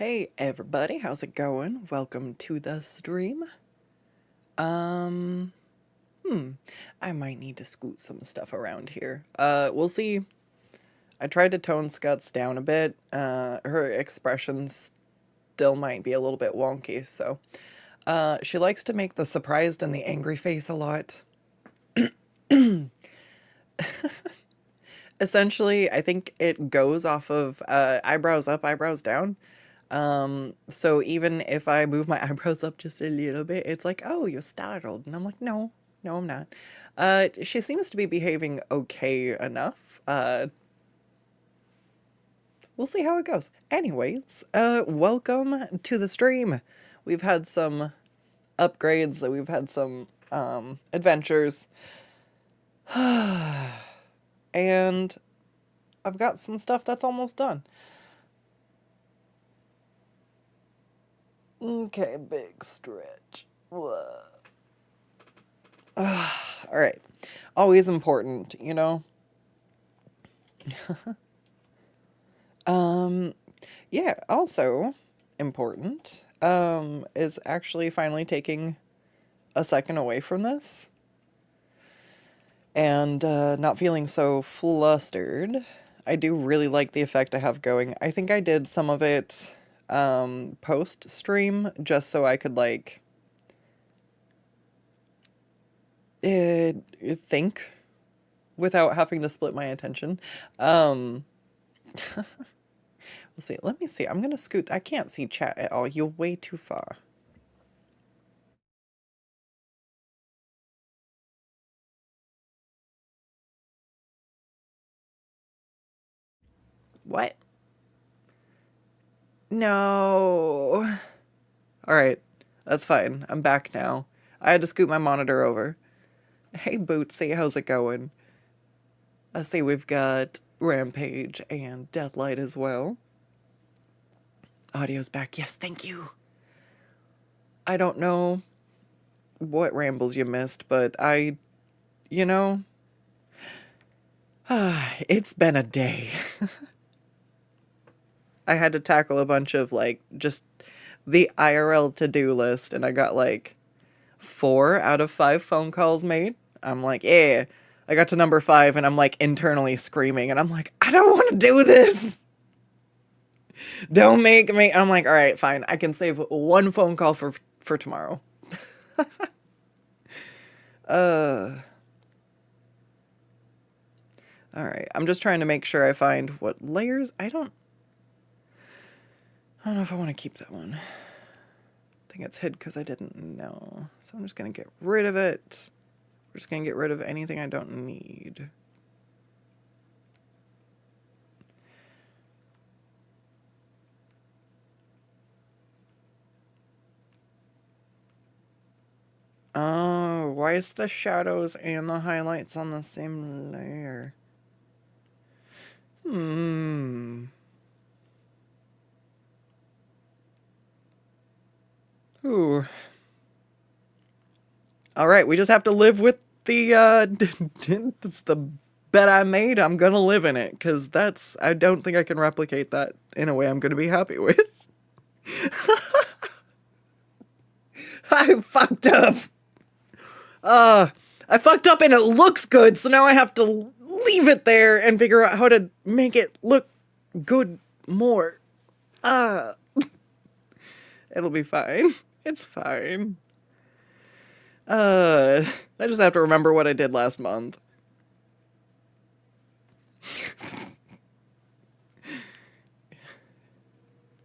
Hey everybody, how's it going? Welcome to the stream. Um, I might need to scoot some stuff around here. We'll see. I tried to tone Skuttz down a bit. Her expressions still might be a little bit wonky, so. She likes to make the surprised and the angry face a lot. Essentially, I think it goes off of eyebrows up, eyebrows down. So even if I move my eyebrows up just a little bit, it's like, oh, you're startled. And I'm like, no, no, I'm not. She seems to be behaving okay enough. We'll see how it goes. Anyways, welcome to the stream. We've had some upgrades, we've had some, adventures. And I've got some stuff that's almost done. Okay, big stretch. All right. Always important, you know? Yeah, also important, is actually finally taking a second away from this and not feeling so flustered. I do really like the effect I have going. I think I did some of it post stream just so I could like think without having to split my attention. We'll see. Let me see. I'm gonna scoot. I can't see chat at all. You're way too far. What? No. All right. That's fine. I'm back now. I had to scoot my monitor over. Hey, Bootsy, how's it going? I see we've got Rampage and Deathlight as well. Audio's back. Yes, thank you. I don't know what rambles you missed, but you know, it's been a day. I had to tackle a bunch of like just the IRL to-do list, and I got like 4 out of 5 phone calls made. I'm like, yeah. I got to number 5 and I'm like internally screaming and I'm like, I don't want to do this. Don't make me. I'm like, all right, fine. I can save 1 phone call for tomorrow. All right. I'm just trying to make sure I find what layers. I don't know if I want to keep that one. I think it's hid because I didn't know. So I'm just going to get rid of it. We're just going to get rid of anything I don't need. Oh, why is the shadows and the highlights on the same layer? Ooh. All right, we just have to live with the, it's the bet I made. I'm gonna live in it, because I don't think I can replicate that in a way I'm gonna be happy with. I fucked up. I fucked up and it looks good, so now I have to leave it there and figure out how to make it look good more. It'll be fine. It's fine. I just have to remember what I did last month.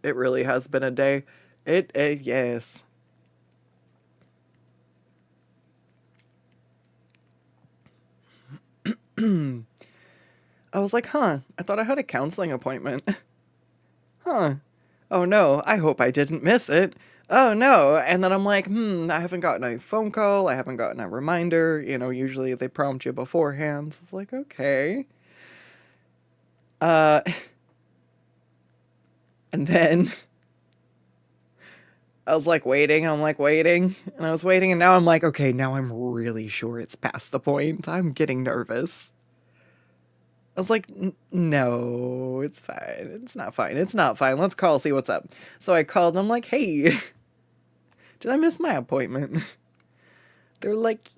It really has been a day. Yes. I was like, huh, I thought I had a counseling appointment. Huh. Oh no, I hope I didn't miss it. Oh no. And then I'm like, I haven't gotten a phone call. I haven't gotten a reminder. You know, usually they prompt you beforehand. So it's like, okay. And then I was like waiting. I'm like waiting. And I was waiting. And now I'm like, okay, now I'm really sure it's past the point. I'm getting nervous. I was like, no, it's fine. It's not fine. It's not fine. Let's call, see what's up. So I called and I'm like, hey, did I miss my appointment? They're like,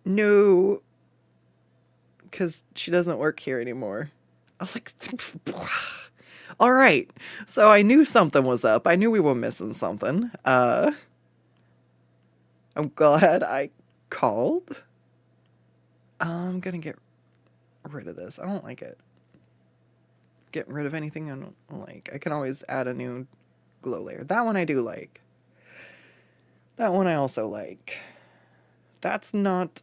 no, because she doesn't work here anymore. I was like, all right. So I knew something was up. I knew we were missing something. I'm glad I called. I'm gonna get rid of this. I don't like it. Getting rid of anything I don't like. I can always add a new glow layer. That one I do like. That one I also like. That's not...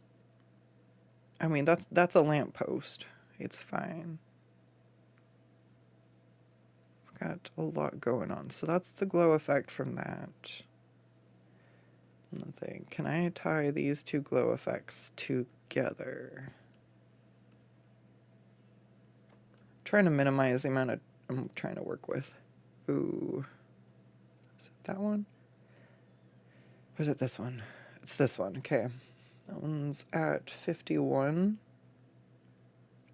I mean, that's a lamppost. It's fine. Got a lot going on. So that's the glow effect from that. Nothing. Can I tie these two glow effects together? Trying to minimize the amount I'm trying to work with. Ooh. Is it that one? Or is it this one? It's this one. Okay. That one's at 51. And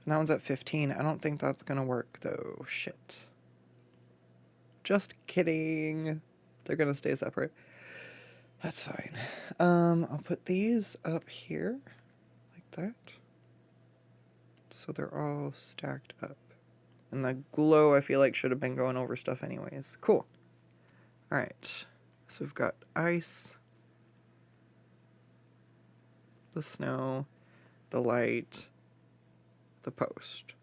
that one's at 15. I don't think that's gonna work though. Shit. Just kidding. They're gonna stay separate. That's fine. I'll put these up here like that. So they're all stacked up. And the glow, I feel like, should have been going over stuff anyways. Cool. Alright. So we've got ice, the snow, the light, the post.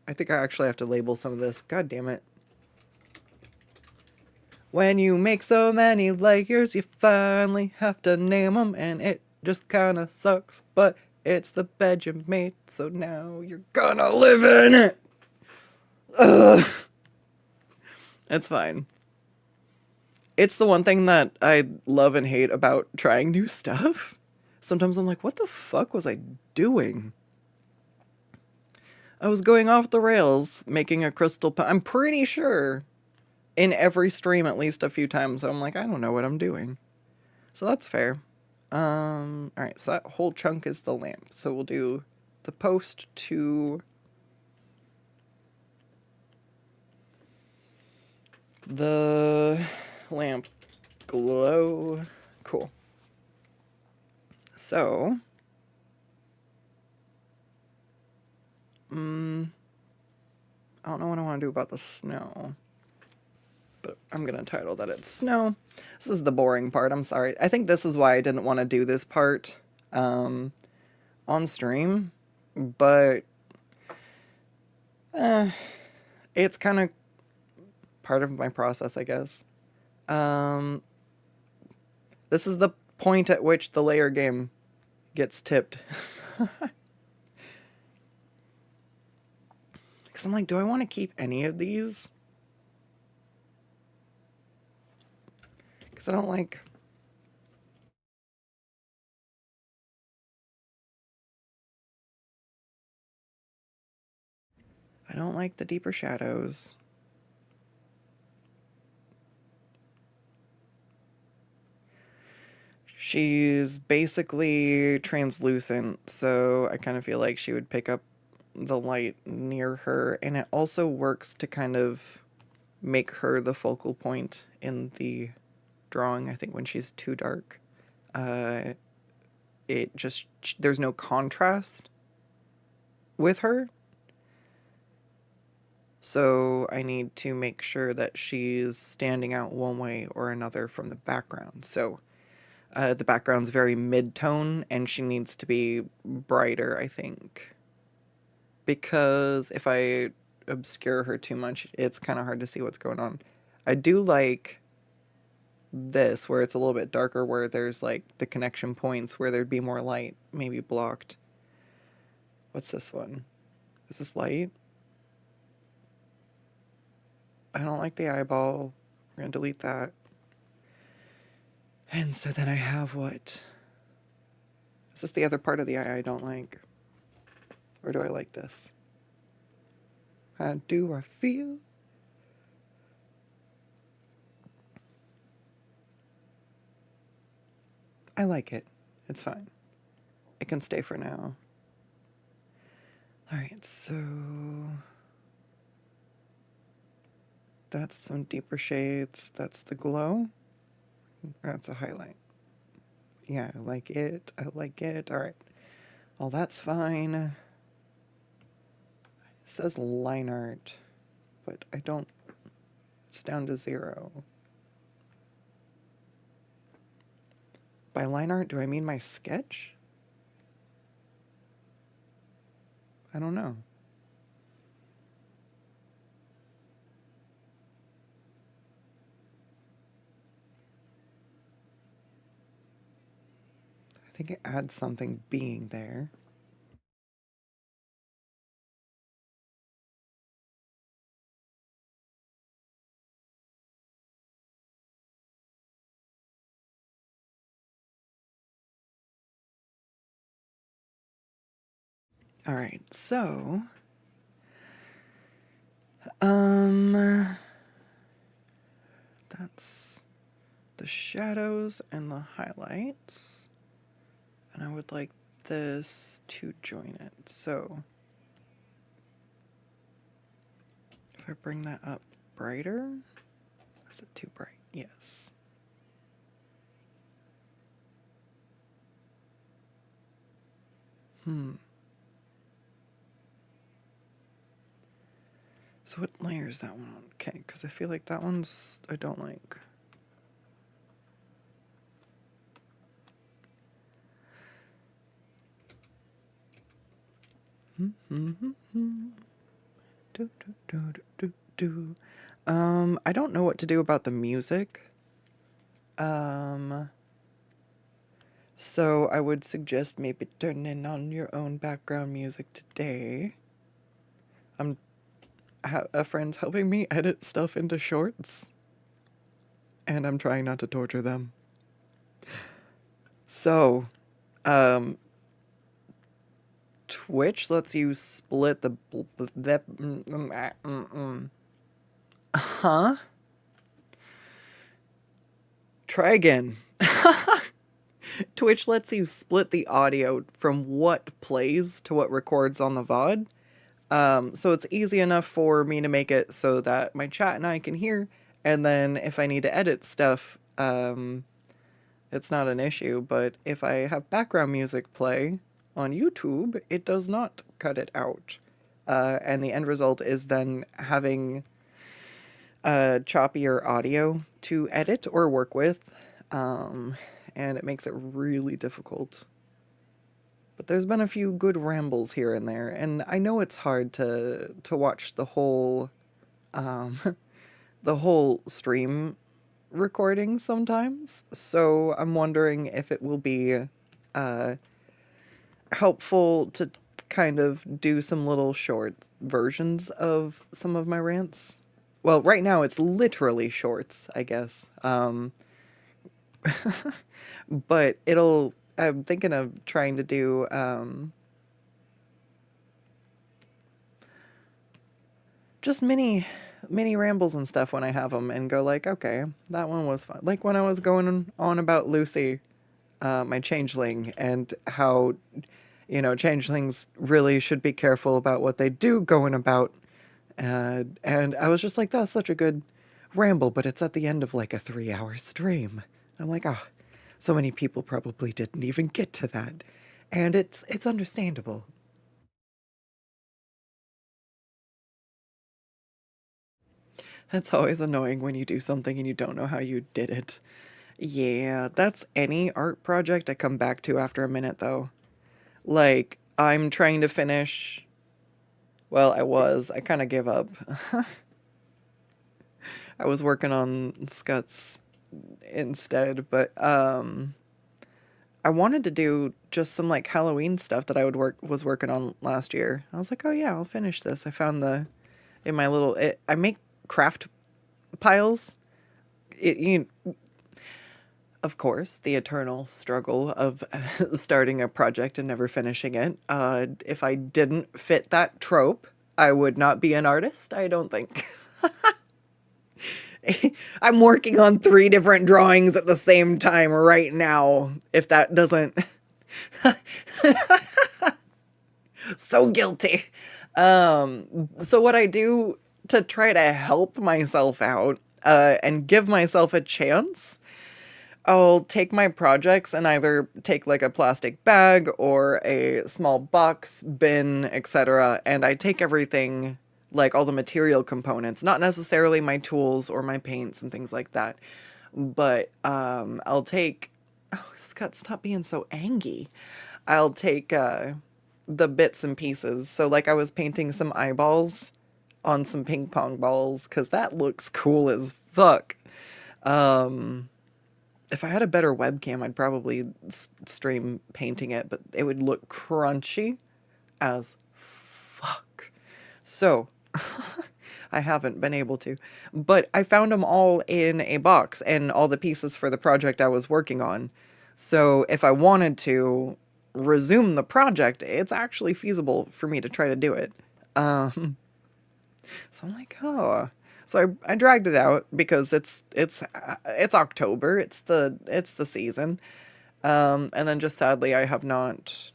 I think I actually have to label some of this. God damn it. When you make so many layers, you finally have to name them, and it just kinda sucks, but it's the bed you made, so now you're gonna live in it! Ugh. It's fine. It's the one thing that I love and hate about trying new stuff. Sometimes I'm like, what the fuck was I doing? I was going off the rails, making a crystal I'm pretty sure in every stream at least a few times. I'm like, I don't know what I'm doing. So that's fair. Alright, so that whole chunk is the lamp. So we'll do the post to the lamp glow. Cool. So, I don't know what I want to do about the snow, but I'm going to title that it's snow. This is the boring part. I'm sorry. I think this is why I didn't want to do this part on stream, but it's kind of part of my process, I guess. This is the point at which the layer game gets tipped. Because I'm like, do I want to keep any of these? Because I don't like... I don't like the deeper shadows. She's basically translucent, so I kind of feel like she would pick up the light near her, and it also works to kind of make her the focal point in the drawing. I think when she's too dark, it just, there's no contrast with her. So I need to make sure that she's standing out one way or another from the background. So the background's very mid-tone, and she needs to be brighter, I think. Because if I obscure her too much, it's kind of hard to see what's going on. I do like this, where it's a little bit darker, where there's like the connection points where there'd be more light, maybe blocked. What's this one? Is this light? I don't like the eyeball. We're gonna delete that. And so then I have what? Is this the other part of the eye I don't like? Or do I like this? How do I feel? I like it. It's fine. it can stay for now. All right, so that's some deeper shades. That's the glow. That's a highlight. Yeah, I like it. I like it. All right. Well, that's fine. It says line art, but I don't, it's down to 0. By line art, do I mean my sketch? I don't know. I think it adds something being there. All right, so that's the shadows and the highlights. And I would like this to join it. So if I bring that up brighter, is it too bright? Yes. So what layer is that one on? Okay, because I feel like that one's, I don't like. I don't know what to do about the music. So I would suggest maybe turning on your own background music today. A friend's helping me edit stuff into shorts, and I'm trying not to torture them. So, Twitch lets you split the huh? Try again. Twitch lets you split the audio from what plays to what records on the VOD. So it's easy enough for me to make it so that my chat and I can hear, and then if I need to edit stuff, it's not an issue. But if I have background music play on YouTube, it does not cut it out. And the end result is then having choppier audio to edit or work with, and it makes it really difficult. But there's been a few good rambles here and there, and I know it's hard to watch the whole the whole stream recording sometimes. So I'm wondering if it will be helpful to kind of do some little short versions of some of my rants. Well, right now it's literally shorts, I guess. But I'm thinking of trying to do just mini rambles and stuff when I have them, and go like, okay, that one was fun. Like when I was going on about Lucy, my changeling, and how, changelings really should be careful about what they do going about. And I was just like, that's such a good ramble, but it's at the end of like a 3-hour stream. I'm like, oh, so many people probably didn't even get to that. And it's understandable. It's always annoying when you do something and you don't know how you did it. Yeah, that's any art project I come back to after a minute, though. Like, I'm trying to finish... Well, I kind of gave up. I was working on Skuttz instead, but I wanted to do just some like Halloween stuff that I was working on last year. I was like, oh yeah, I'll finish this. I found I make craft piles. Of course, the eternal struggle of starting a project and never finishing it. If I didn't fit that trope, I would not be an artist, I don't think. I'm working on 3 different drawings at the same time right now. If that doesn't So guilty. So what I do to try to help myself out, and give myself a chance, I'll take my projects and either take like a plastic bag or a small box, bin, etc. And I take everything, like all the material components, not necessarily my tools or my paints and things like that, but I'll take. Oh, Scott, stop being so angry. I'll take the bits and pieces. So like I was painting some eyeballs on some ping pong balls because that looks cool as fuck. If I had a better webcam, I'd probably stream painting it, but it would look crunchy as fuck. So, I haven't been able to. But I found them all in a box and all the pieces for the project I was working on. So, if I wanted to resume the project, it's actually feasible for me to try to do it. So I'm like, oh. So I dragged it out because it's October. It's the season. And then just sadly I have not.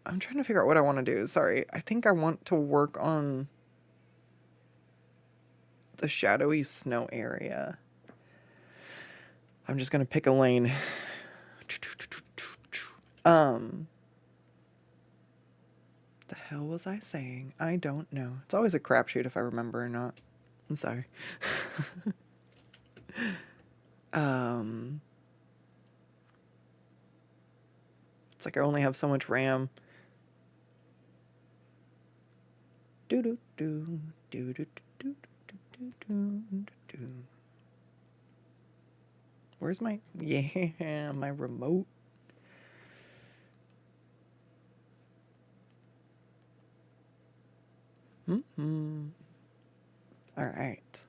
I'm trying to figure out what I want to do. Sorry. I think I want to work on the shadowy snow area. I'm just going to pick a lane. The hell was I saying? I don't know. It's always a crapshoot if I remember or not. I'm sorry. It's like I only have so much RAM. Do do do do do do do do do do. Where's my my remote? All right.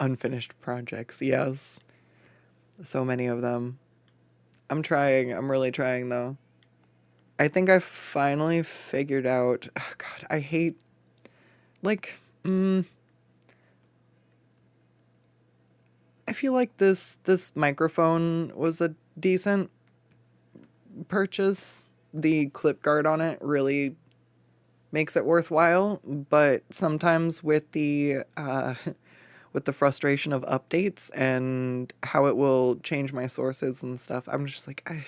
Unfinished projects, yes. So many of them. I'm trying. I'm really trying, though. I think I finally figured out. Oh, God, I hate. Like, I feel like this microphone was a decent purchase. The clip guard on it really makes it worthwhile, but sometimes with the frustration of updates and how it will change my sources and stuff, I'm just like I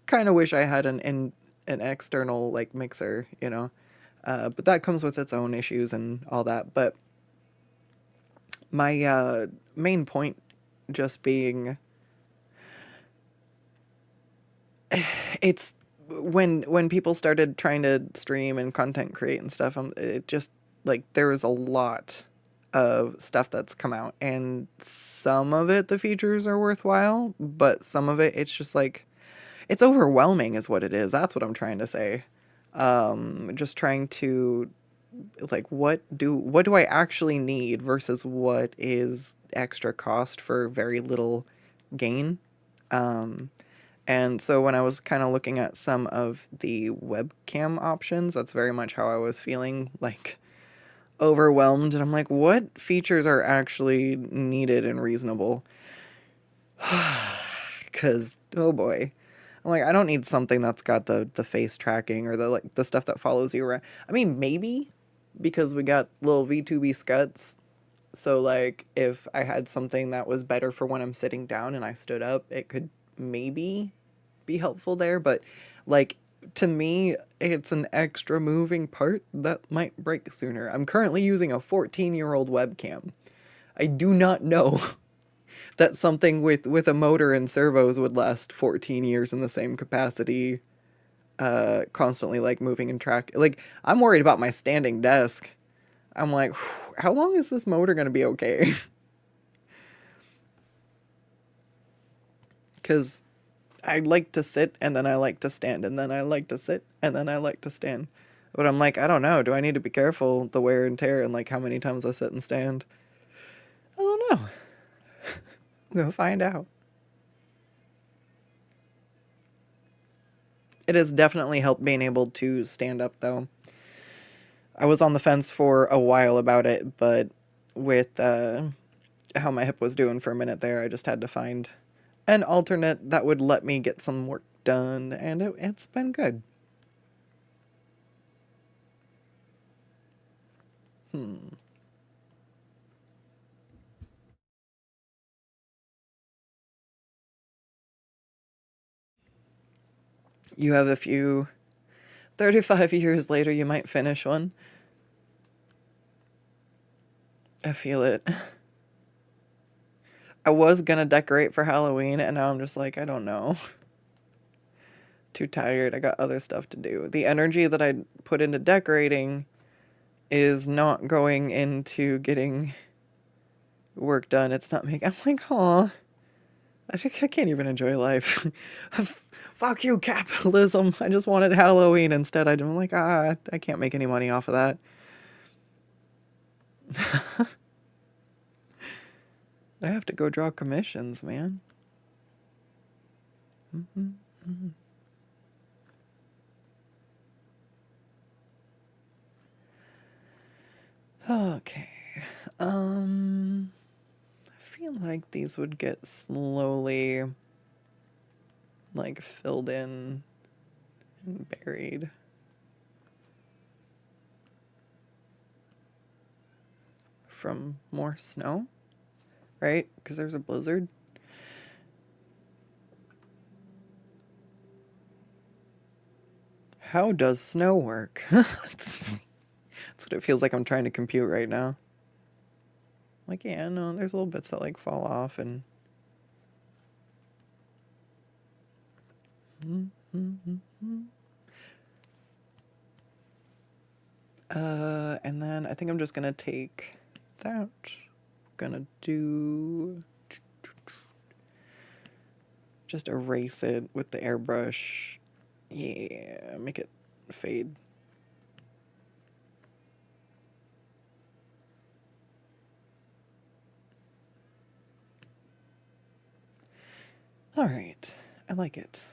kind of wish I had an external like mixer, you know. But that comes with its own issues and all that. But my main point just being it's when people started trying to stream and content create and stuff, it just like there was a lot of stuff that's come out, and some of it the features are worthwhile, but some of it it's just like it's overwhelming is what it is. That's what I'm trying to say. Just trying to like what do I actually need versus what is extra cost for very little gain. And so when I was kind of looking at some of the webcam options, that's very much how I was feeling, like overwhelmed. And I'm like, what features are actually needed and reasonable? Because, oh boy. I'm like, I don't need something that's got the face tracking or the stuff that follows you around. I mean, maybe because we got little V2B Skuttz. So like if I had something that was better for when I'm sitting down and I stood up, it could maybe be helpful there, but like to me it's an extra moving part that might break sooner. I'm currently using a 14-year-old webcam. I do not know that something with a motor and servos would last 14 years in the same capacity, constantly like moving and track. Like I'm worried about my standing desk. I'm like, how long is this motor gonna be okay? Because I like to sit and then I like to stand and then I like to sit and then I like to stand. But I'm like, I don't know. Do I need to be careful the wear and tear and like how many times I sit and stand? I don't know. We'll find out. It has definitely helped being able to stand up though. I was on the fence for a while about it, but with how my hip was doing for a minute there. I just had to find an alternate that would let me get some work done, and it's been good. You have a few 35 years later, you might finish one. I feel it. I was gonna decorate for Halloween, and now I'm just like, I don't know. Too tired. I got other stuff to do. The energy that I put into decorating is not going into getting work done. It's not making. I'm like, aw. I can't even enjoy life. Fuck you, capitalism. I just wanted Halloween instead. I'm like, I can't make any money off of that. I have to go draw commissions, man. Okay. I feel like these would get slowly, like, filled in and buried. From more snow, right? Because there's a blizzard. How does snow work? That's what it feels like I'm trying to compute right now. Like, yeah, no, there's little bits that, like, fall off and... and then I think I'm just gonna take that. Gonna do... Just erase it with the airbrush. Yeah, make it fade. All right, I like it.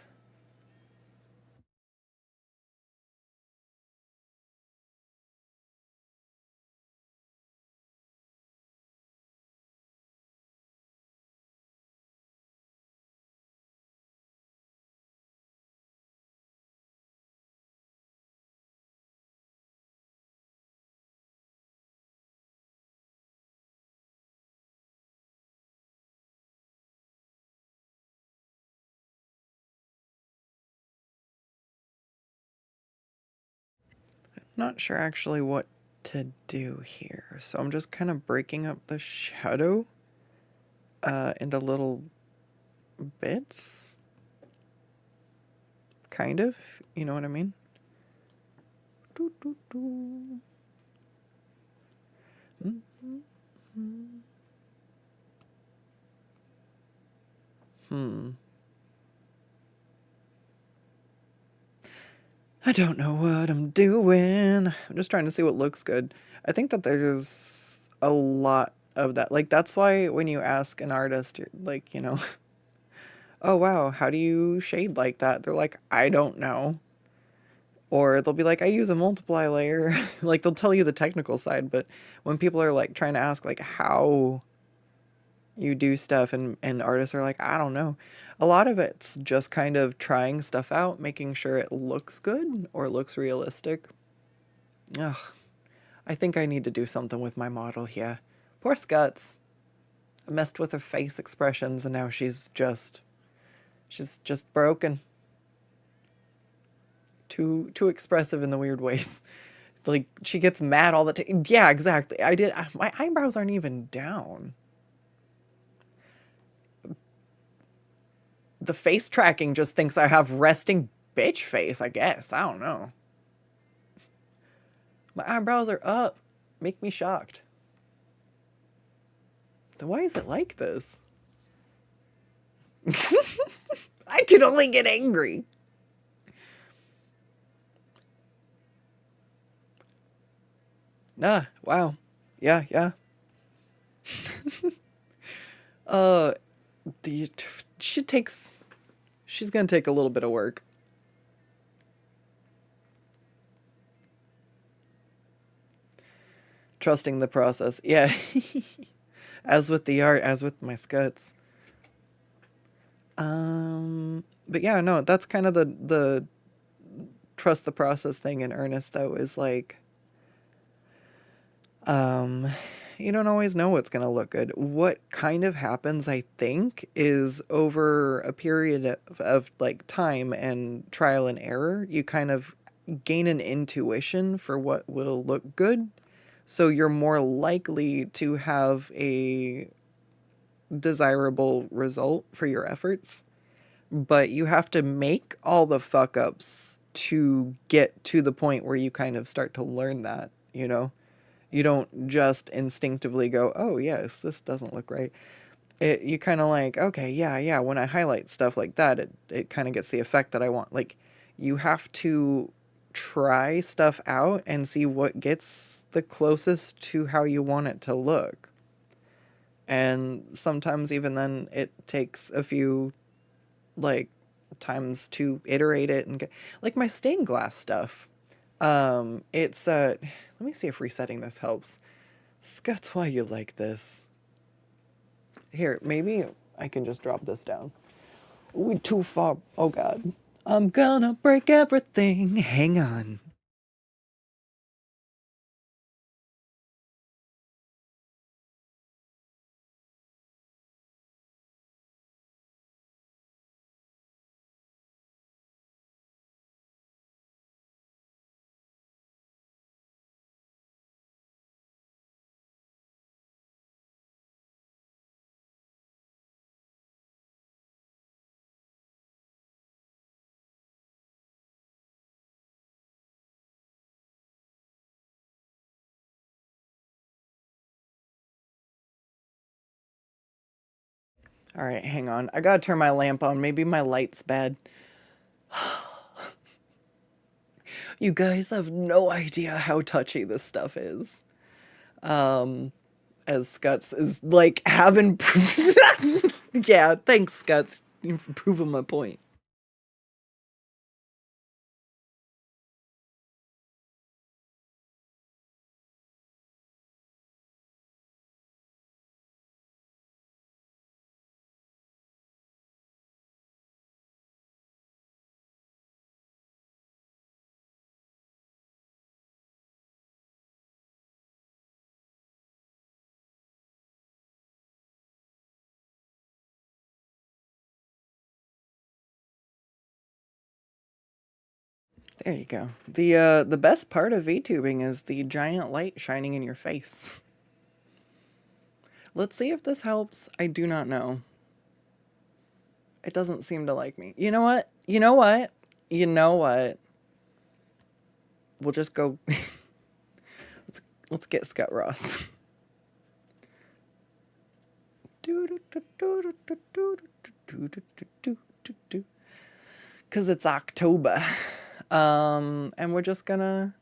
Not sure actually what to do here, so I'm just kind of breaking up the shadow into little bits. Kind of, you know what I mean? Doo, doo, doo. I don't know what I'm doing. I'm just trying to see what looks good. I think that there's a lot of that. Like, that's why when you ask an artist, you're like, you know, oh wow, how do you shade like that? They're like, I don't know. Or they'll be like, I use a multiply layer. Like, they'll tell you the technical side, but when people are like trying to ask like how you do stuff, and artists are like, I don't know. A lot of it's just kind of trying stuff out, making sure it looks good or looks realistic. Ugh, I think I need to do something with my model here. Poor Skuttz. I messed with her face expressions and now she's just broken. Too expressive in the weird ways. Like, she gets mad all the time. Yeah, exactly. My eyebrows aren't even down. The face tracking just thinks I have resting bitch face, I guess. I don't know. My eyebrows are up. Make me shocked. Then why is it like this? I can only get angry. Nah, wow. Yeah, yeah. The she's gonna take a little bit of work. Trusting the process. Yeah. As with the art, as with my Skuttz. But yeah, no, that's kind of the trust the process thing in earnest, though, is like, um, you don't always know what's going to look good. What kind of happens, I think, is over a period of like time and trial and error, you kind of gain an intuition for what will look good. So you're more likely to have a desirable result for your efforts. But you have to make all the fuck ups to get to the point where you kind of start to learn that, you know? You don't just instinctively go, oh, yes, this doesn't look right. You kind of like, okay, yeah, when I highlight stuff like that, it kind of gets the effect that I want. Like, you have to try stuff out and see what gets the closest to how you want it to look. And sometimes even then it takes a few like times to iterate it and get like my stained glass stuff. It's let me see if resetting this helps. Skuttz, why you like this? Here, maybe I can just drop this down. Ooh, too far. Oh god. I'm gonna break everything. Hang on. All right, hang on. I gotta turn my lamp on. Maybe my light's bad. You guys have no idea how touchy this stuff is. As Skuttz is like having. Yeah, thanks, Skuttz. You're proving my point. There you go. The best part of VTubing is the giant light shining in your face. Let's see if this helps. I do not know. It doesn't seem to like me. You know what? You know what? You know what? We'll just go. Let's get Scott Ross. Because it's October. And we're just gonna.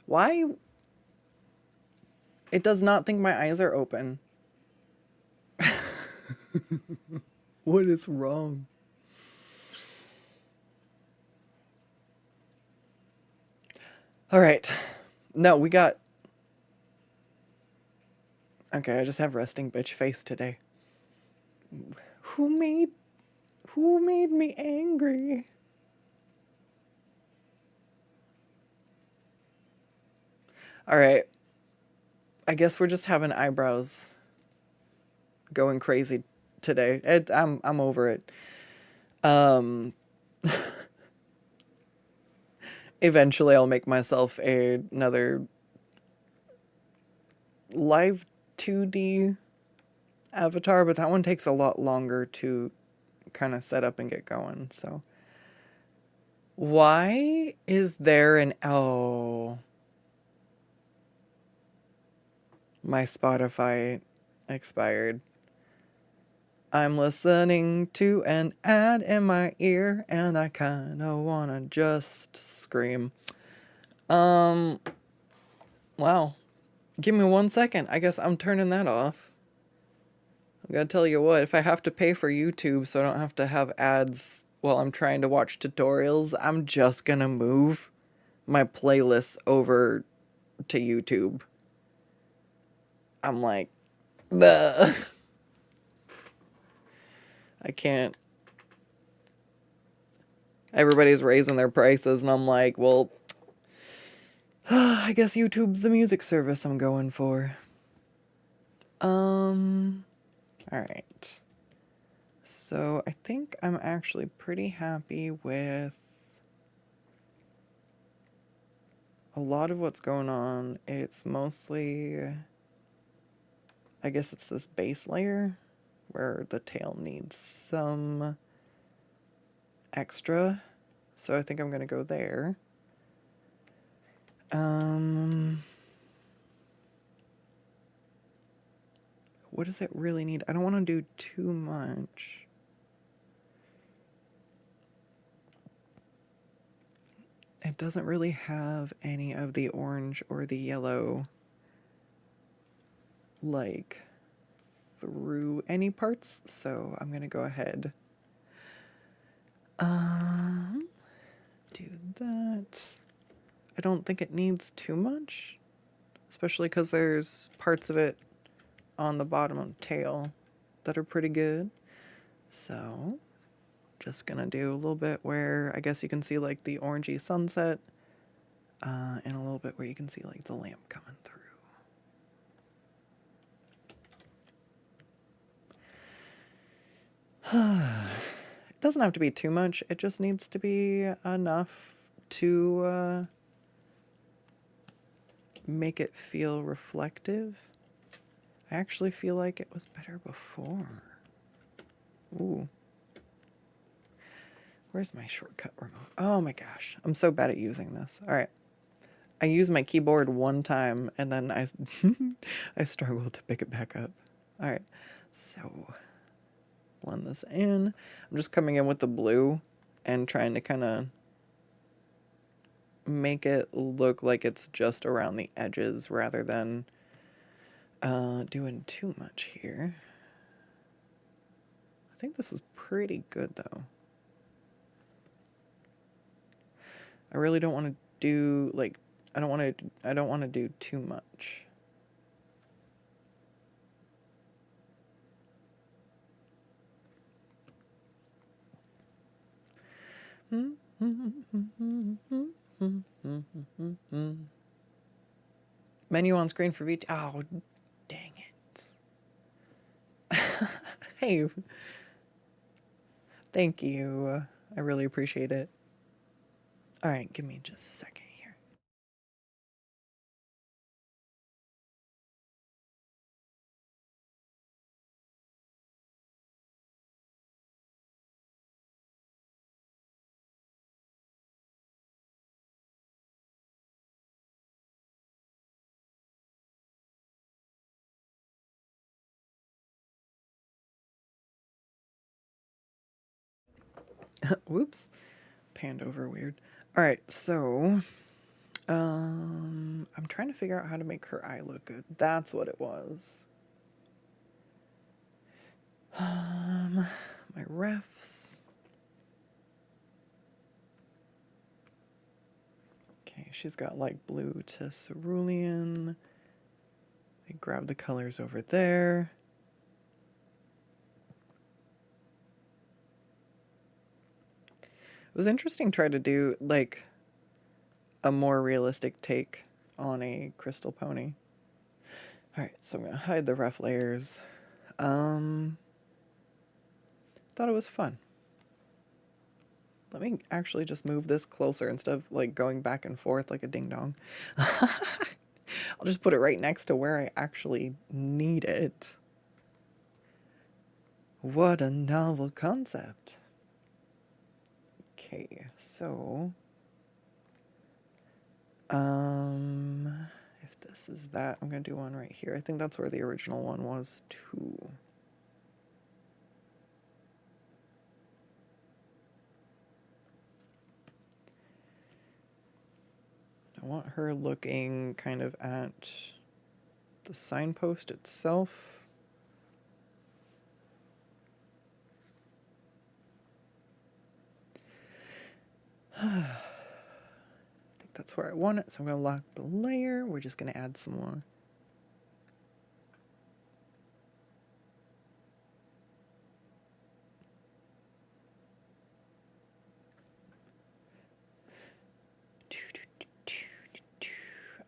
Why? It does not think my eyes are open. What is wrong? All right. No, we got. Okay, I just have resting bitch face today. Who made me angry? All right. I guess we're just having eyebrows going crazy today. I'm over it. Eventually I'll make myself another live 2D avatar, but that one takes a lot longer to kind of set up and get going. So why is there an oh, my Spotify expired. I'm listening to an ad in my ear and I kinda wanna just scream. Wow. Give me 1 second. I guess I'm turning that off. I'm gonna tell you what, if I have to pay for YouTube so I don't have to have ads while I'm trying to watch tutorials, I'm just gonna move my playlists over to YouTube. I'm like, bleh. I can't. Everybody's raising their prices, and I'm like, well, I guess YouTube's the music service I'm going for. Alright. So I think I'm actually pretty happy with a lot of what's going on. It's mostly, I guess it's this base layer where the tail needs some extra. So I think I'm going to go there. What does it really need? I don't want to do too much. It doesn't really have any of the orange or the yellow, like, through any parts, so I'm gonna go ahead. Do that. I don't think it needs too much, especially because there's parts of it on the bottom of the tail that are pretty good. So, just gonna do a little bit where I guess you can see like the orangey sunset, and a little bit where you can see like the lamp coming through. It doesn't have to be too much, it just needs to be enough to make it feel reflective. I actually feel like it was better before. Ooh. Where's my shortcut remote? Oh my gosh, I'm so bad at using this. All right. I used my keyboard one time and then I struggled to pick it back up. All right. So blend this in. I'm just coming in with the blue and trying to kind of make it look like it's just around the edges rather than doing too much here. I think this is pretty good though. I really don't want to do like I don't want to do too much. Menu on screen for VT. Oh, dang it. Hey. Thank you. I really appreciate it. All right, give me just a second here. Whoops. Panned over weird. All right, so I'm trying to figure out how to make her eye look good. That's what it was. My refs. Okay, she's got like blue to cerulean. I grab the colors over there. It was interesting trying to do like a more realistic take on a crystal pony. Alright, so I'm gonna hide the rough layers. Thought it was fun. Let me actually just move this closer instead of like going back and forth like a ding dong. I'll just put it right next to where I actually need it. What a novel concept. Okay, so if this is that, I'm gonna do one right here. I think that's where the original one was too. I want her looking kind of at the signpost itself. I think that's where I want it. So I'm going to lock the layer. We're just going to add some more.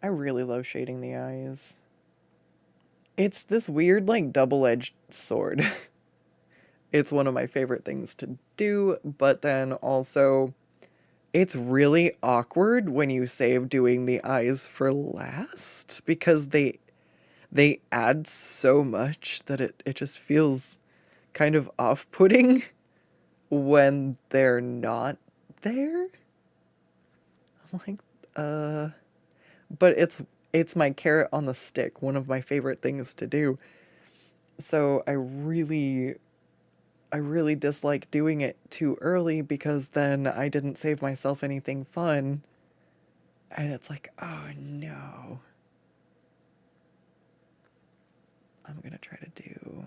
I really love shading the eyes. It's this weird, like, double-edged sword. It's one of my favorite things to do, but then also it's really awkward when you save doing the eyes for last because they add so much that it just feels kind of off-putting when they're not there. I'm like, but it's my carrot on the stick, one of my favorite things to do. So I really dislike doing it too early because then I didn't save myself anything fun. And it's like, oh no. I'm gonna try to do...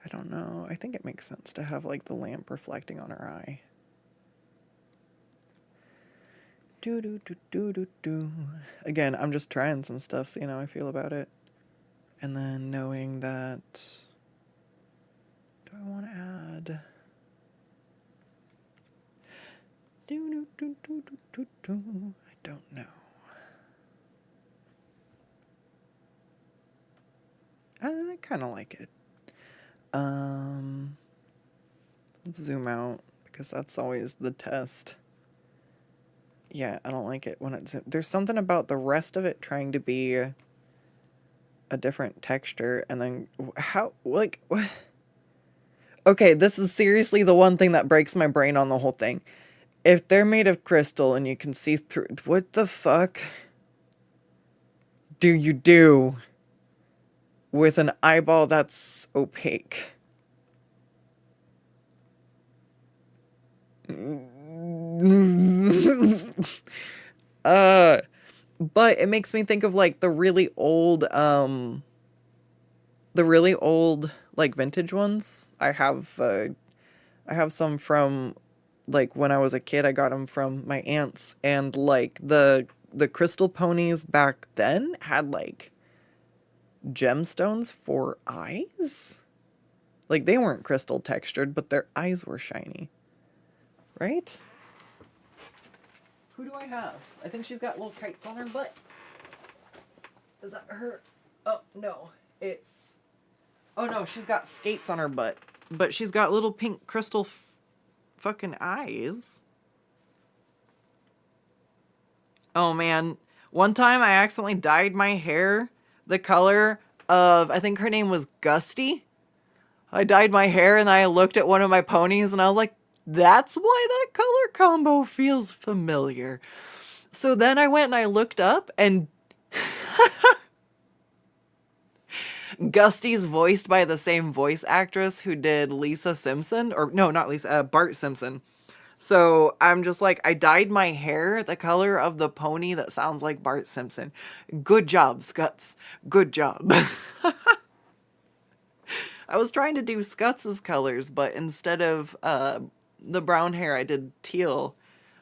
I don't know. I think it makes sense to have like the lamp reflecting on her eye. Do do do do do do. Again, I'm just trying some stuff, seeing how I feel about it. And then knowing that... Do I want to add... Do do do do do do do. I don't know. I kind of like it. Let's zoom out because that's always the test. Yeah, I don't like it when it's... There's something about the rest of it trying to be a different texture and then how, like... Okay, this is seriously the one thing that breaks my brain on the whole thing. If they're made of crystal and you can see through... What the fuck do you do with an eyeball that's opaque? But it makes me think of like the really old like vintage ones. I have some from like when I was a kid. I got them from my aunts, and like the crystal ponies back then had like gemstones for eyes. Like they weren't crystal textured, but their eyes were shiny. Right? Who do I have? I think she's got little kites on her butt. Is that her? Oh, no. It's... Oh, no, she's got skates on her butt. But she's got little pink crystal fucking eyes. Oh, man. One time I accidentally dyed my hair the color of... I think her name was Gusty. I dyed my hair and I looked at one of my ponies and I was like, that's why that color combo feels familiar. So then I went and I looked up and Gusty's voiced by the same voice actress who did Lisa Simpson, or no, not Lisa, Bart Simpson. So I'm just like, I dyed my hair the color of the pony that sounds like Bart Simpson. Good job, Skuttz. Good job. I was trying to do Skutz's colors, but instead of the brown hair, I did teal.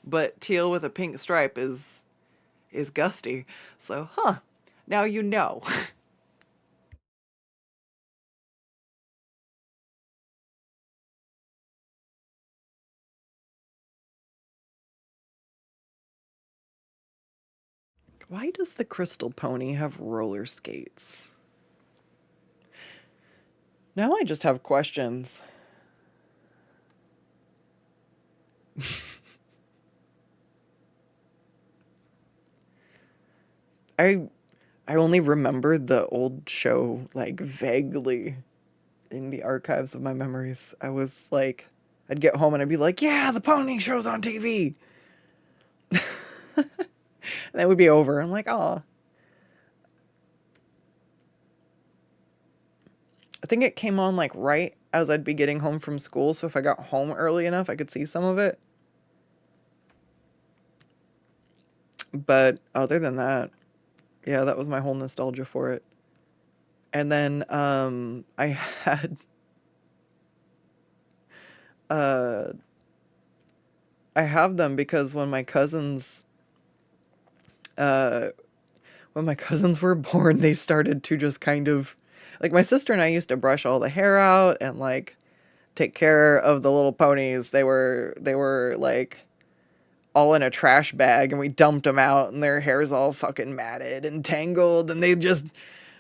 But teal with a pink stripe is Gusty. So, now you know. Why does the crystal pony have roller skates? Now I just have questions. I only remember the old show, like, vaguely in the archives of my memories. I was like, I'd get home and I'd be like, yeah, the pony show's on TV. And that would be over. I'm like, oh. I think it came on, like, right as I'd be getting home from school, so if I got home early enough, I could see some of it. But other than that, yeah, that was my whole nostalgia for it. And then I had uh I have them because uh when my cousins were born, they started to just kind of, like, my sister and I used to brush all the hair out and like take care of the little ponies. They were like all in a trash bag, and we dumped them out, and their hair's all fucking matted and tangled, and they just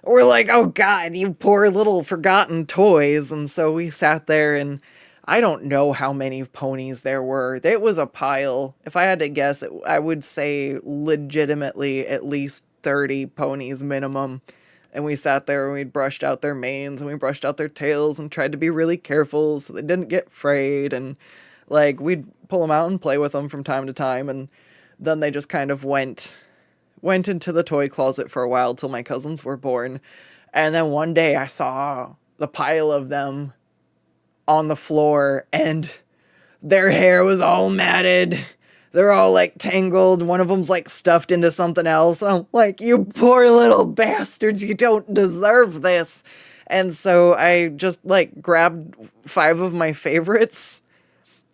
were like, oh God, you poor little forgotten toys. And so we sat there, and I don't know how many ponies there were. It was a pile. If I had to guess, I would say legitimately at least 30 ponies minimum. And we sat there and we brushed out their manes and we brushed out their tails and tried to be really careful so they didn't get frayed. And like, we'd pull them out and play with them from time to time. And then they just kind of went into the toy closet for a while till my cousins were born. And then one day I saw the pile of them on the floor, and their hair was all matted. They're all like tangled. One of them's like stuffed into something else. And I'm like, you poor little bastards, you don't deserve this. And so I just like grabbed 5 of my favorites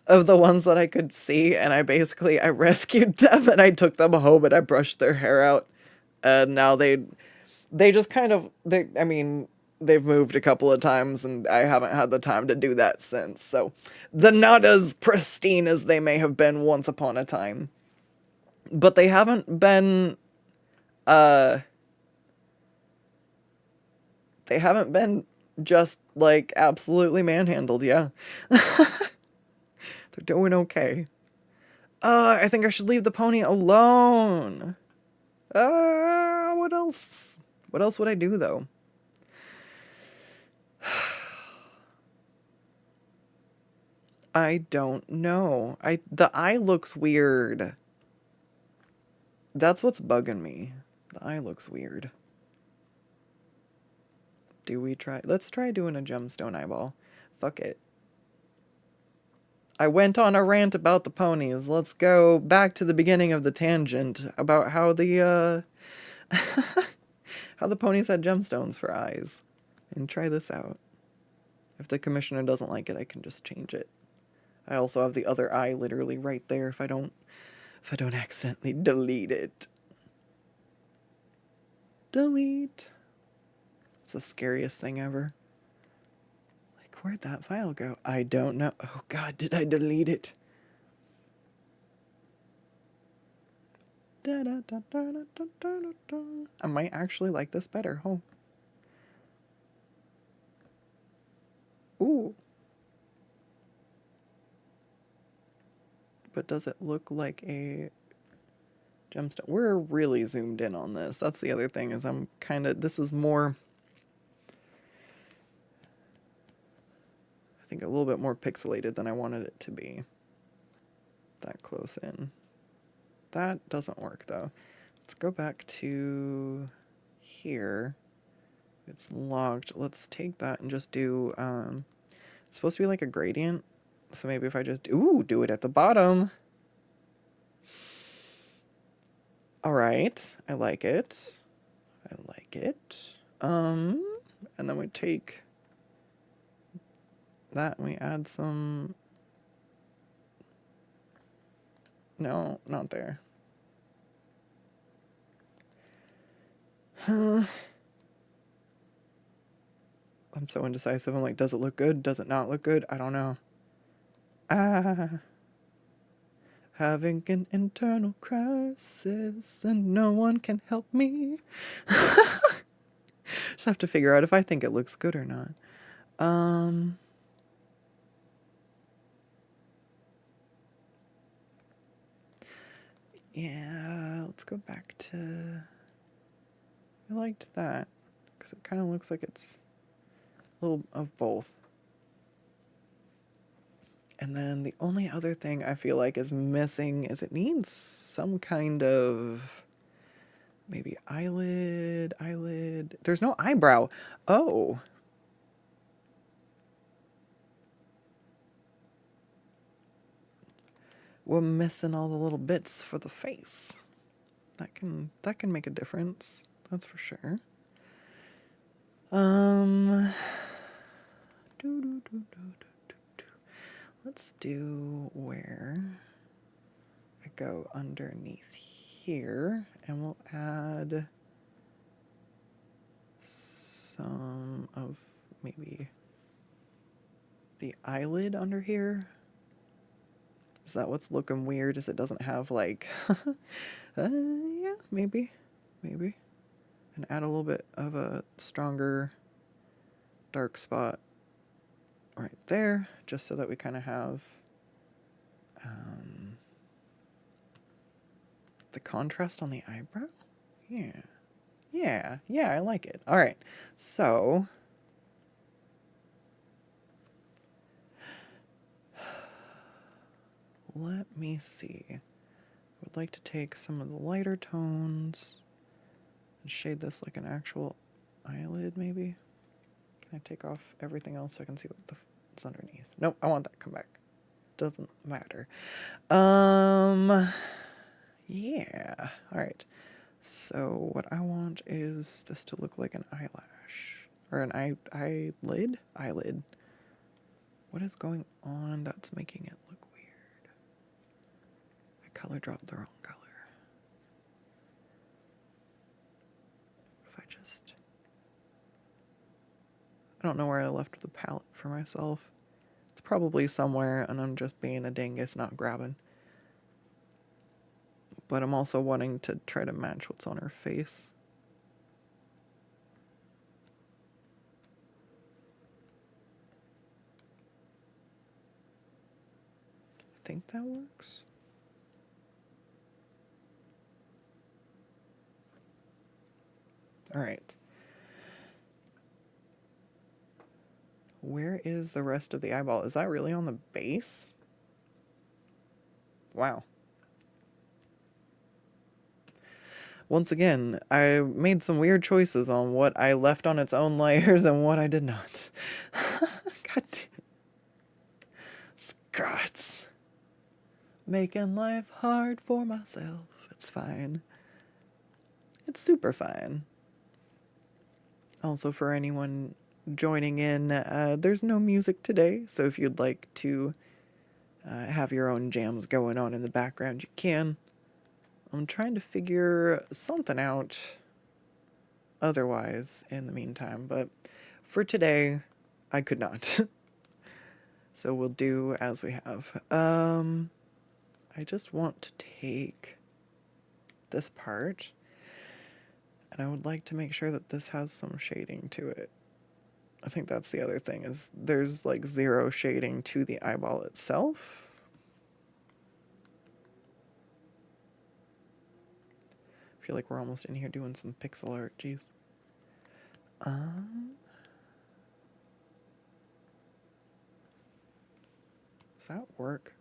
of the ones that I could see, and I rescued them, and I took them home and I brushed their hair out. And now they just kind of, I mean, they've moved a couple of times, and I haven't had the time to do that since. So they're not as pristine as they may have been once upon a time. But they haven't been just like absolutely manhandled, yeah. They're doing okay. I think I should leave the pony alone. What else? What else would I do, though? I don't know. The eye looks weird. That's what's bugging me. The eye looks weird. Do we try? Let's try doing a gemstone eyeball. Fuck it. I went on a rant about the ponies. Let's go back to the beginning of the tangent about how the how the ponies had gemstones for eyes. And try this out. If the commissioner doesn't like it, I can just change it. I also have the other eye literally right there if I don't accidentally delete it. Delete. It's the scariest thing ever. Like, where'd that file go? I don't know. Oh God, did I delete it? I might actually like this better. Oh. Ooh. But does it look like a gemstone? We're really zoomed in on this. That's the other thing, is this is more, I think, a little bit more pixelated than I wanted it to be. That close in. That doesn't work though. Let's go back to here. It's locked. Let's take that and just do, it's supposed to be like a gradient. So maybe if I just, do it at the bottom. All right. I like it. I like it. And then we take that and we add some, no, not there. I'm so indecisive. I'm like, does it look good? Does it not look good? I don't know. Having an internal crisis and no one can help me. Just have to figure out if I think it looks good or not. Yeah, let's go back to, I liked that because it kind of looks like it's a little of both. And then the only other thing I feel like is missing is it needs some kind of maybe eyelid. There's no eyebrow. Oh. we're missing all the little bits for the face. That can make a difference. That's for sure. Let's do where I go underneath here, and we'll add some of maybe the eyelid under here. Is that what's looking weird? Is it doesn't have like, yeah, maybe. And add a little bit of a stronger dark spot right there, just so that we kind of have the contrast on the eyebrow. Yeah, I like it. All right, so let me see. I would like to take some of the lighter tones and shade this like an actual eyelid, maybe. Can I take off everything else so I can see what is underneath? Nope, I want that to come back. Doesn't matter. Yeah. All right. So what I want is this to look like an eyelash or an eyelid. Eyelid. What is going on that's making it look weird? I color dropped the wrong color. If I just... I don't know where I left the palette for myself. It's probably somewhere, and I'm just being a dingus, not grabbing. But I'm also wanting to try to match what's on her face. I think that works. All right. Where is the rest of the eyeball? Is that really on the base? Wow. Once again, I made some weird choices on what I left on its own layers and what I did not. God damn. Skuttz. Making life hard for myself. It's fine. It's super fine. Also, for anyone joining in, there's no music today, so if you'd like to have your own jams going on in the background, you can. I'm trying to figure something out otherwise in the meantime, but for today, I could not. So we'll do as we have. I just want to take this part, and I would like to make sure that this has some shading to it. I think that's the other thing, is there's like zero shading to the eyeball itself. I feel like we're almost in here doing some pixel art, jeez. Does that work?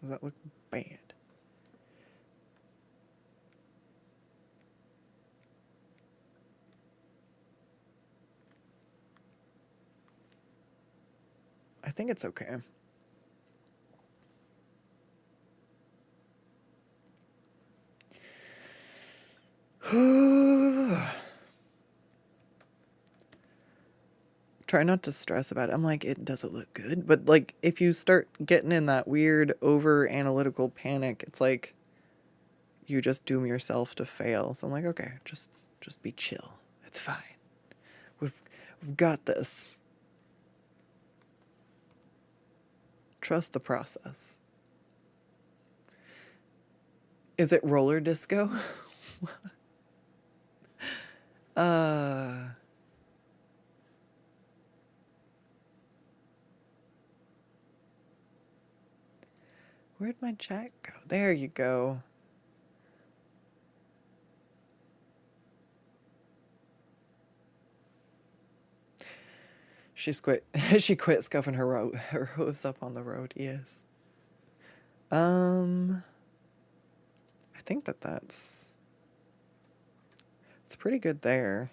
Does that look bad? I think it's okay. Try not to stress about it. I'm like, does it look good? But like, if you start getting in that weird over analytical panic, it's like you just doom yourself to fail. So I'm like, okay, just be chill. It's fine. We've got this. Trust the process. Is it roller disco? Where'd my chat go? There you go. She quit scuffing her hooves up on the road. Yes. I think that's it's pretty good there.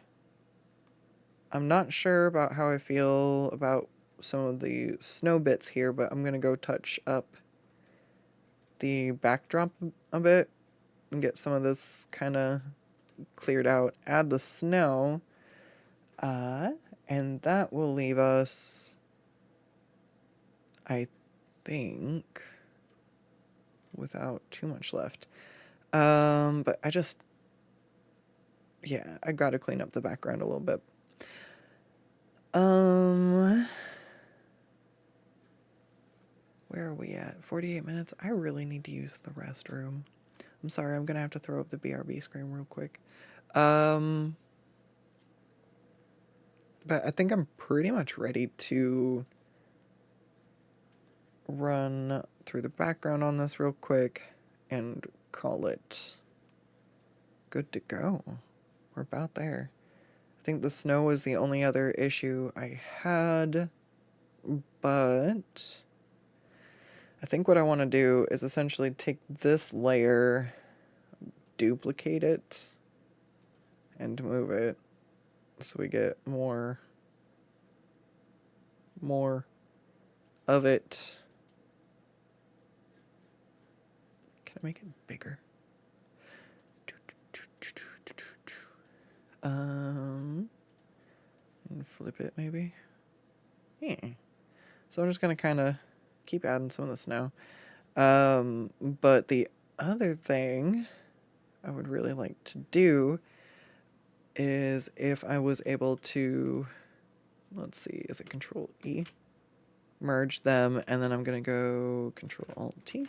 I'm not sure about how I feel about some of the snow bits here, but I'm gonna go touch up the backdrop a bit and get some of this kind of cleared out. Add the snow. And that will leave us, I think, without too much left. But yeah, I gotta clean up the background a little bit. Where are we at? 48 minutes. I really need to use the restroom. I'm sorry, I'm gonna have to throw up the BRB screen real quick. But I think I'm pretty much ready to run through the background on this real quick and call it good to go. We're about there. I think the snow was the only other issue I had, but I think what I want to do is essentially take this layer, duplicate it, and move it so we get more of it. Can I make it bigger? And flip it maybe. Yeah. So I'm just gonna kind of keep adding some of the snow. But the other thing I would really like to do is if I was able to, let's see, is it Control E? Merge them, and then I'm gonna go Control Alt T.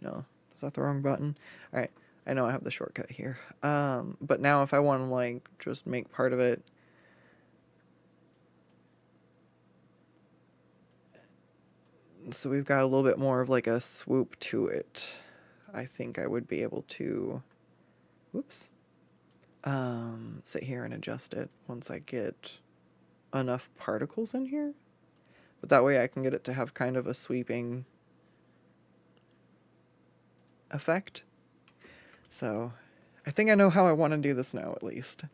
No, is that the wrong button? All right, I know I have the shortcut here. But now if I want to like just make part of it, so we've got a little bit more of like a swoop to it, I think I would be able to, whoops, sit here and adjust it once I get enough particles in here. But that way I can get it to have kind of a sweeping effect. So I think I know how I want to do the snow at least.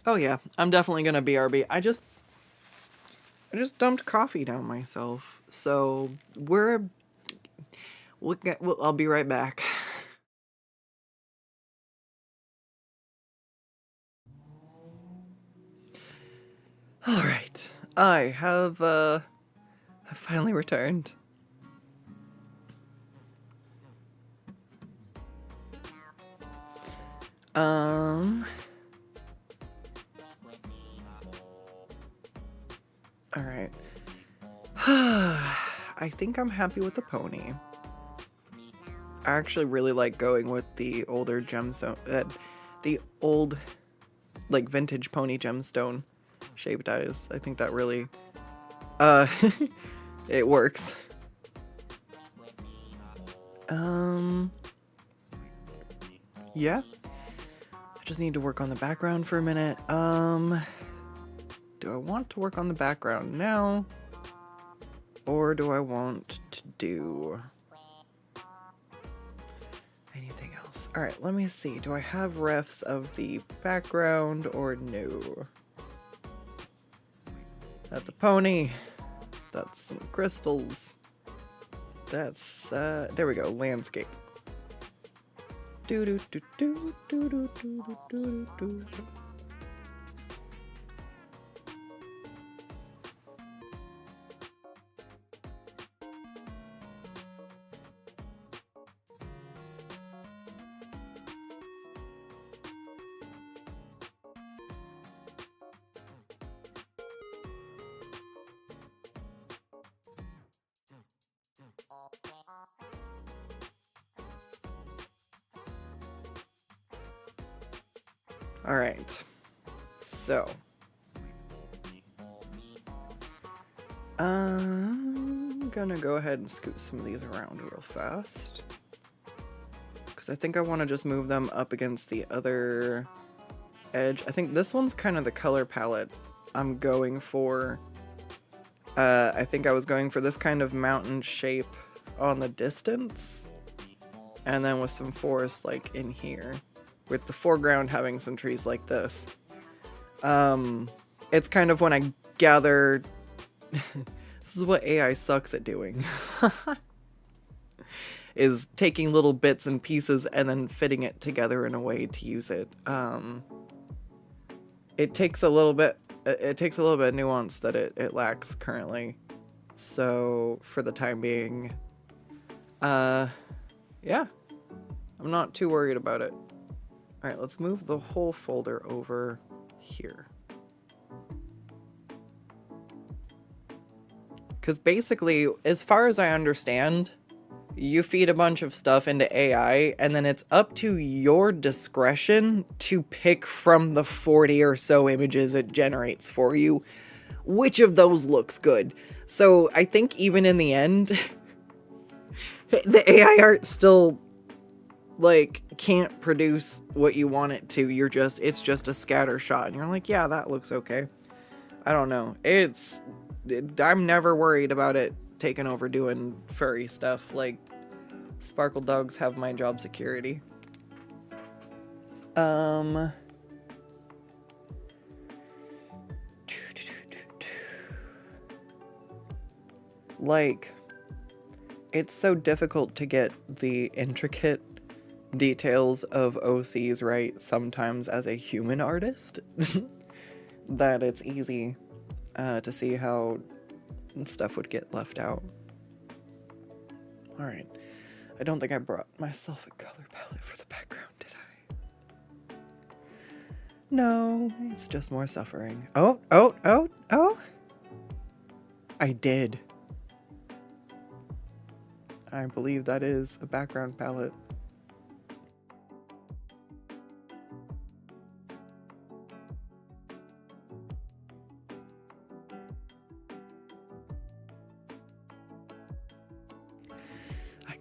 Oh yeah, I'm definitely gonna BRB. I just dumped coffee down myself, so I'll be right back. All right, I have finally returned. All right. I think I'm happy with the pony. I actually really like going with the older gemstone, the old, like, vintage pony gemstone shaped eyes. I think that really, it works. Yeah. I just need to work on the background for a minute. Do I want to work on the background now? Or do I want to do anything else? All right, let me see. Do I have refs of the background or no? That's a pony. That's some crystals. That's, there we go, landscape. Do do do do do do do do do. All right, so I'm gonna go ahead and scoot some of these around real fast because I think I want to just move them up against the other edge. I think this one's kind of the color palette I'm going for, I think I was going for this kind of mountain shape on the distance, and then with some forest like in here, with the foreground having some trees like this. It's kind of when I gather, this is what AI sucks at doing, is taking little bits and pieces and then fitting it together in a way to use it. It takes a little bit of nuance that it lacks currently. So for the time being, yeah, I'm not too worried about it. All right, let's move the whole folder over here. Because basically, as far as I understand, you feed a bunch of stuff into AI, and then it's up to your discretion to pick from the 40 or so images it generates for you, which of those looks good. So I think even in the end, the AI art still, like, can't produce what you want it to. It's just a scatter shot, and you're like, yeah, that looks okay. I don't know. I'm never worried about it taking over doing furry stuff. Like, Sparkle Dogs have my job security. Like, it's so difficult to get the intricate details of OCs right sometimes as a human artist that it's easy to see how stuff would get left out. Alright. I don't think I brought myself a color palette for the background, did I? No, it's just more suffering. Oh! I did. I believe that is a background palette.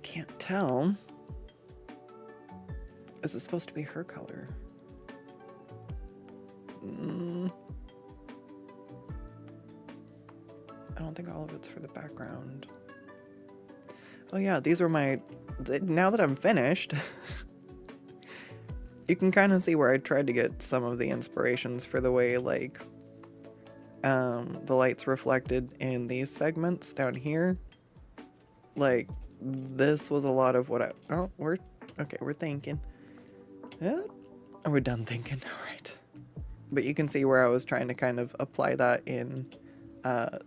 Can't tell. Is it supposed to be her color? I don't think all of it's for the background. Oh yeah, these are my... Now that I'm finished, you can kind of see where I tried to get some of the inspirations for the way, like, the light's reflected in these segments down here. Like, this was a lot of what we're thinking. Yeah, we're done thinking. All right. But you can see where I was trying to kind of apply that in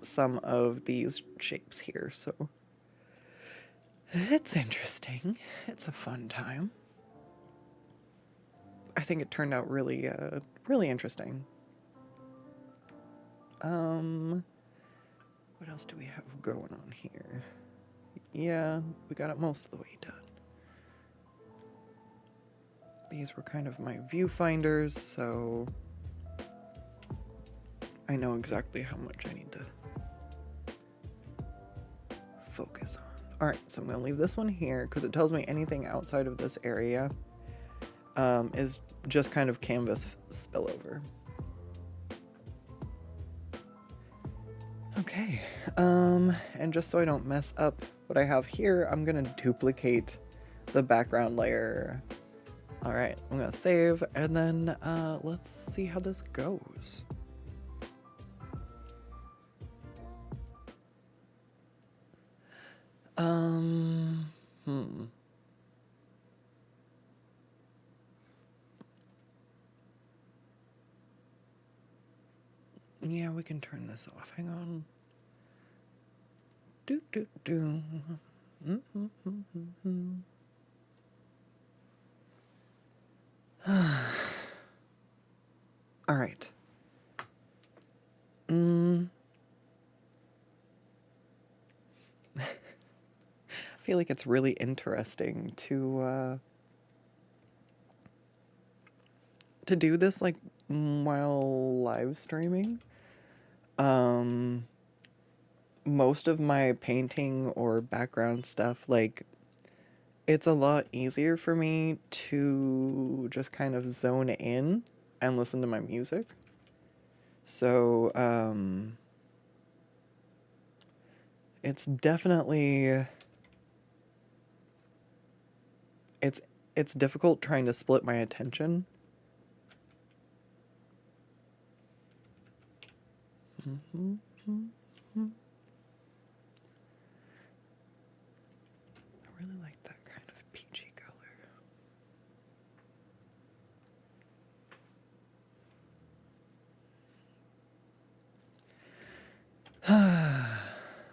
some of these shapes here. So it's interesting. It's a fun time. I think it turned out really, really interesting. What else do we have going on here? Yeah, we got it most of the way done. These were kind of my viewfinders, so I know exactly how much I need to focus on. All right, so I'm gonna leave this one here because it tells me anything outside of this area is just kind of canvas spillover. Okay, and just so I don't mess up what I have here, I'm gonna duplicate the background layer. All right, I'm gonna save, and then let's see how this goes. Yeah, we can turn this off. Hang on. All right. I feel like it's really interesting to do this like while live streaming. Most of my painting or background stuff, like, it's a lot easier for me to just kind of zone in and listen to my music. So, it's definitely, it's, it's difficult trying to split my attention. I really like that kind of peachy color.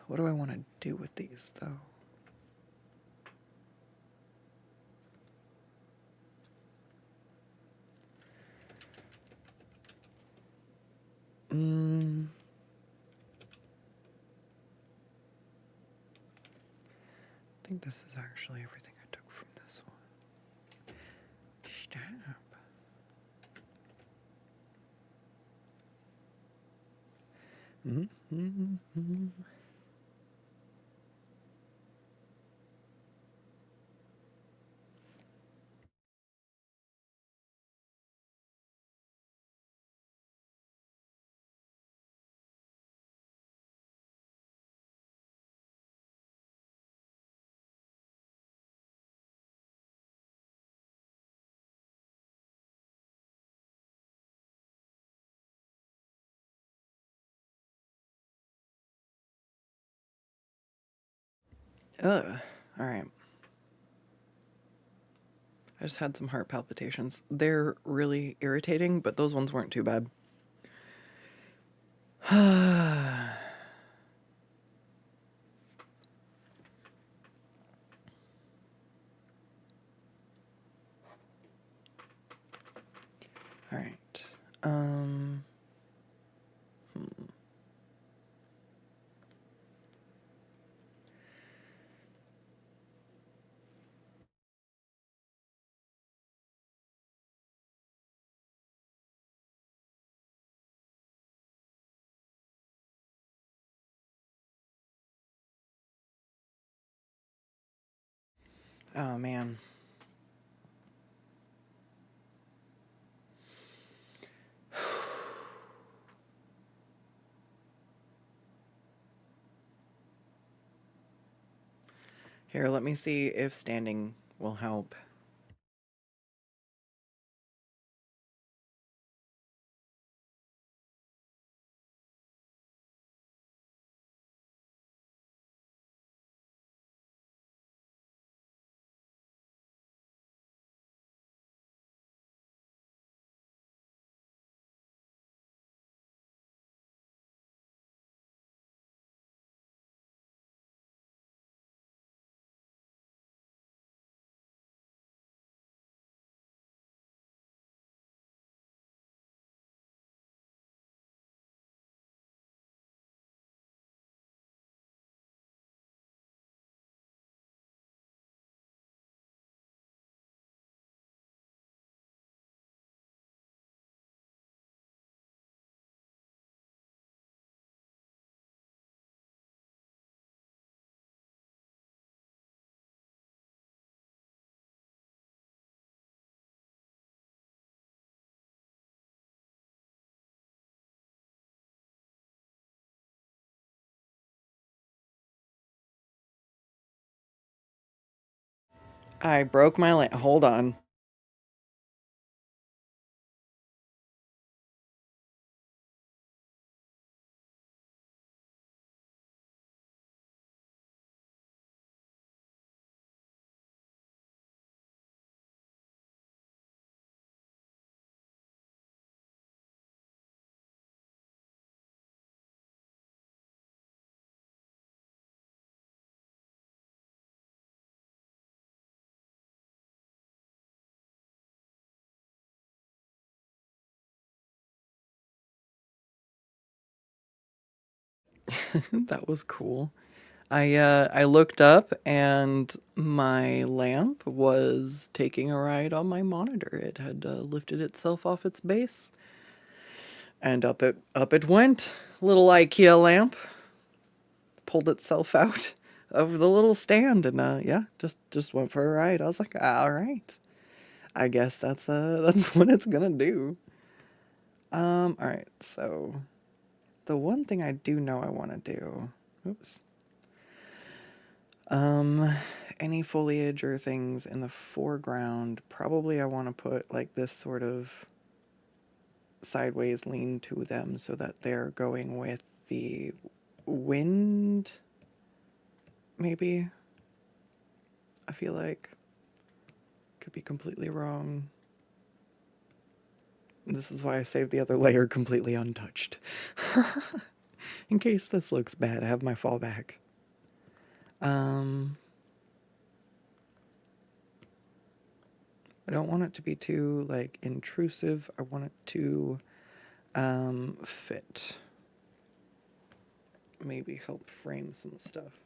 What do I want to do with these, though? I think this is actually everything I took from this one. Stop. Ugh. All right. I just had some heart palpitations. They're really irritating, but those ones weren't too bad. All right. Oh, man. Here, let me see if standing will help. I broke my lamp. Hold on. That was cool. I looked up and my lamp was taking a ride on my monitor. It had lifted itself off its base, and up it went. Little IKEA lamp pulled itself out of the little stand, and yeah, just went for a ride. I was like, all right, I guess that's that's what it's gonna do. Alright, so the one thing I do know I want to do, oops, any foliage or things in the foreground, probably I want to put like this sort of sideways lean to them so that they're going with the wind, maybe. I feel like could be completely wrong. This is why I saved the other layer completely untouched. In case this looks bad, I have my fallback. I don't want it to be too like intrusive. I want it to fit. Maybe help frame some stuff.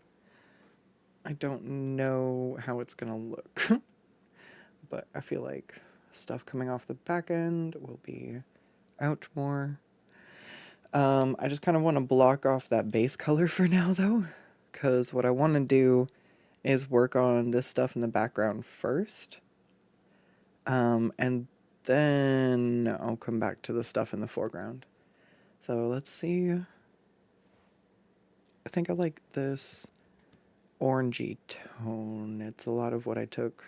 I don't know how it's gonna look, but I feel like stuff coming off the back end will be out more. I just kind of want to block off that base color for now though, because what I want to do is work on this stuff in the background first. And then I'll come back to the stuff in the foreground. So let's see. I think I like this orangey tone. It's a lot of what I took.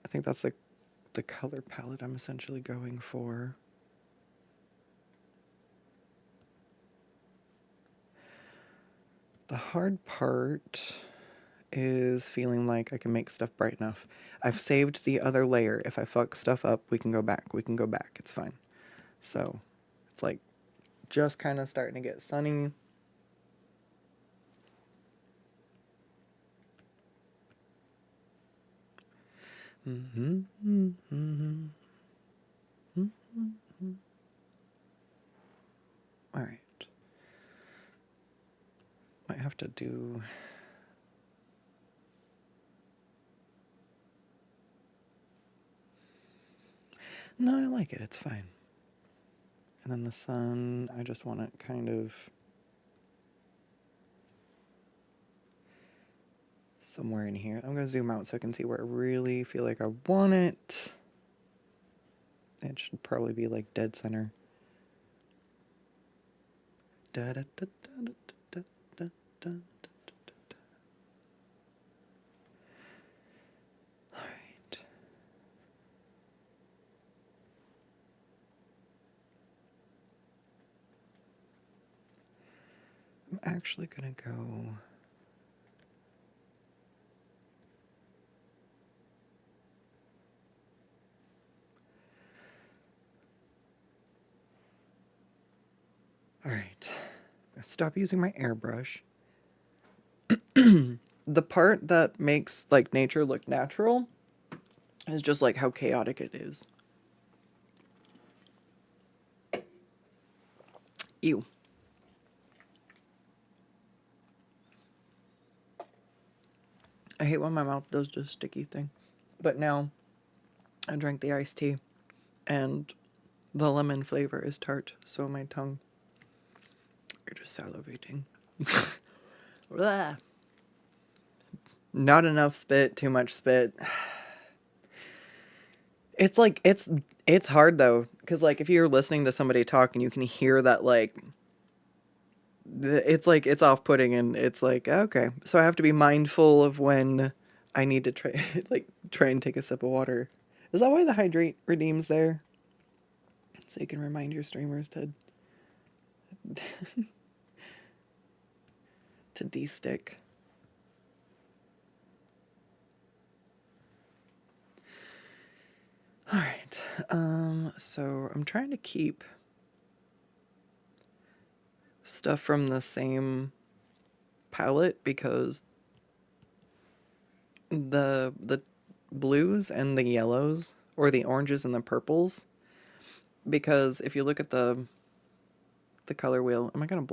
I think that's like the color palette I'm essentially going for. The hard part is feeling like I can make stuff bright enough. I've saved the other layer. If I fuck stuff up, we can go back. We can go back. It's fine. So it's like just kind of starting to get sunny. All right. Might have to do... No, I like it. It's fine. And then the sun, I just want it kind of somewhere in here. I'm going to zoom out so I can see where I really feel like I want it. It should probably be like dead center. Da, da, da, da, da, da, da, da. I'm actually gonna go all right, stop using my airbrush. The part that makes like nature look natural is just like how chaotic it is. Ew. I hate when my mouth does this sticky thing. But now I drank the iced tea and the lemon flavor is tart, so my tongue, you're just salivating. Not enough spit, too much spit. It's like, it's hard though, because like if you're listening to somebody talk and you can hear that like, it's like, it's off-putting and it's like, okay. So I have to be mindful of when I need to try and take a sip of water. Is that why the hydrate redeems there? So you can remind your streamers to to de-stick. All right. So I'm trying to keep stuff from the same palette because the blues and the yellows, or the oranges and the purples, because if you look at the color wheel, I'm gonna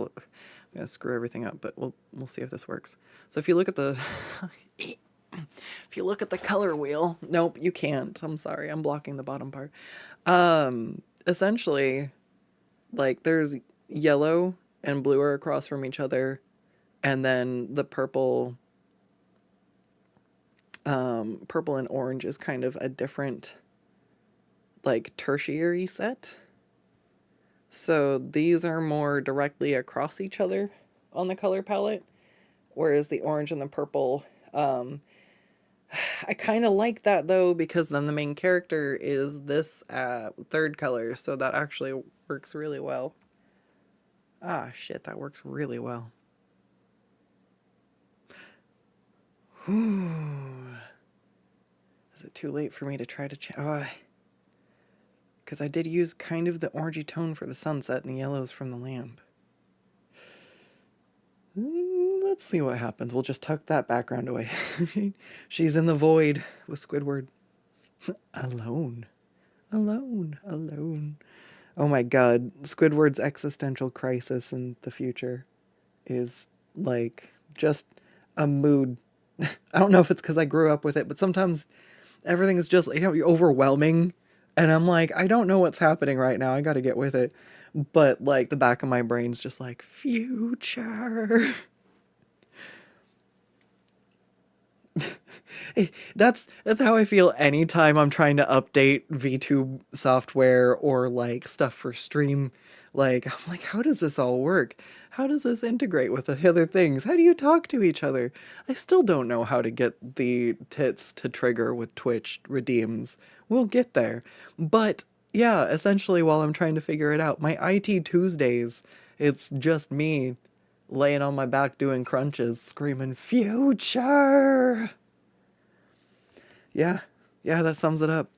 screw everything up, but we'll see if this works. So if you look at the if you look at the color wheel, nope, you can't. I'm sorry, I'm blocking the bottom part. Essentially, like there's yellow and blue are across from each other, and then the purple and orange is kind of a different, like, tertiary set. So these are more directly across each other on the color palette, whereas the orange and the purple, um, I kind of like that though, because then the main character is this third color, so that actually works really well. Ah, shit, that works really well. Is it too late for me to try to because I did use kind of the orangey tone for the sunset and the yellows from the lamp. Let's see what happens. We'll just tuck that background away. She's in the void with Squidward. Alone. Alone. Alone. Oh my god. Squidward's existential crisis in the future is like just a mood. I don't know if it's because I grew up with it, but sometimes everything's just overwhelming. And I'm like, I don't know what's happening right now. I gotta get with it. But like the back of my brain's just like, future. That's how I feel anytime I'm trying to update VTube software or like stuff for stream. Like I'm like, how does this all work? How does this integrate with the other things? How do you talk to each other? I still don't know how to get the tits to trigger with Twitch redeems. We'll get there. But yeah, essentially while I'm trying to figure it out, my IT Tuesdays, it's just me laying on my back doing crunches, screaming, future! Yeah, yeah, that sums it up.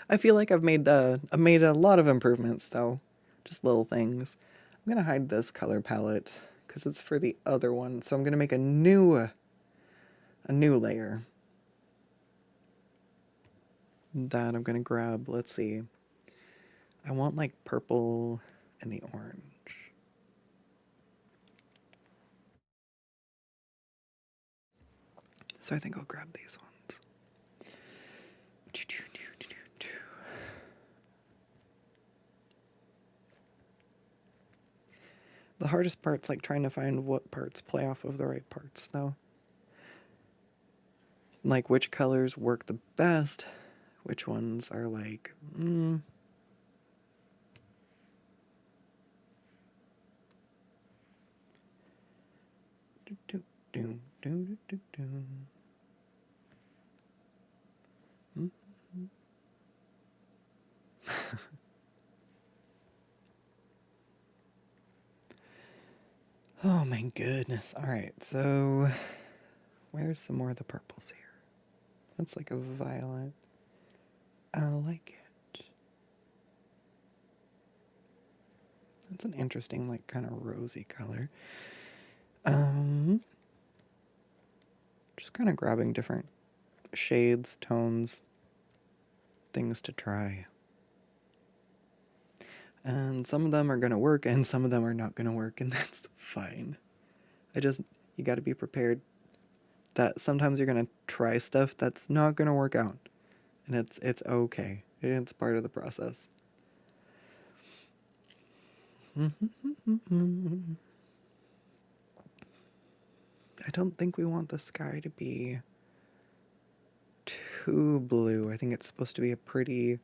I feel like I've made a lot of improvements though, just little things. I'm gonna hide this color palette because it's for the other one, so I'm gonna make a new layer. That I'm gonna grab. Let's see. I want like purple and the orange. So I think I'll grab these ones. The hardest part's like trying to find what parts play off of the right parts, though. Like which colors work the best, which ones are like, Oh my goodness. All right, so where's some more of the purples here? That's like a violet. I like it. That's an interesting, like, kind of rosy color. Just kind of grabbing different shades, tones, things to try. And some of them are going to work and some of them are not going to work, and that's fine. You got to be prepared that sometimes you're going to try stuff that's not going to work out. And it's okay. It's part of the process. I don't think we want the sky to be too blue. I think it's supposed to be a pretty,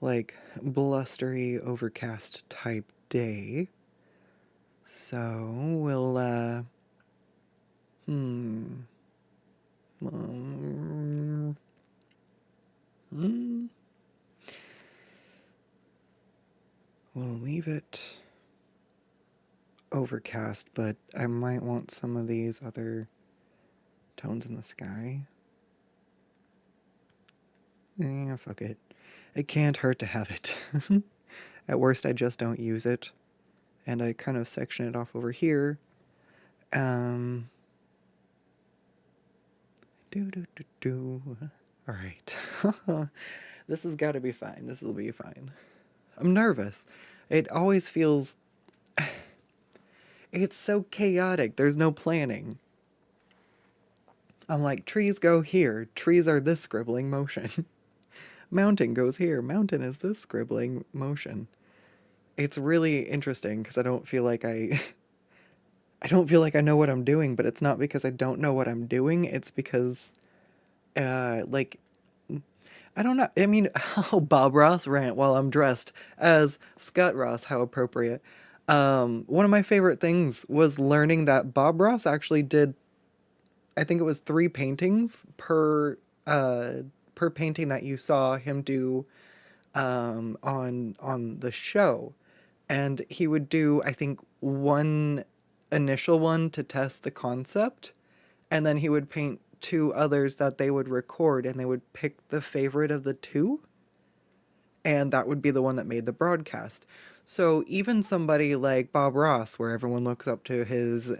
like, blustery, overcast type day. So we'll, we'll leave it overcast, but I might want some of these other tones in the sky. Yeah, fuck it. It can't hurt to have it. At worst, I just don't use it. And I kind of section it off over here. Alright. This has got to be fine. This will be fine. I'm nervous. It always feels... It's so chaotic. There's no planning. I'm like, trees go here. Trees are this scribbling motion. Mountain goes here. Mountain is this scribbling motion. It's really interesting because I don't feel like I know what I'm doing, but it's not because I don't know what I'm doing. It's because, like, I don't know. I mean, oh, Bob Ross rant while I'm dressed as Scott Ross. How appropriate. One of my favorite things was learning that Bob Ross actually did, I think it was 3 paintings per painting that you saw him do on the show. And he would do, I think, one initial one to test the concept, and then he would paint two others that they would record, and they would pick the favorite of the two, and that would be the one that made the broadcast. So even somebody like Bob Ross, where everyone looks up to his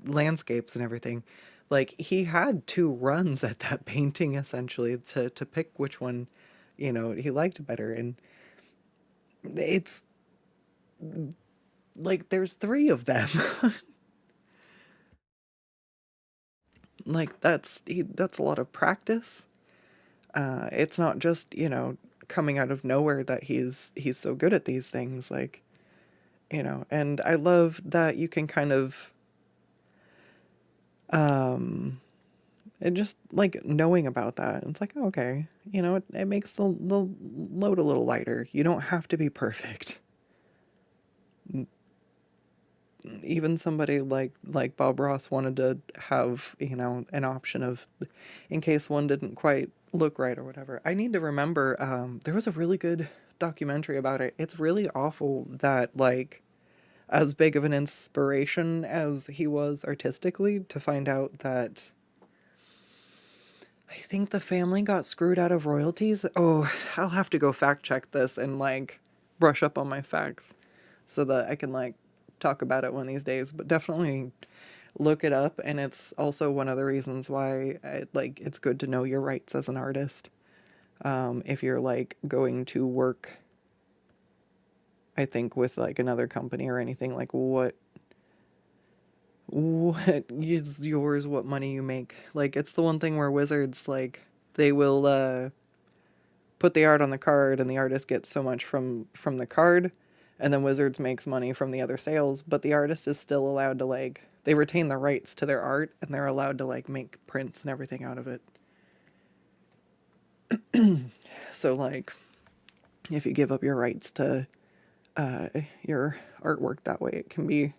landscapes and everything, like he had two runs at that painting essentially to pick which one, he liked better. And it's like there's three of them. Like that's a lot of practice. It's not just, coming out of nowhere that he's so good at these things, like, and I love that you can kind of and just like knowing about that, it's like, oh, okay, it makes the load a little lighter. You don't have to be perfect. Even somebody like Bob Ross wanted to have, an option of, in case one didn't quite look right or whatever. I need to remember, there was a really good documentary about it. It's really awful that, like, as big of an inspiration as he was artistically, to find out that I think the family got screwed out of royalties. Oh, I'll have to go fact check this and like brush up on my facts so that I can like talk about it one of these days, but definitely look it up. And it's also one of the reasons why it's good to know your rights as an artist. If you're like going to work, I think with like another company or anything, like what is yours, what money you make. Like it's the one thing where Wizards, like, they will put the art on the card and the artist gets so much from the card, and then Wizards makes money from the other sales, but the artist is still allowed to, like, they retain the rights to their art and they're allowed to like make prints and everything out of it. So like if you give up your rights to your artwork that way, it can be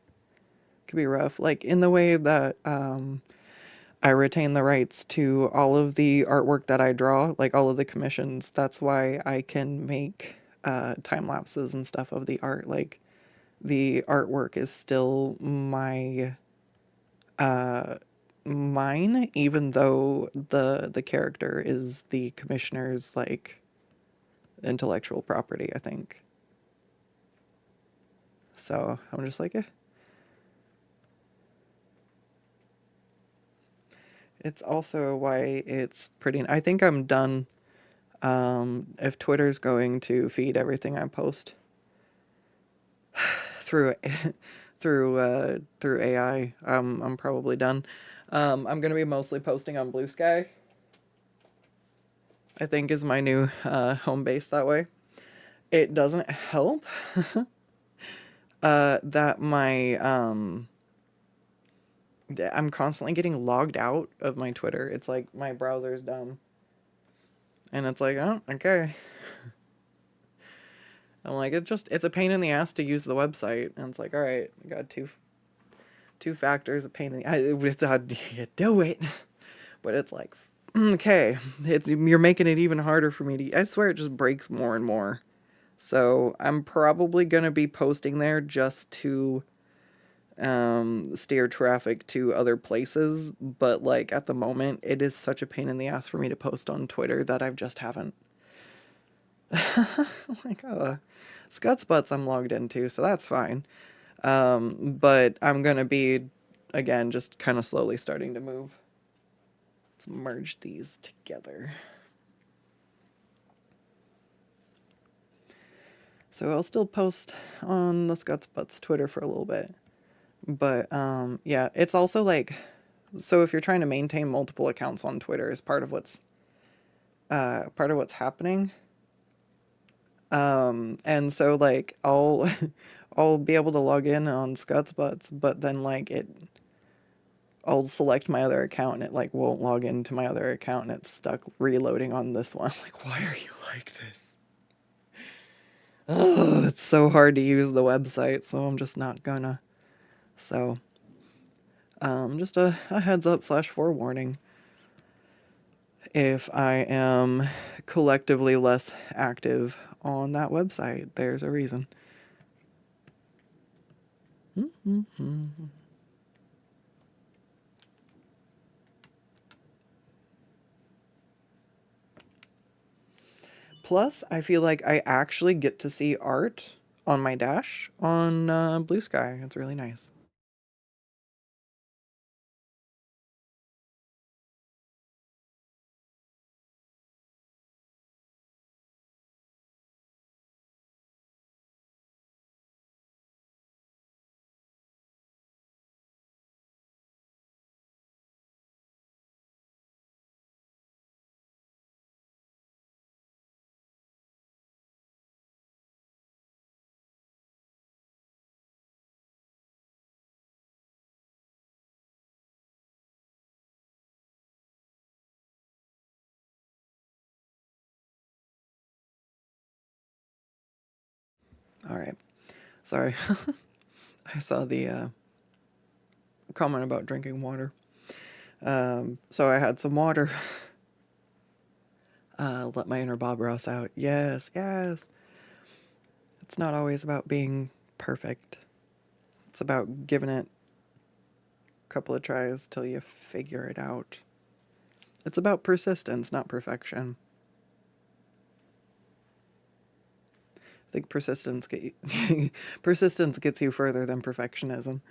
rough. Like in the way that I retain the rights to all of the artwork that I draw, like all of the commissions. That's why I can make time lapses and stuff of the art. Like the artwork is still mine, even though the character is the commissioner's like intellectual property, I think. So I'm just like, eh. It's also why it's pretty. I think I'm done. If Twitter's going to feed everything I post through through AI, I'm probably done. I'm gonna be mostly posting on Blue Sky. I think is my new home base that way. It doesn't help that I'm constantly getting logged out of my Twitter. It's like my browser's dumb. And it's like, oh, okay. I'm like, it's a pain in the ass to use the website. And it's like, all right, I got two factors, a pain in the you do it. But it's like, okay, you're making it even harder for me I swear it just breaks more and more. So I'm probably going to be posting there just to steer traffic to other places, but like at the moment it is such a pain in the ass for me to post on Twitter that I just haven't. Like Skuttz butts I'm logged into, so that's fine. But I'm gonna be again just kind of slowly starting to move. Let's merge these together. So I'll still post on the Skuttz butts Twitter for a little bit. But yeah, it's also like, so if you're trying to maintain multiple accounts on Twitter is part of what's happening. And so like I'll I'll be able to log in on Skuttz butts, but then like I'll select my other account and it like won't log into my other account and it's stuck reloading on this one. I'm like, why are you like this? Oh, it's so hard to use the website, so I'm just not gonna. So, just a heads up slash forewarning. If I am collectively less active on that website, there's a reason. Plus, I feel like I actually get to see art on my dash on Blue Sky. It's really nice. All right. Sorry. I saw the comment about drinking water. So I had some water. Let my inner Bob Ross out. Yes, yes. It's not always about being perfect. It's about giving it a couple of tries till you figure it out. It's about persistence, not perfection. I think persistence gets you further than perfectionism.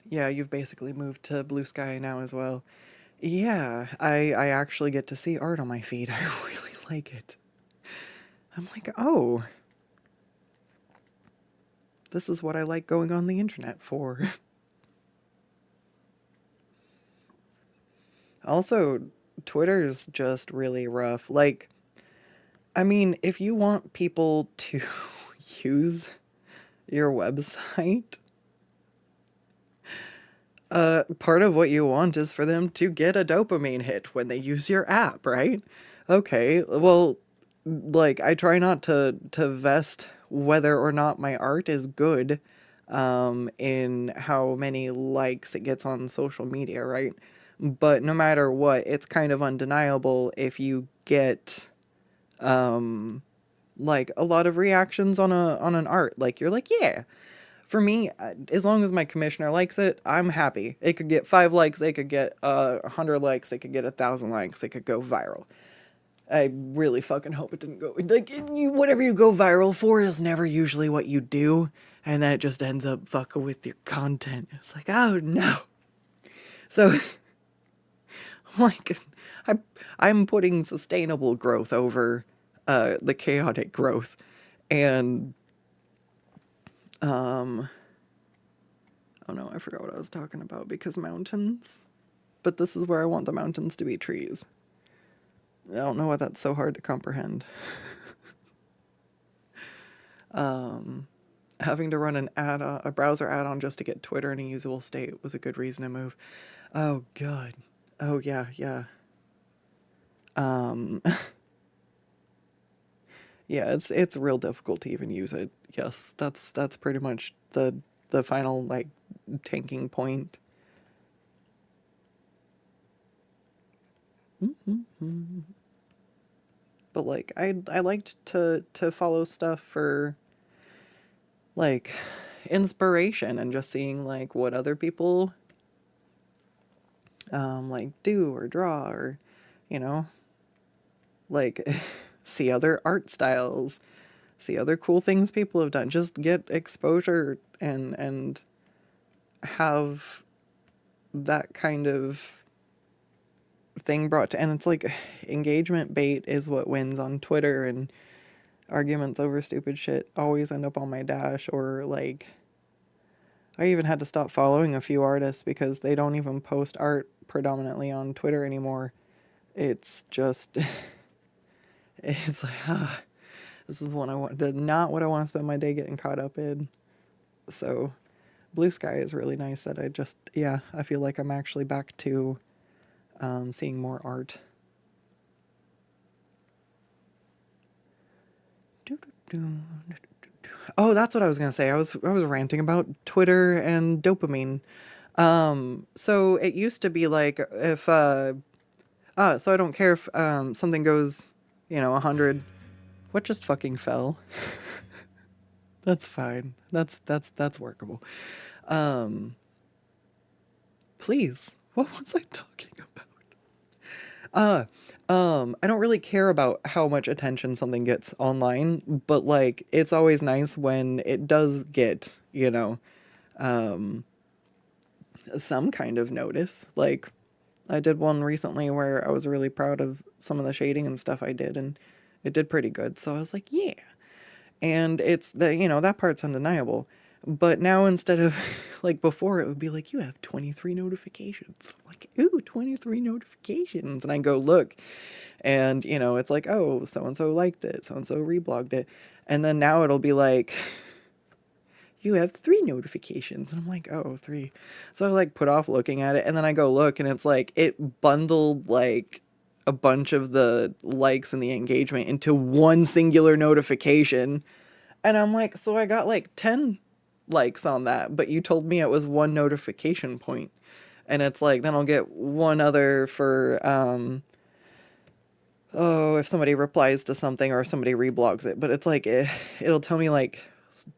Yeah, you've basically moved to Blue Sky now as well. Yeah, I actually get to see art on my feed. I really like it. I'm like, oh, this is what I like going on the internet for. Also, Twitter's just really rough. Like, I mean, if you want people to use your website, part of what you want is for them to get a dopamine hit when they use your app, right? Okay, well, like I try not to vest whether or not my art is good in how many likes it gets on social media, right? But no matter what, it's kind of undeniable if you get like a lot of reactions on an art. Like you're like, yeah. For me, as long as my commissioner likes it, I'm happy. It could get 5 likes, it could get 100 likes, it could get 1,000 likes, it could go viral. I really fucking hope it didn't go like whatever you go viral for is never usually what you do, and then it just ends up fucking with your content. It's like, oh no. So, like, I I'm putting sustainable growth over the chaotic growth, and oh no, I forgot what I was talking about because mountains. But this is where I want the mountains to be trees. I don't know why that's so hard to comprehend. Having to run a browser add-on just to get Twitter in a usable state was a good reason to move. Oh god. Oh yeah, yeah. Um, yeah, it's real difficult to even use it. Yes, that's pretty much the final like tanking point. But like I liked to follow stuff for like inspiration and just seeing like what other people like do or draw or you know like see other art styles, see other cool things people have done, just get exposure and have that kind of thing brought to, and it's like engagement bait is what wins on Twitter, and arguments over stupid shit always end up on my dash. Or like I even had to stop following a few artists because they don't even post art predominantly on Twitter anymore. It's just it's like this is what I want, not what I want to spend my day getting caught up in. So Blue Sky is really nice. That yeah, I feel like I'm actually back to seeing more art. Oh, that's what I was gonna say. I was ranting about Twitter and dopamine. So it used to be like if so I don't care if something goes, 100. What just fucking fell? That's fine. That's workable. Um, please. What was I talking about? I don't really care about how much attention something gets online, but like it's always nice when it does get, some kind of notice. Like I did one recently where I was really proud of some of the shading and stuff I did, and it did pretty good. So I was like, yeah. And it's that part's undeniable. But now instead of like before, it would be like, you have 23 notifications. I'm like, ooh, 23 notifications. And I go look, and it's like, oh, so and so liked it, so and so reblogged it. And then now it'll be like, you have 3 notifications. And I'm like, oh, 3. So I like put off looking at it, and then I go look, and it's like it bundled like a bunch of the likes and the engagement into one singular notification. And I'm like, so I got like 10 likes on that, but you told me it was one notification point. And it's like, then I'll get one other for, oh, if somebody replies to something or somebody reblogs it. But it's like, it'll tell me like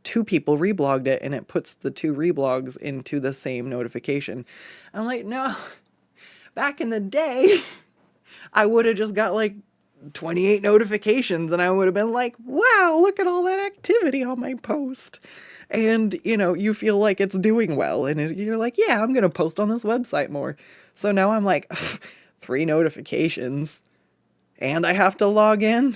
2 people reblogged it, and it puts the 2 reblogs into the same notification. I'm like, no, back in the day, I would have just got like 28 notifications, and I would have been like, wow, look at all that activity on my post. And, you feel like it's doing well, and you're like, yeah, I'm going to post on this website more. So now I'm like, 3 notifications, and I have to log in.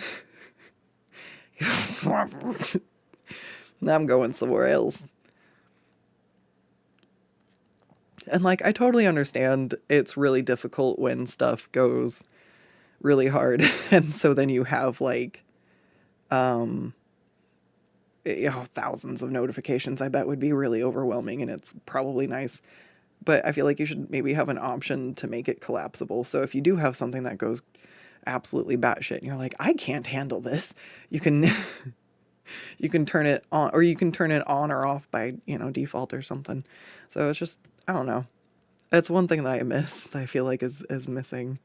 Now I'm going somewhere else. And like, I totally understand it's really difficult when stuff goes really hard. And so then you have like, thousands of notifications. I bet would be really overwhelming, and it's probably nice. But I feel like you should maybe have an option to make it collapsible. So if you do have something that goes absolutely batshit and you're like, I can't handle this, you can you can turn it on, or you can turn it on or off by, default or something. So it's just, I don't know. It's one thing that I miss, that I feel like is missing.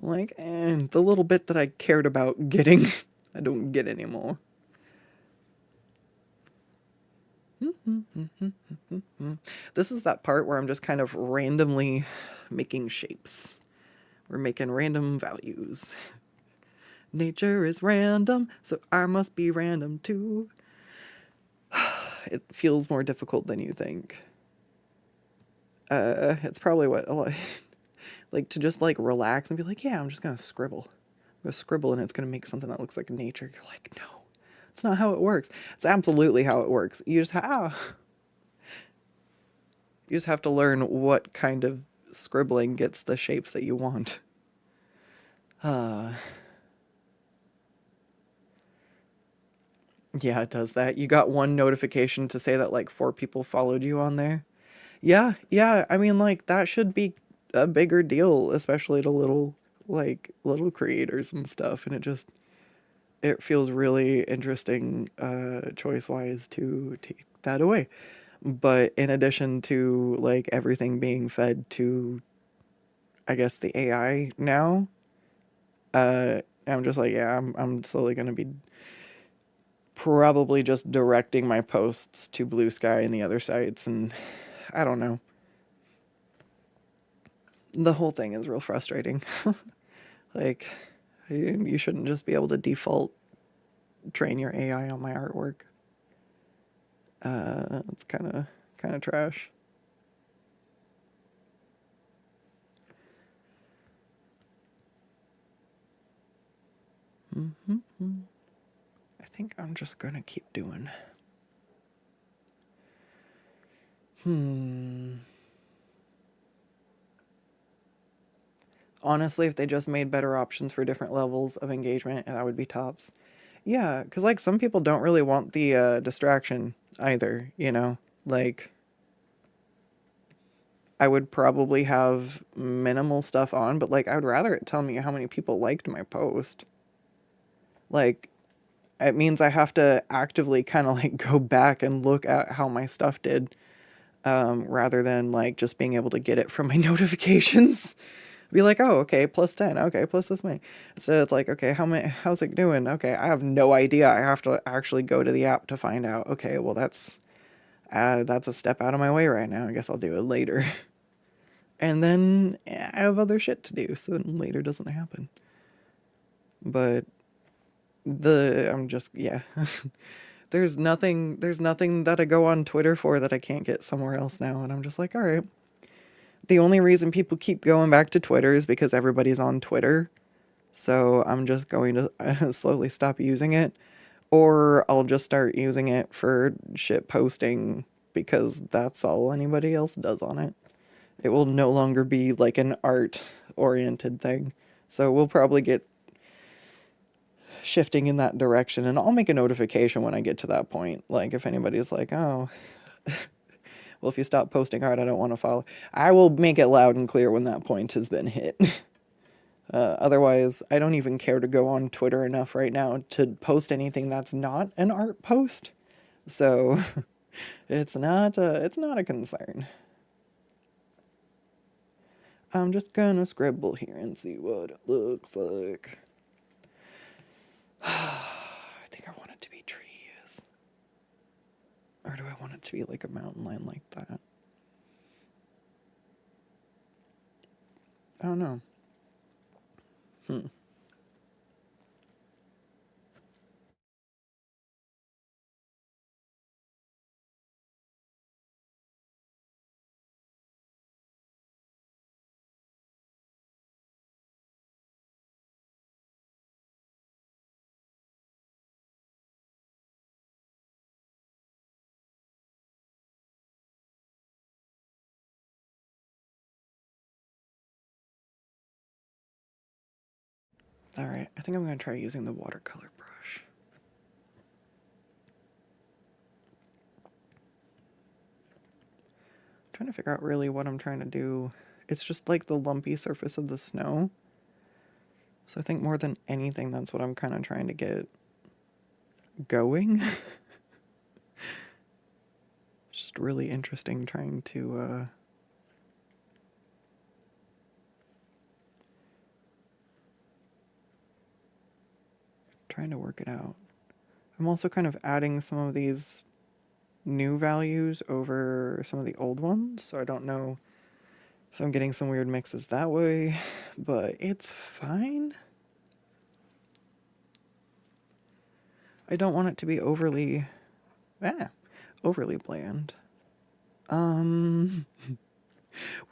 Like, the little bit that I cared about getting, I don't get anymore. This is that part where I'm just kind of randomly making shapes. We're making random values. Nature is random, so I must be random too. It feels more difficult than you think. It's probably what a lot, like to just like relax and be like, yeah, I'm just gonna scribble. I'm gonna scribble, and it's gonna make something that looks like nature. You're like, no, it's not how it works. It's absolutely how it works. You just have to learn what kind of scribbling gets the shapes that you want. Yeah, it does that. You got one notification to say that like 4 people followed you on there. Yeah. I mean, like that should be a bigger deal, especially to little creators and stuff. And it feels really interesting, choice wise, to take that away. But in addition to like everything being fed to, I guess, the AI now, I'm just like, yeah, I'm slowly gonna be probably just directing my posts to Blue Sky and the other sites, and I don't know. The whole thing is real frustrating. Like, you shouldn't just be able to default train your AI on my artwork. It's kind of trash. I think I'm just gonna keep doing. Honestly, if they just made better options for different levels of engagement, that would be tops. Yeah, because like some people don't really want the distraction either, you know? Like, I would probably have minimal stuff on, but like I would rather it tell me how many people liked my post. Like, it means I have to actively kind of like go back and look at how my stuff did, rather than like just being able to get it from my notifications. Be like, oh, okay, plus 10, okay, plus this many. So it's like, okay, how's it doing? Okay, I have no idea. I have to actually go to the app to find out. Okay, well that's a step out of my way right now. I guess I'll do it later. And then I have other shit to do, so later doesn't happen. But I'm just, yeah. There's nothing that I go on Twitter for that I can't get somewhere else now, and I'm just like, all right. The only reason people keep going back to Twitter is because everybody's on Twitter. So I'm just going to slowly stop using it, or I'll just start using it for shit posting because that's all anybody else does on it. It will no longer be like an art oriented thing. So we'll probably get shifting in that direction, and I'll make a notification when I get to that point. Like if anybody's like, "Oh, well if you stop posting art, I don't want to follow." I will make it loud and clear when that point has been hit. Otherwise, I don't even care to go on Twitter enough right now to post anything that's not an art post. So it's not a concern. I'm just gonna scribble here and see what it looks like. I think I want it to be trees. Or do I want it to be like a mountain line like that? I don't know. Alright, I think I'm gonna try using the watercolor brush. I'm trying to figure out really what I'm trying to do. It's just like the lumpy surface of the snow. So I think more than anything, that's what I'm kind of trying to get going. It's just really interesting trying to, work it out. I'm also kind of adding some of these new values over some of the old ones, so I don't know if I'm getting some weird mixes that way, but it's fine. I don't want it to be overly bland. We're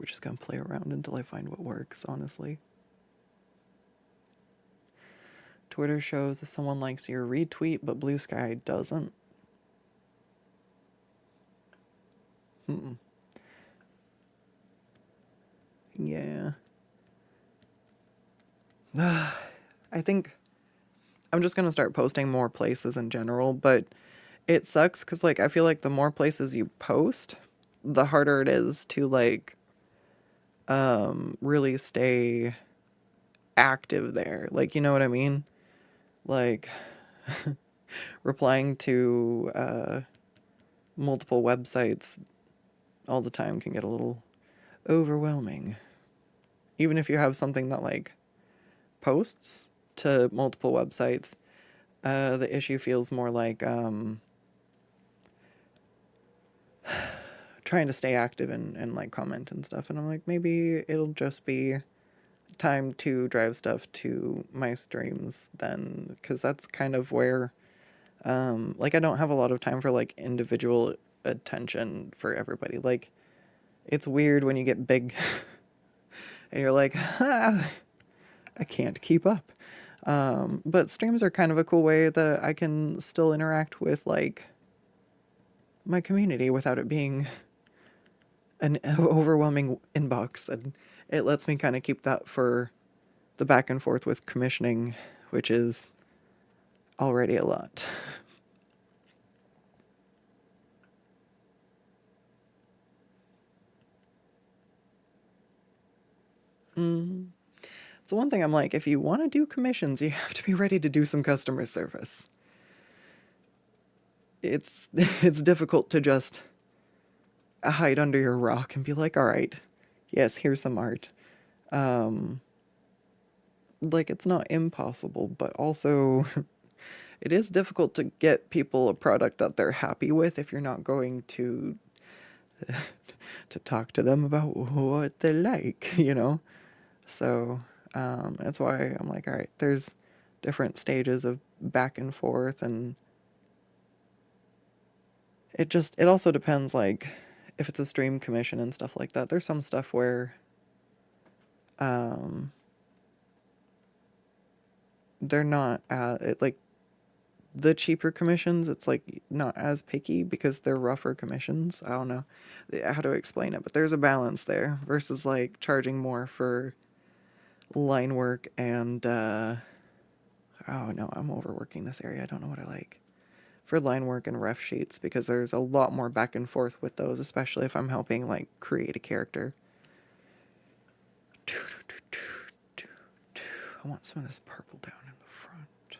just gonna play around until I find what works, honestly. Twitter shows if someone likes your retweet, but Blue Sky doesn't. Yeah. I think I'm just gonna start posting more places in general, but it sucks because like I feel like the more places you post, the harder it is to like really stay active there. Like, you know what I mean? Like replying to multiple websites all the time can get a little overwhelming. Even if you have something that like posts to multiple websites, the issue feels more like trying to stay active and like comment and stuff. And I'm like, maybe it'll just be time to drive stuff to my streams then, because that's kind of where like I don't have a lot of time for like individual attention for everybody. Like it's weird when you get big and you're like, ah, I can't keep up. But streams are kind of a cool way that I can still interact with like my community without it being an overwhelming inbox, and it lets me kind of keep that for the back and forth with commissioning, which is already a lot. So one thing I'm like, if you want to do commissions, you have to be ready to do some customer service. It's it's difficult to just hide under your rock and be like, all right, yes, here's some art. Like, it's not impossible, but also it is difficult to get people a product that they're happy with if you're not going to talk to them about what they like, you know? So that's why I'm like, all right, there's different stages of back and forth, and it also depends, like, if it's a stream commission and stuff like that. There's some stuff where they're not like the cheaper commissions, it's like not as picky because they're rougher commissions. I don't know how to explain it, but there's a balance there versus like charging more for line work and oh no, I'm overworking this area. I don't know what I like for line work and ref sheets, because there's a lot more back and forth with those, especially if I'm helping like create a character. I want some of this purple down in the front.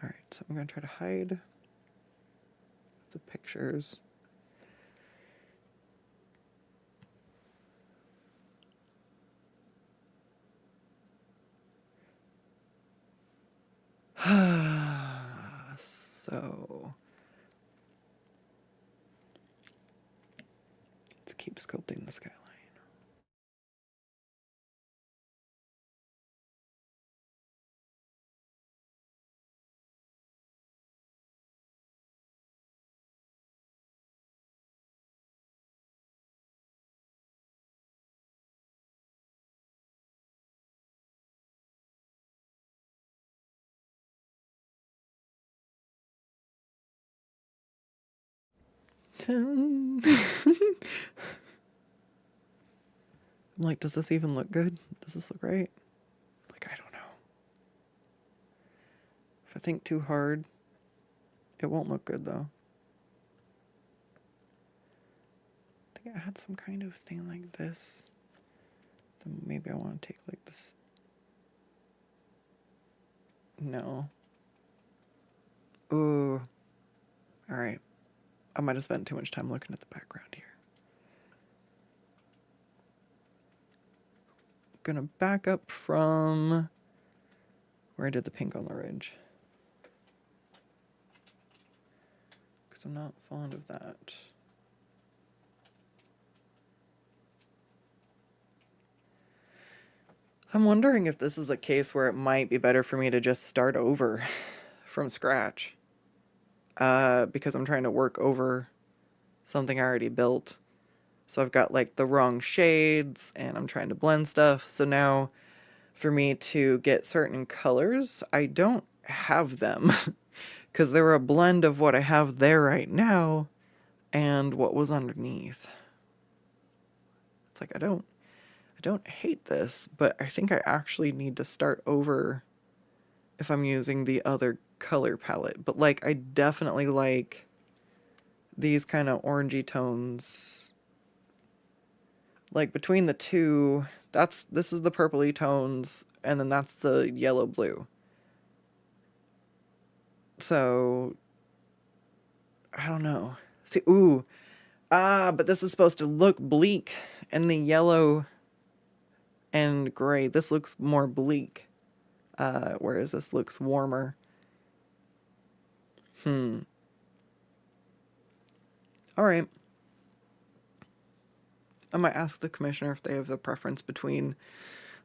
All right, so I'm going to try to hide the pictures. So let's keep sculpting the skyline. I'm like, does this even look good? Does this look right? Like, I don't know. If I think too hard, it won't look good though. I think I had some kind of thing like this. Then maybe I want to take like this. No. Ooh. All right. I might have spent too much time looking at the background here. Gonna back up from where I did the pink on the ridge, because I'm not fond of that. I'm wondering if this is a case where it might be better for me to just start over from scratch, because I'm trying to work over something I already built. So I've got like the wrong shades and I'm trying to blend stuff. So now for me to get certain colors, I don't have them because they were a blend of what I have there right now and what was underneath. It's like, I don't hate this, but I think I actually need to start over if I'm using the other color palette. But like, I definitely like these kind of orangey tones. Like between the two, this is the purpley tones, and then that's the yellow blue. So I don't know. See, ooh, but this is supposed to look bleak, and the yellow and gray, this looks more bleak, whereas this looks warmer. All right. I might ask the commissioner if they have a preference between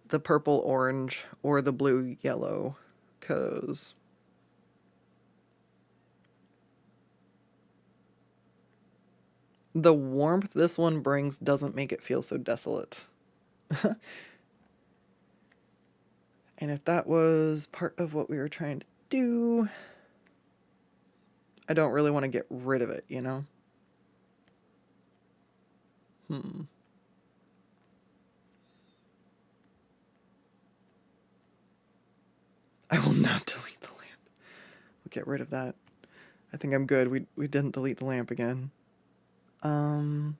the purple orange or the blue yellow, because the warmth this one brings doesn't make it feel so desolate. And if that was part of what we were trying to do, I don't really want to get rid of it, you know? I will not delete the lamp. We'll get rid of that. I think I'm good. We didn't delete the lamp again. Because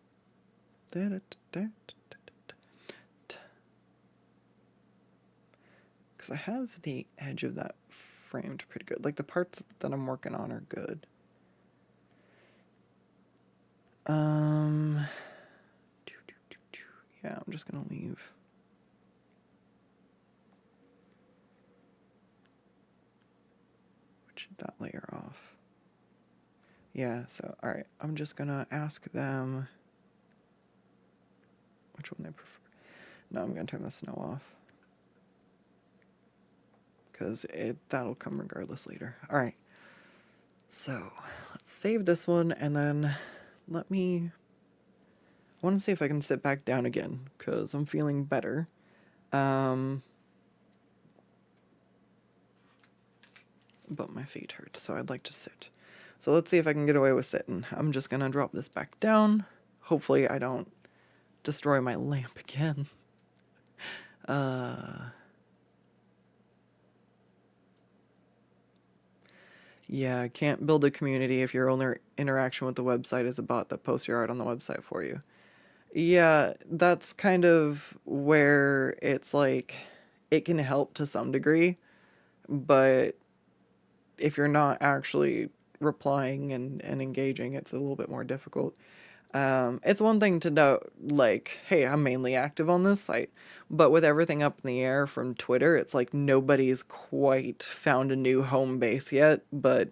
I have the edge of that framed pretty good. Like, the parts that I'm working on are good. Yeah, I'm just gonna leave. Which that layer off. Yeah, so, alright, I'm just gonna ask them which one they prefer. No, I'm gonna turn the snow off. Because that'll come regardless later. Alright. So, let's save this one, and then I want to see if I can sit back down again, because I'm feeling better. But my feet hurt, so I'd like to sit. So let's see if I can get away with sitting. I'm just gonna drop this back down. Hopefully I don't destroy my lamp again. Yeah, I can't build a community if your only interaction with the website is a bot that posts your art on the website for you. Yeah, that's kind of where it's like, it can help to some degree, but if you're not actually replying and engaging, it's a little bit more difficult. It's one thing to know, like, hey, I'm mainly active on this site, but with everything up in the air from Twitter, it's like nobody's quite found a new home base yet, but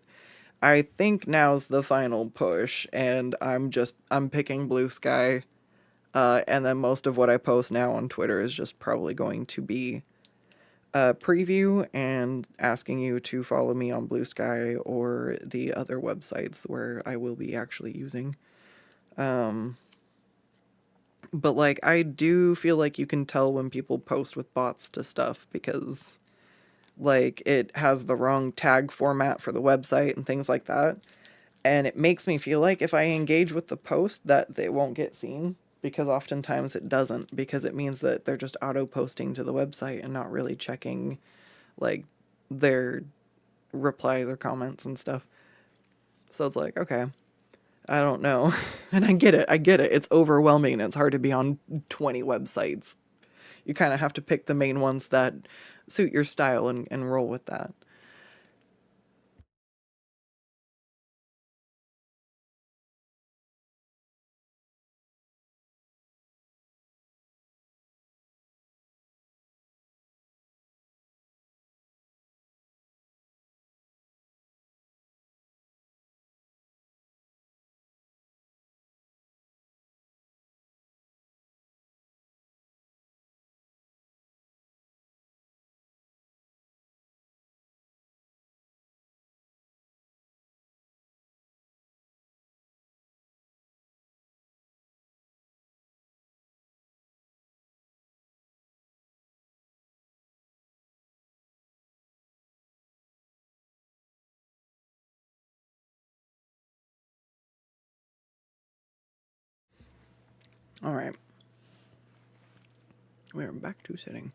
I think now's the final push, and I'm picking Blue Sky, and then most of what I post now on Twitter is just probably going to be a preview and asking you to follow me on Blue Sky or the other websites where I will be actually using. But, like, I do feel like you can tell when people post with bots to stuff because, like, it has the wrong tag format for the website and things like that. And it makes me feel like if I engage with the post that they won't get seen, because oftentimes it doesn't, because it means that they're just auto-posting to the website and not really checking, like, their replies or comments and stuff. So it's like, okay, I don't know. And I get it. It's overwhelming and it's hard to be on 20 websites. You kind of have to pick the main ones that suit your style and roll with that. All right. We're back to sitting.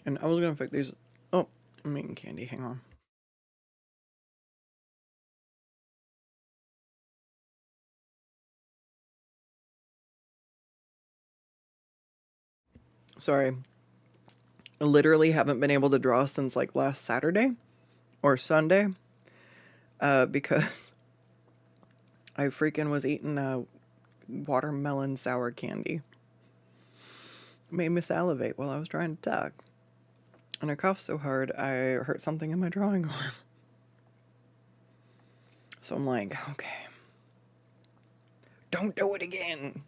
And I was going to fix these. Oh, I'm eating candy. Hang on. Sorry. I literally haven't been able to draw since like last Saturday or Sunday. Because I freaking was eating watermelon sour candy. It made me salivate while I was trying to talk. And I coughed so hard I hurt something in my drawing arm. So I'm like, okay. Don't do it again.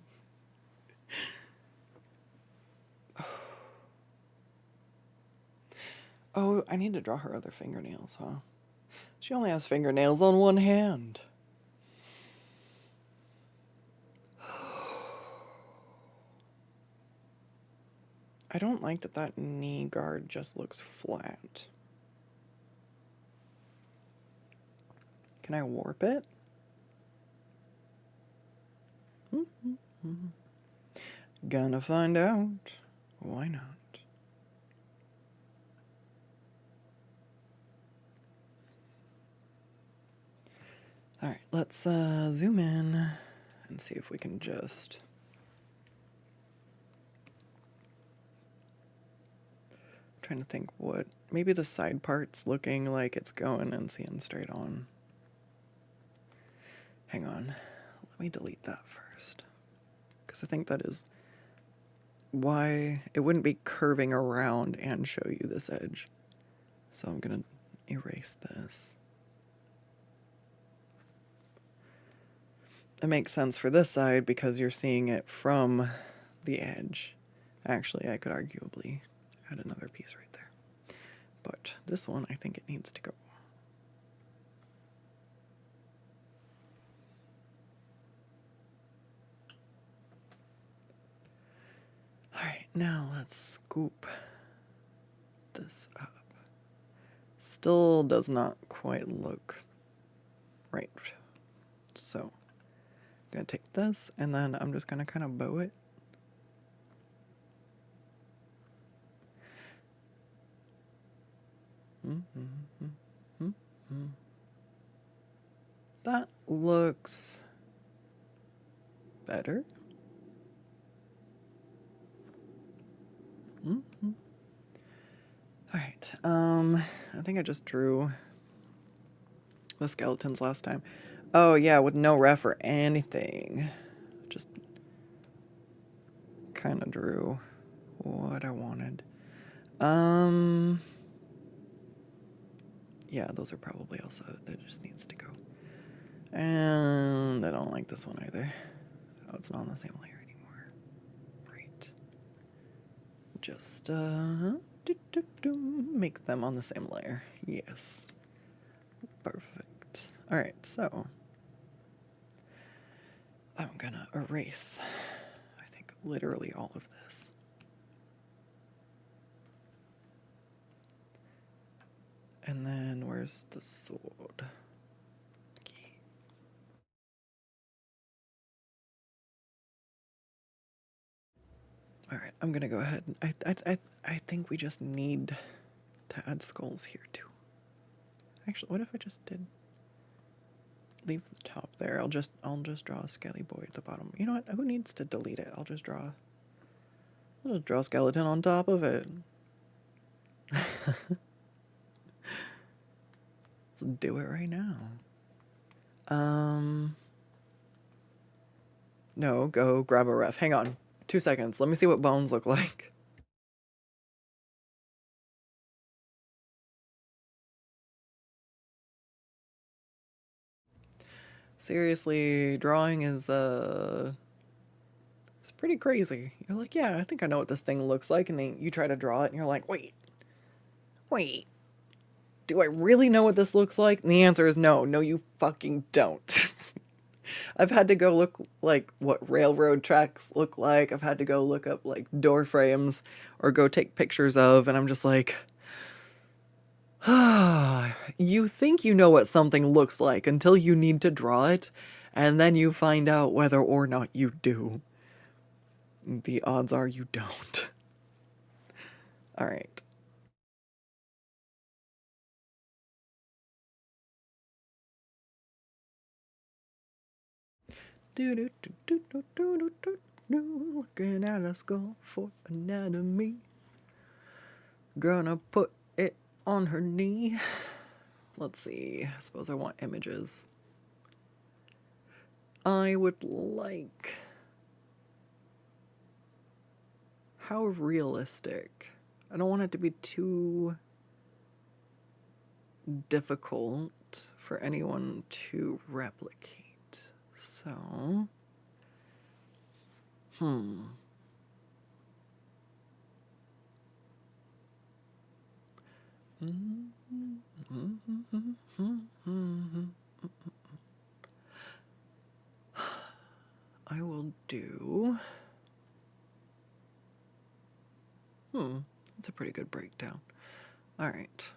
Oh, I need to draw her other fingernails, huh? She only has fingernails on one hand. I don't like that knee guard just looks flat. Can I warp it? Gonna find out. Why not? All right, let's zoom in and see if we can just... Trying to think what... Maybe the side part's looking like it's going and seeing straight on. Hang on. Let me delete that first. Because I think that is why it wouldn't be curving around and show you this edge. So I'm going to erase this. It makes sense for this side because you're seeing it from the edge. Actually, I could arguably add another piece right there. But this one, I think it needs to go. Alright, now let's scoop this up. Still does not quite look right. So, I'm going to take this and then I'm just going to kind of bow it. That looks better. Alright, I think I just drew the skeletons last time. Oh yeah, with no ref or anything. Just kind of drew what I wanted. Yeah, those are probably also, that just needs to go. And I don't like this one either. Oh, it's not on the same layer anymore. Right. Just, make them on the same layer. Yes. Perfect. Alright, so I'm gonna erase, I think, literally all of this. And then where's the sword? Alright, I'm gonna go ahead. I think we just need to add skulls here too. Actually, what if I just did leave the top there? I'll just draw a skelly boy at the bottom. You know what? Who needs to delete it? I'll just draw a skeleton on top of it. Let's do it right now. No, go grab a ref. Hang on. 2 seconds. Let me see what bones look like. Seriously, drawing is it's pretty crazy. You're like, yeah, I think I know what this thing looks like, and then you try to draw it and you're like, wait. Do I really know what this looks like? And the answer is no. No, you fucking don't. I've had to go look like what railroad tracks look like. I've had to go look up like door frames or go take pictures of, and I'm just like, you think you know what something looks like until you need to draw it, and then you find out whether or not you do. The odds are you don't. All right. Looking at a skull for anatomy. Gonna put it on her knee. Let's see. I suppose I want images. I would like... How realistic? I don't want it to be too difficult for anyone to replicate. So... I will do... That's a pretty good breakdown. Alright.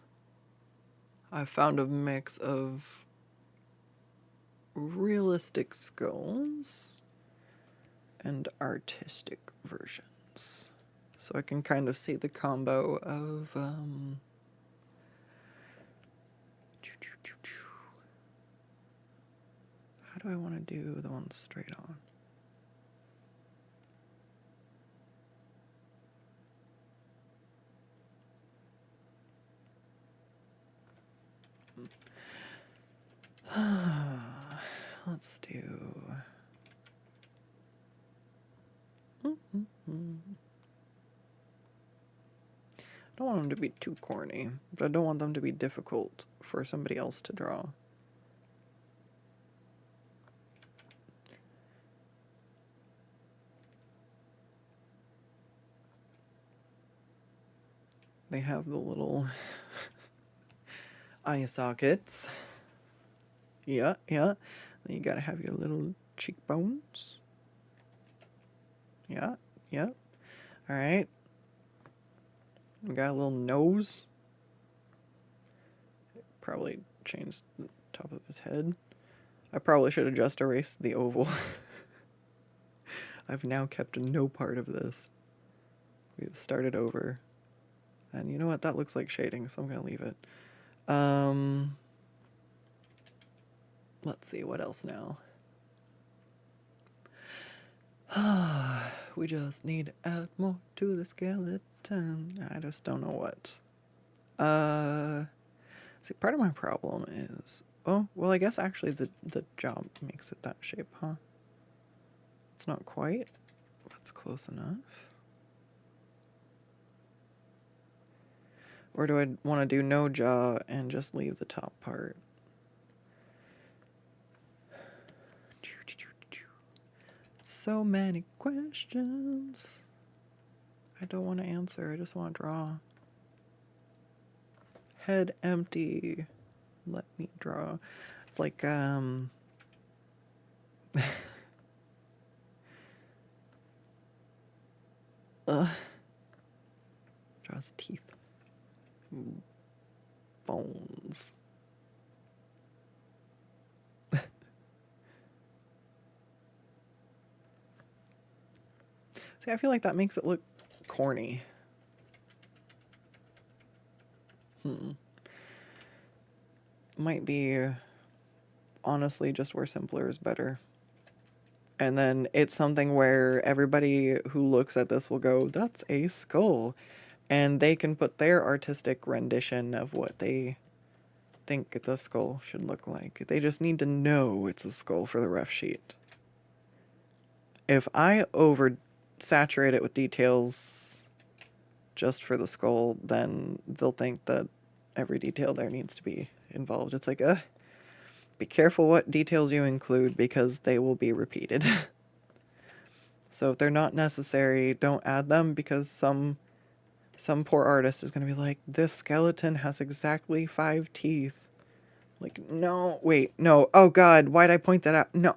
I found a mix of realistic skulls and artistic versions. So I can kind of see the combo of how do I want to do the one straight on? Let's do. I don't want them to be too corny, but I don't want them to be difficult for somebody else to draw. They have the little eye sockets. Yeah, yeah. Then you gotta have your little cheekbones. Yeah, yeah. All right. We got a little nose. Probably changed the top of his head. I probably should have just erased the oval. I've now kept no part of this. We've started over. And you know what? That looks like shading, so I'm going to leave it. Let's see, what else now? We just need to add more to the skeleton. I just don't know what. See, part of my problem is... Oh, well, I guess actually the job makes it that shape, huh? It's not quite. That's close enough. Or do I want to do no jaw and just leave the top part? So many questions. I don't want to answer. I just want to draw. Head empty. Let me draw. It's like, draws teeth. Bones. See, I feel like that makes it look corny. Might be, honestly, just where simpler is better. And then it's something where everybody who looks at this will go, that's a skull. And they can put their artistic rendition of what they think the skull should look like. They just need to know it's a skull for the ref sheet. If I oversaturate it with details just for the skull, then they'll think that every detail there needs to be involved. It's like, be careful what details you include because they will be repeated. So if they're not necessary, don't add them, because some poor artist is going to be like, this skeleton has exactly 5 teeth. Like, no, wait, no. Oh God, why'd I point that out? No.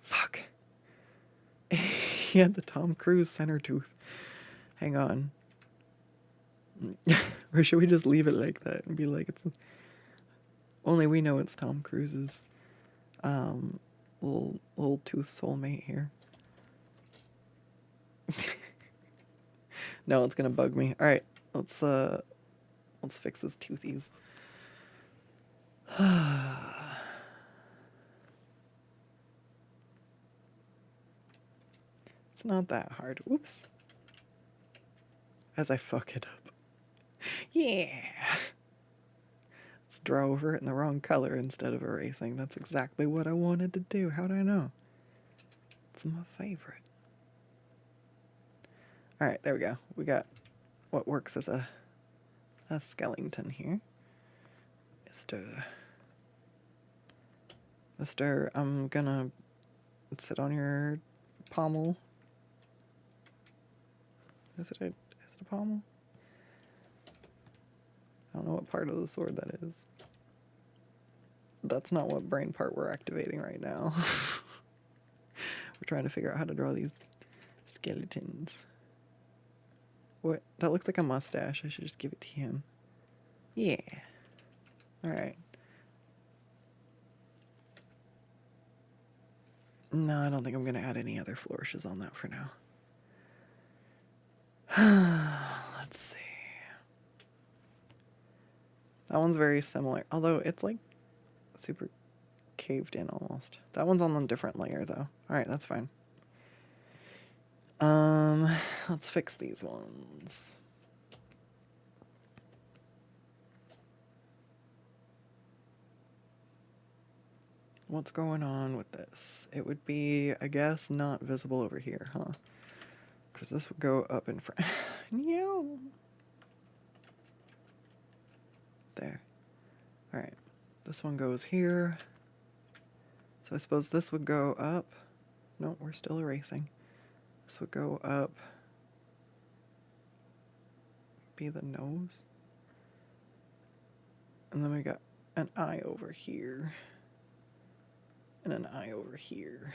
Fuck. He had the Tom Cruise center tooth. Hang on. Or should we just leave it like that and be like, it's only we know it's Tom Cruise's little tooth soulmate here. No, it's gonna bug me. All right, let's fix his toothies. It's not that hard. Whoops. As I fuck it up. Yeah. Let's draw over it in the wrong color instead of erasing. That's exactly what I wanted to do. How do I know? It's my favorite. All right, there we go. We got what works as a skeleton here. Mister, I'm gonna sit on your pommel. Is it a pommel? I don't know what part of the sword that is. That's not what brain part we're activating right now. We're trying to figure out how to draw these skeletons. What? That looks like a mustache. I should just give it to him. Yeah. Alright. No, I don't think I'm going to add any other flourishes on that for now. Let's see. That one's very similar, although it's like super caved in almost. That one's on a different layer though. All right, that's fine. Let's fix these ones. What's going on with this? It would be, I guess, not visible over here, huh? Because this would go up in front. No. There. All right. This one goes here. So I suppose this would go up. No, we're still erasing. This would go up. Be the nose. And then we got an eye over here. And an eye over here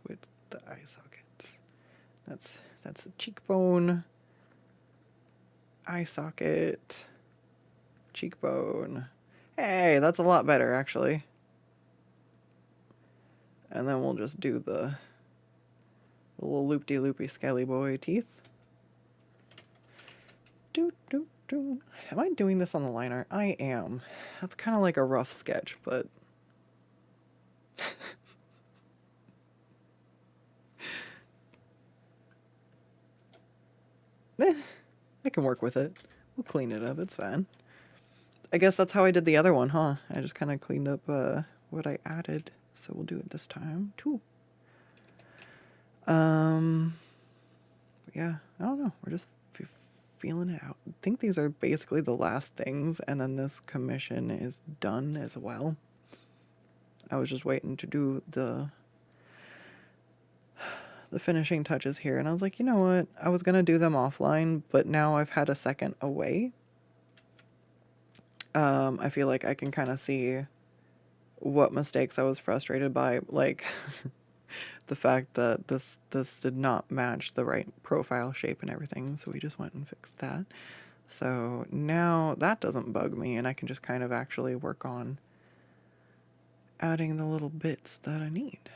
with the eye sockets. That's the cheekbone, eye socket, cheekbone. Hey, that's a lot better actually. And then we'll just do the little loop-de-loopy scaly boy teeth. Am I doing this on the line art? I am. That's kind of like a rough sketch, but I can work with it. We'll clean it up, it's fine. I guess that's how I did the other one, huh? I just kind of cleaned up what I added, so we'll do it this time too. Yeah, I don't know. We're just feeling it out. I think these are basically the last things, and then this commission is done as well. I was just waiting to do the finishing touches here, and I was like, you know what? I was gonna do them offline, but now I've had a second away. I feel like I can kind of see what mistakes I was frustrated by, like the fact that this did not match the right profile shape and everything, so we just went and fixed that. So now that doesn't bug me, and I can just kind of actually work on adding the little bits that I need.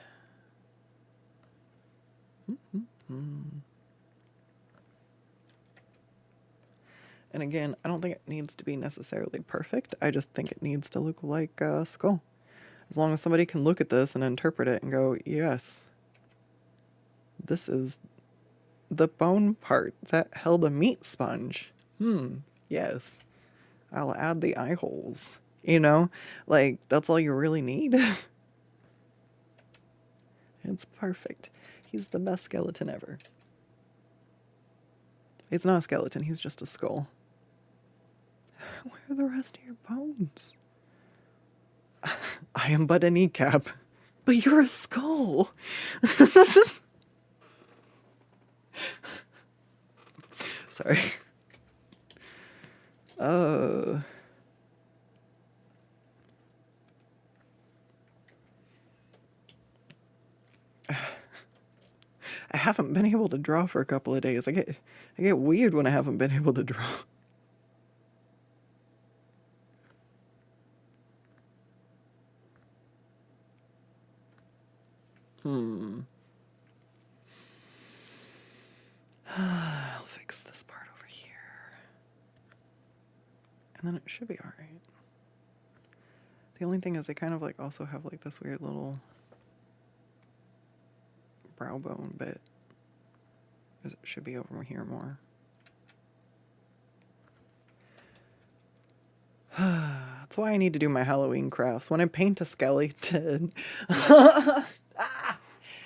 And again, I don't think it needs to be necessarily perfect. I just think it needs to look like a skull. As long as somebody can look at this and interpret it and go, yes, this is the bone part that held a meat sponge. Yes. I'll add the eye holes. You know, like, that's all you really need. It's perfect. He's the best skeleton ever. It's not a skeleton, he's just a skull. Where are the rest of your bones? I am but a kneecap. But you're a skull. Sorry. I haven't been able to draw for a couple of days. I get weird when I haven't been able to draw. I'll fix this part over here. And then it should be alright. The only thing is they kind of like also have like this weird little brow bone bit. It should be over here more. That's why I need to do my Halloween crafts. When I paint a skeleton.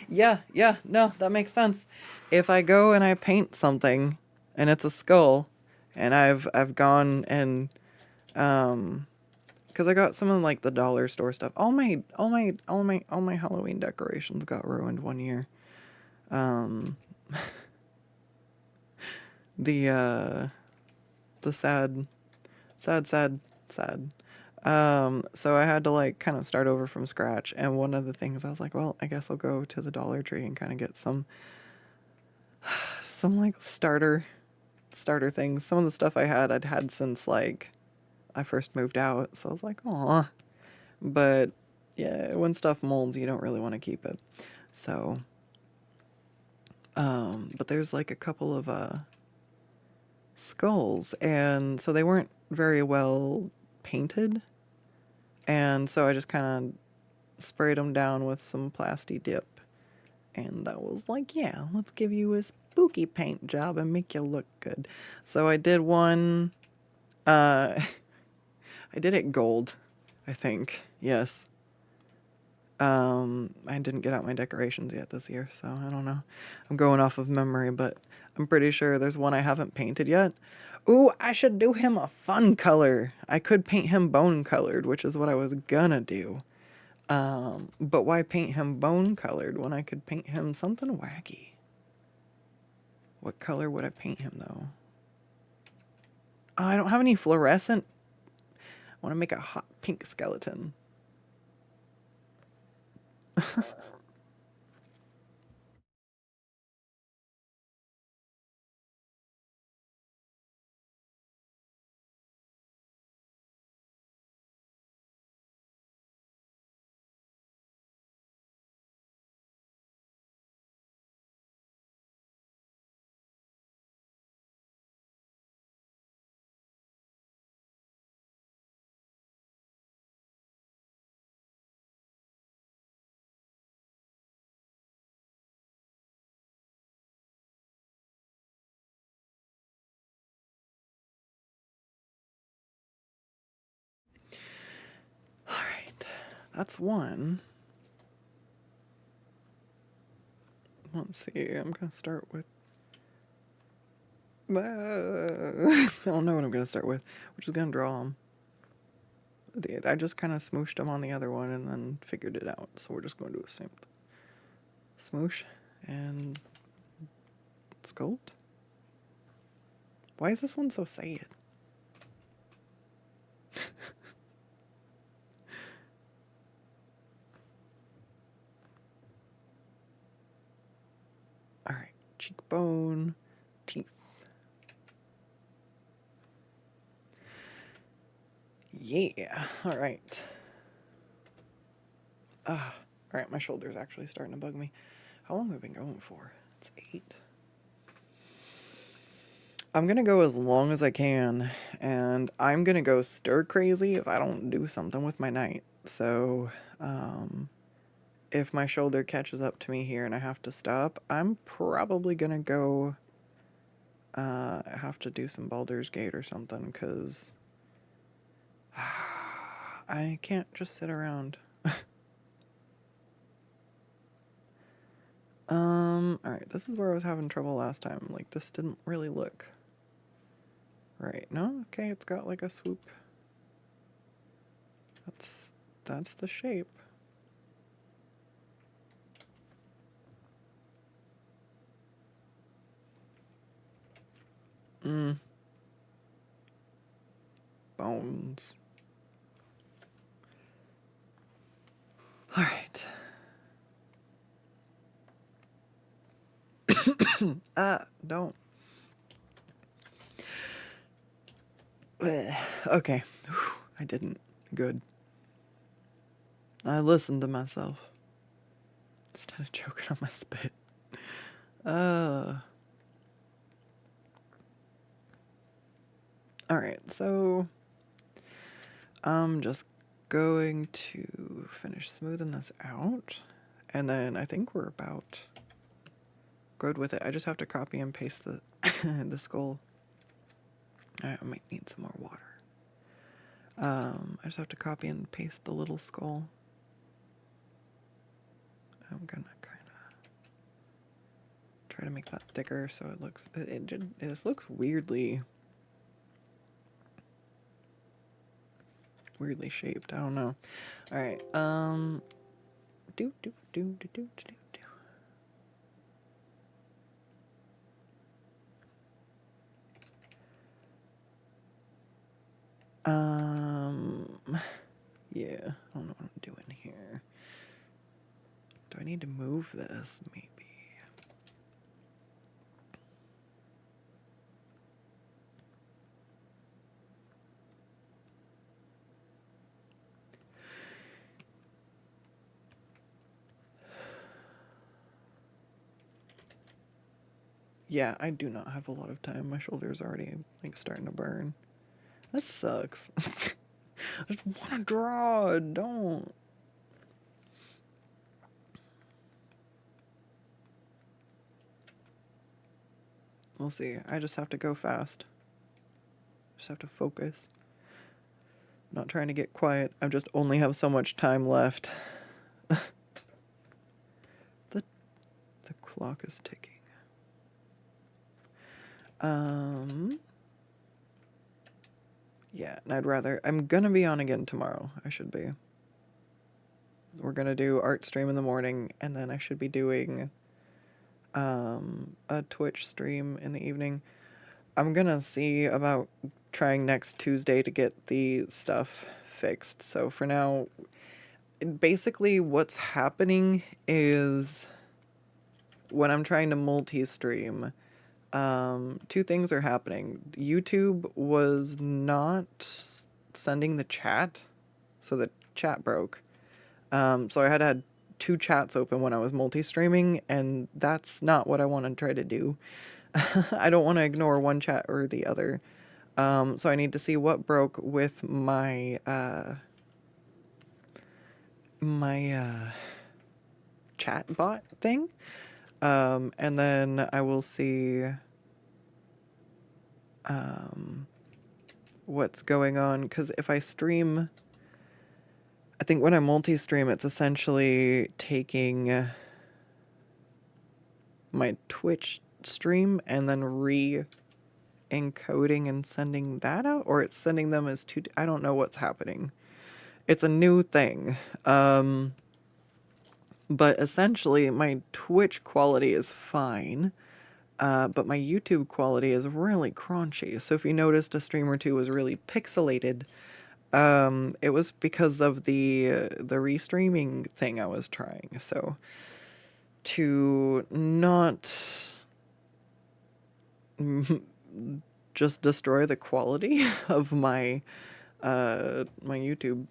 Yeah, no, that makes sense. If I go and I paint something and it's a skull, and I've gone and because I got some of like the dollar store stuff. All my Halloween decorations got ruined one year. The sad. So I had to like kind of start over from scratch, and one of the things I was like, well, I guess I'll go to the Dollar Tree and kind of get some like starter things. Some of the stuff I'd had since like I first moved out, so I was like, aw. But yeah, when stuff molds, you don't really want to keep it. So, but there's like a couple of skulls, and so they weren't very well painted, and so I just kind of sprayed them down with some plasti dip, and I was like, yeah, let's give you a spooky paint job and make you look good. So I did one, I did it gold, I think, yes. I didn't get out my decorations yet this year, so I don't know. I'm going off of memory, but I'm pretty sure there's one I haven't painted yet. Ooh, I should do him a fun color. I could paint him bone colored, which is what I was gonna do. But why paint him bone colored when I could paint him something wacky? What color would I paint him though? Oh, I don't have any fluorescent. I want to make a hot pink skeleton. All right, that's one. Let's see, I'm gonna start with. I don't know what I'm gonna start with. We're just gonna draw them. I just kind of smooshed them on the other one and then figured it out. So we're just going to do the same smoosh and sculpt. Why is this one so sad? All right, cheekbone, teeth. Yeah, all right. All right, my shoulder's actually starting to bug me. How long have we been going for? It's 8. I'm gonna go as long as I can, and I'm gonna go stir crazy if I don't do something with my night. So, if my shoulder catches up to me here and I have to stop, I'm probably gonna go have to do some Baldur's Gate or something, because I can't just sit around. Alright, this is where I was having trouble last time. Like, this didn't really look right. No? Okay, it's got like a swoop. That's the shape. Bones. Alright. Don't. Okay. I didn't. Good. I listened to myself instead of choking on my spit. Alright, so I'm just going to finish smoothing this out, and then I think we're about good with it. I just have to copy and paste the the skull. I might need some more water. I just have to copy and paste the little skull. I'm gonna kind of try to make that thicker so it looks. This looks weirdly shaped. I don't know. All right. Do. Yeah, I don't know what I'm doing here. Do I need to move this? Maybe. Yeah, I do not have a lot of time. My shoulder's already, like, starting to burn. That sucks. I just want to draw. Don't. We'll see. I just have to go fast. Just have to focus. Not trying to get quiet. I just only have so much time left. The clock is ticking. Yeah, and I'm gonna be on again tomorrow. I should be. We're gonna do art stream in the morning, and then I should be doing a Twitch stream in the evening. I'm gonna see about trying next Tuesday to get the stuff fixed. So for now, basically what's happening is when I'm trying to multi-stream, two things are happening. YouTube was not sending the chat, so the chat broke. So I had two chats open when I was multi-streaming, and that's not what I want to try to do. I don't want to ignore one chat or the other. So I need to see what broke with my chat bot thing. And then I will see what's going on, because if I stream, I think when I multi-stream, it's essentially taking my Twitch stream and then re-encoding and sending that out, or it's sending them as two. I don't know what's happening. It's a new thing. But essentially my Twitch quality is fine. But my YouTube quality is really crunchy. So if you noticed a stream or two was really pixelated, it was because of the restreaming thing I was trying. So to not just destroy the quality of my my YouTube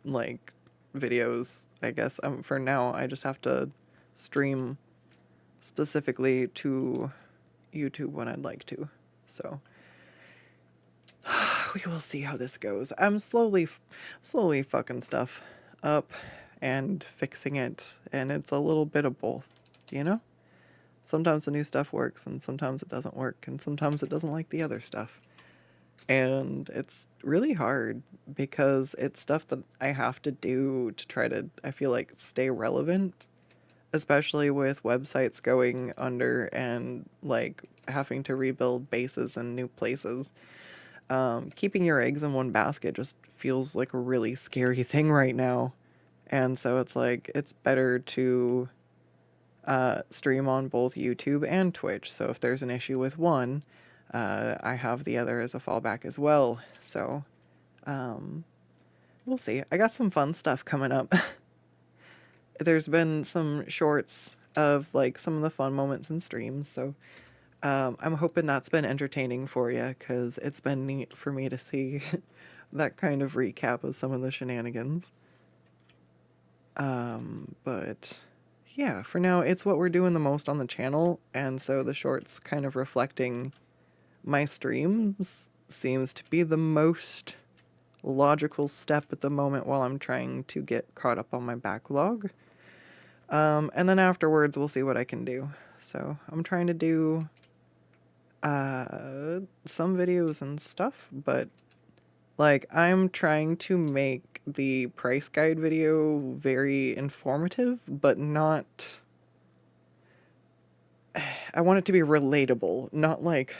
like videos, I guess for now I just have to stream specifically to YouTube when I'd like to. So we will see how this goes. I'm slowly fucking stuff up and fixing it, and it's a little bit of both, you know? Sometimes the new stuff works, and sometimes it doesn't work, and sometimes it doesn't like the other stuff. And it's really hard because it's stuff that I have to do to try to, I feel like, stay relevant, especially with websites going under and like having to rebuild bases in new places. Keeping your eggs in one basket just feels like a really scary thing right now. And so it's like, it's better to stream on both YouTube and Twitch. So if there's an issue with one, I have the other as a fallback as well. So we'll see. I got some fun stuff coming up. There's been some shorts of like some of the fun moments in streams. So I'm hoping that's been entertaining for you, because it's been neat for me to see that kind of recap of some of the shenanigans. But yeah, for now, it's what we're doing the most on the channel, and so the shorts kind of reflecting my streams seems to be the most logical step at the moment while I'm trying to get caught up on my backlog. And then afterwards, we'll see what I can do. So I'm trying to do some videos and stuff, but like I'm trying to make the price guide video very informative, but not, I want it to be relatable, not like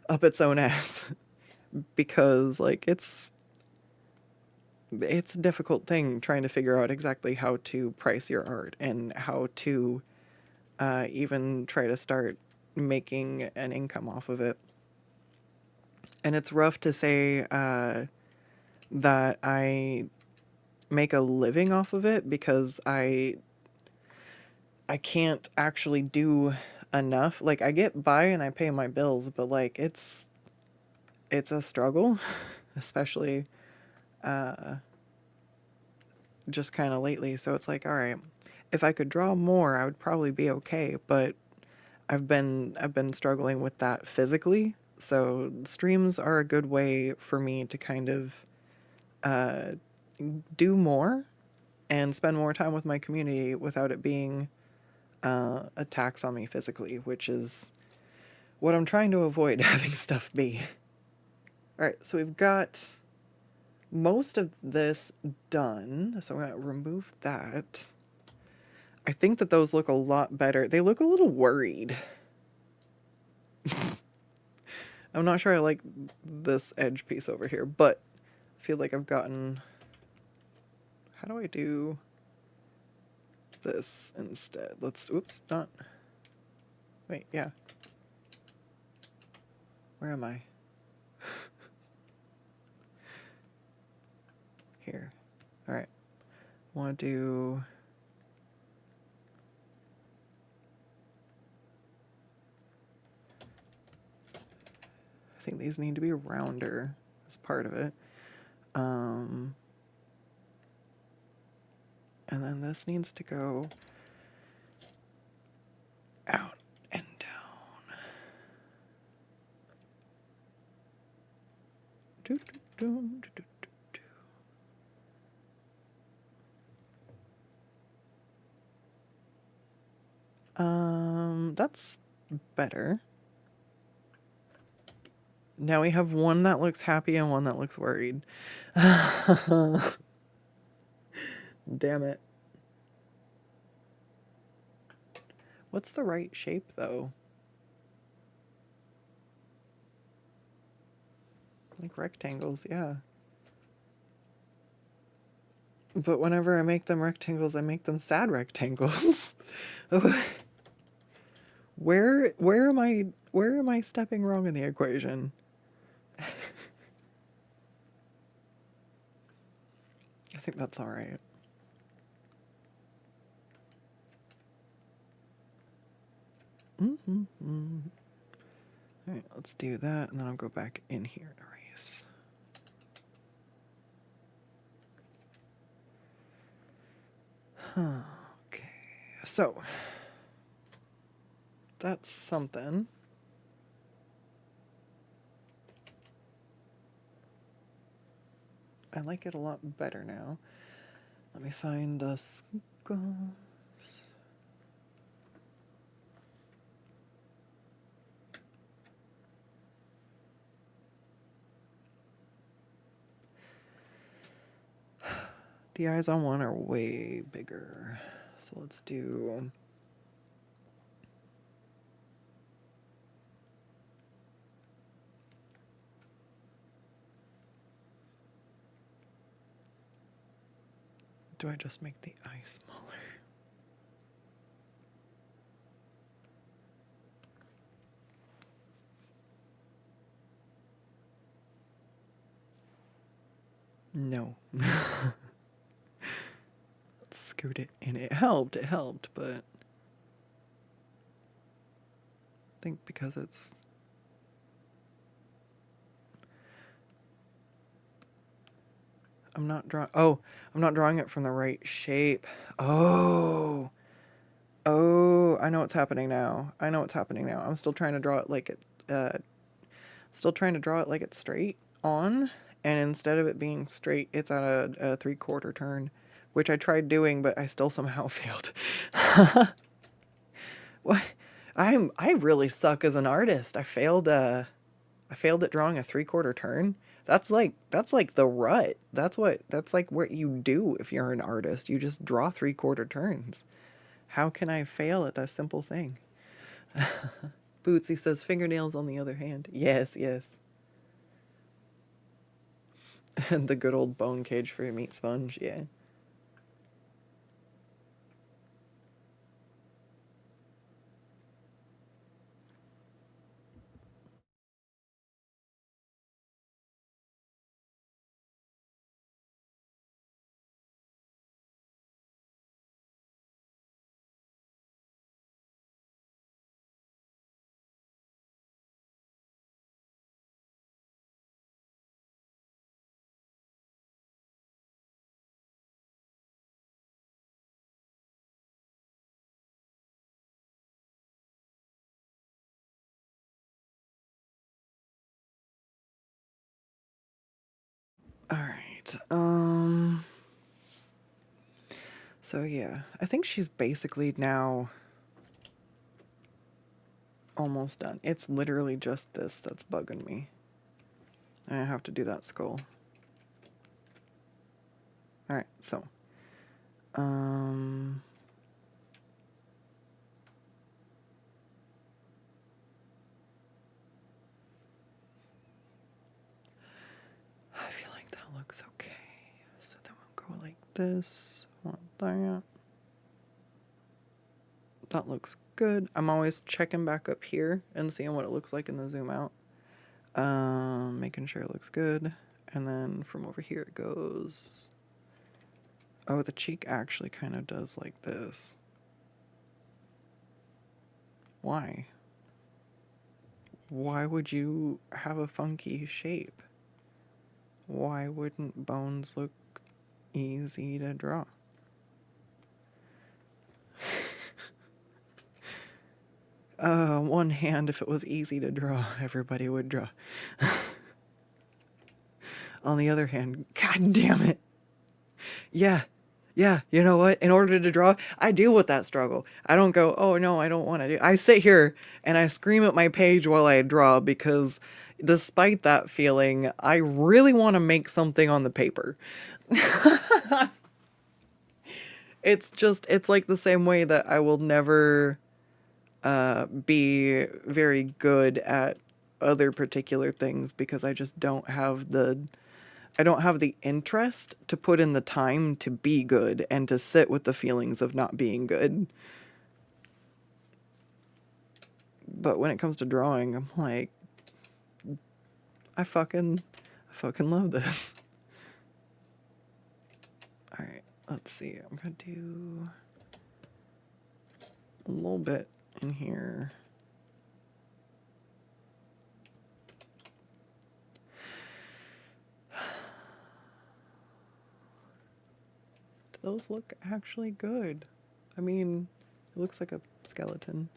up its own ass, because like it's a difficult thing trying to figure out exactly how to price your art and how to even try to start making an income off of it. And it's rough to say that I make a living off of it, because I can't actually do enough. Like I get by and I pay my bills, but like it's a struggle, especially just kind of lately. So it's like, all right, if I could draw more, I would probably be okay, but I've been struggling with that physically. So streams are a good way for me to kind of uh, do more and spend more time with my community without it being a tax on me physically, which is what I'm trying to avoid having stuff be. All right, so we've got most of this done. So I'm going to remove that. I think that those look a lot better. They look a little worried. I'm not sure I like this edge piece over here, but I feel like I've gotten... How do I do this instead? Let's... Oops, not... Wait, yeah. Where am I? Here. All right. Want to do... I think these need to be rounder as part of it. And then this needs to go out and down. Do, do, do, do, do, do. That's better. Now we have one that looks happy and one that looks worried. Damn it. What's the right shape, though? Like rectangles, yeah. But whenever I make them rectangles, I make them sad rectangles. Where am I stepping wrong in the equation? I think that's all right. All right, let's do that, and then I'll go back in here and erase. Okay, so that's something. I like it a lot better now. Let me find the Skuttz. The eyes on one are way bigger. So let's do... Do I just make the eye smaller? No. Let's scoot it in. It helped, but... I think because it's... I'm not drawing it from the right shape. Oh, I know what's happening now. I'm still trying to draw it like it's straight on, and instead of it being straight, it's at a 3/4 turn, which I tried doing, but I still somehow failed. What? I really suck as an artist. I failed at drawing a 3/4 turn. That's like the rut. That's like what you do if you're an artist. You just draw 3/4 turns. How can I fail at that simple thing? Bootsy says fingernails on the other hand. Yes, yes. And the good old bone cage for your meat sponge, yeah. right. So yeah, I think she's basically now almost done. It's literally just this that's bugging me. I have to do that skull. Alright, so. I feel like that looks okay. So then we'll go like this. Want that. That looks good. I'm always checking back up here and seeing what it looks like in the zoom out. Making sure it looks good. And then from over here it goes. Oh, the cheek actually kind of does like this. Why? Why would you have a funky shape? Why wouldn't bones look easy to draw? One hand, if it was easy to draw, everybody would draw. On the other hand, god damn it. Yeah, you know what? In order to draw, I deal with that struggle. I don't go, oh no, I don't want to do. I sit here and I scream at my page while I draw because despite that feeling, I really want to make something on the paper. It's like the same way that I will never be very good at other particular things because I just don't have the interest to put in the time to be good and to sit with the feelings of not being good. But when it comes to drawing, I'm like, I fucking love this. All right, let's see. I'm gonna do a little bit in here. Those look actually good. I mean, it looks like a skeleton.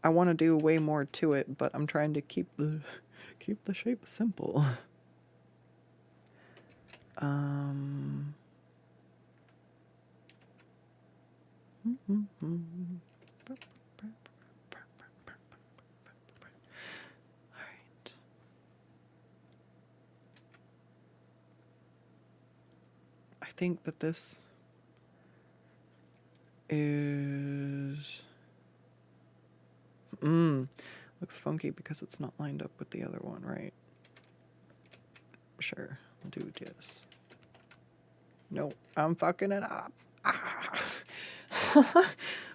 I want to do way more to it, but I'm trying to keep the shape simple. Alright. I think that this is looks funky because it's not lined up with the other one, right? Sure, I'll do this. Nope, I'm fucking it up. Ah.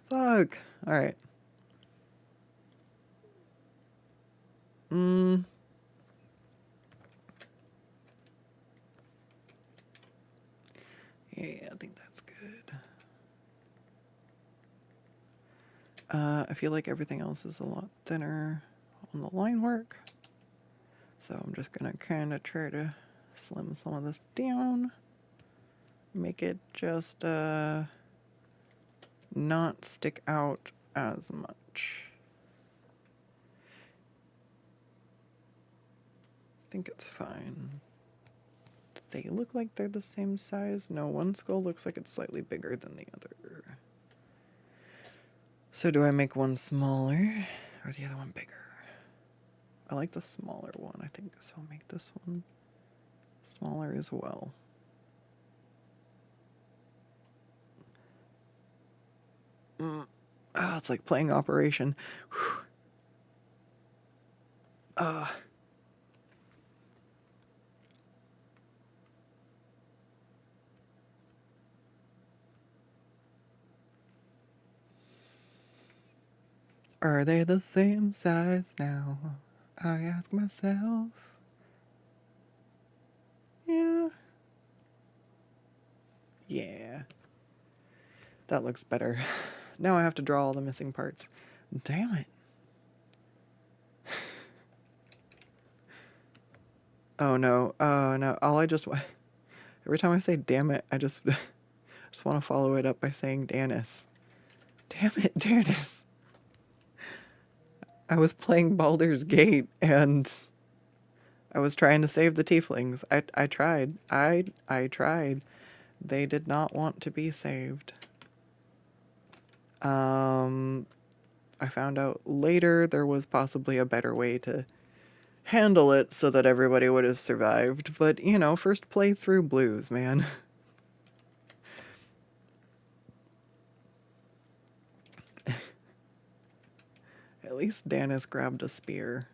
Fuck. Alright. Yeah, I think that's good. I feel like everything else is a lot thinner on the line work. So I'm just gonna kind of try to slim some of this down. Make it just not stick out as much. I think it's fine. They look like they're the same size. No, one skull looks like it's slightly bigger than the other. So do I make one smaller or the other one bigger? I like the smaller one, I think, so I'll make this one smaller as well. Oh, it's like playing Operation. Are they the same size now? I ask myself. Yeah. Yeah. That looks better. Now I have to draw all the missing parts. Damn it. Oh no. Oh no. Every time I say damn it, I just want to follow it up by saying Danis. Damn it, Danis. I was playing Baldur's Gate and I was trying to save the tieflings. I tried. I tried. They did not want to be saved. I found out later there was possibly a better way to handle it so that everybody would have survived. But, you know, first play through blues, man. At least Danis grabbed a spear.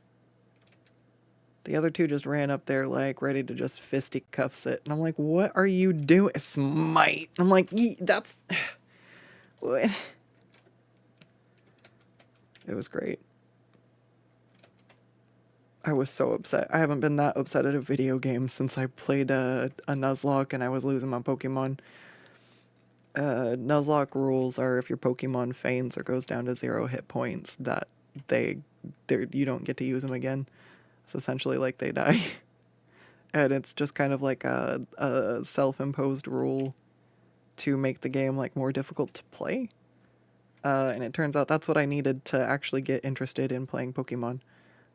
The other two just ran up there, like, ready to just fisticuffs it. And I'm like, what are you doing? Smite. I'm like, that's... What? It was great. I was so upset. I haven't been that upset at a video game since I played a Nuzlocke and I was losing my Pokemon. Nuzlocke rules are if your Pokemon faints or goes down to 0 hit points, that you don't get to use them again. It's essentially like they die. And it's just kind of like a self-imposed rule to make the game like more difficult to play. And it turns out that's what I needed to actually get interested in playing Pokemon,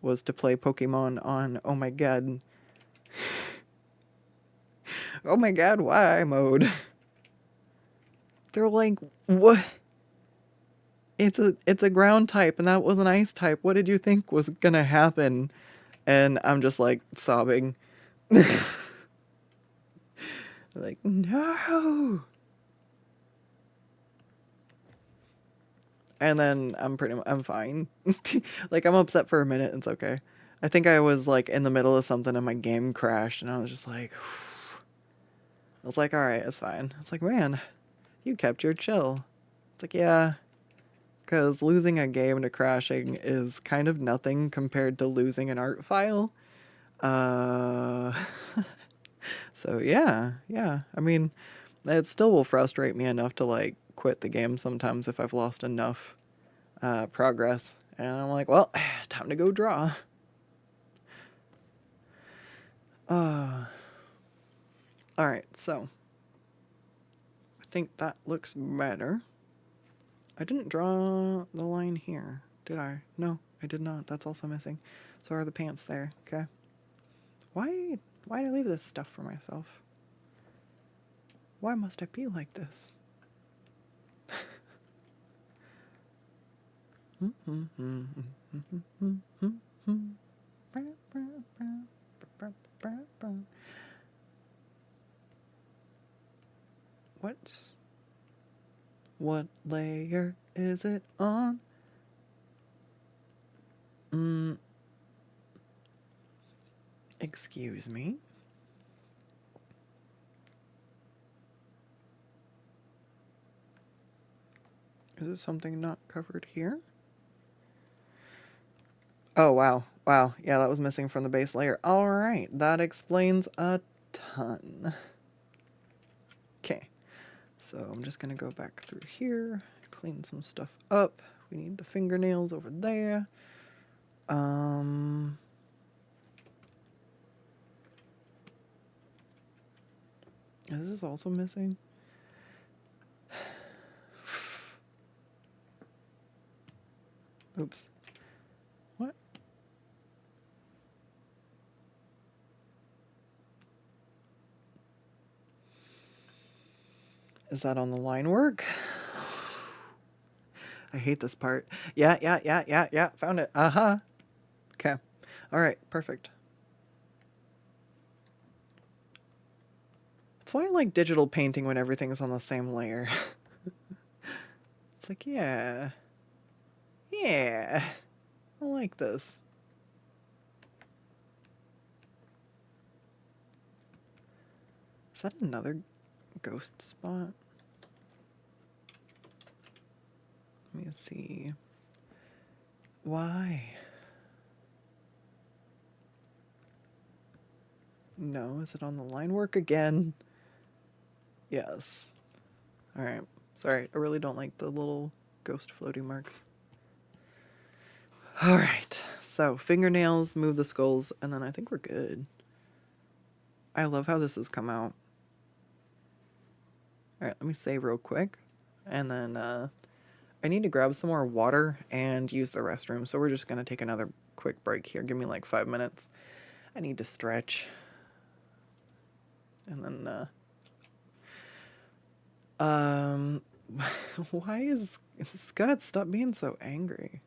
was to play Pokemon on oh my god. Oh my god, why mode. They're like, what? It's a ground type and that was an ice type. What did you think was gonna happen? And I'm just like sobbing. Like, no. And then I'm fine. Like, I'm upset for a minute, it's okay. I think I was like in the middle of something and my game crashed and I was just like, I was like, alright, it's fine. It's like, man, you kept your chill. It's like, yeah, because losing a game to crashing is kind of nothing compared to losing an art file. So yeah. I mean, it still will frustrate me enough to like quit the game sometimes if I've lost enough progress. And I'm like, well, time to go draw. Alright, so I think that looks better. I didn't draw the line here, did I? No, I did not. That's also missing. So are the pants there, okay. Why did I leave this stuff for myself? Why must I be like this? What layer is it on? Excuse me. Is it something not covered here? Oh, wow. Wow. Yeah, that was missing from the base layer. All right. That explains a ton. Okay. So I'm just going to go back through here, clean some stuff up. We need the fingernails over there. Is this also missing? Oops. What? Is that on the line work? I hate this part. Yeah. Found it. Uh-huh. Okay. All right. Perfect. That's why I like digital painting when everything's on the same layer. It's like, yeah. I like this. Is that another ghost spot? Let me see. Why? No, is it on the line work again? Yes. Alright. Sorry, I really don't like the little ghost floating marks. Alright, so fingernails, move the skulls, and then I think we're good. I love how this has come out. Alright, let me save real quick. And then I need to grab some more water and use the restroom, so we're just going to take another quick break here. Give me like 5 minutes. I need to stretch. And then, why is Skuttz, stop being so angry?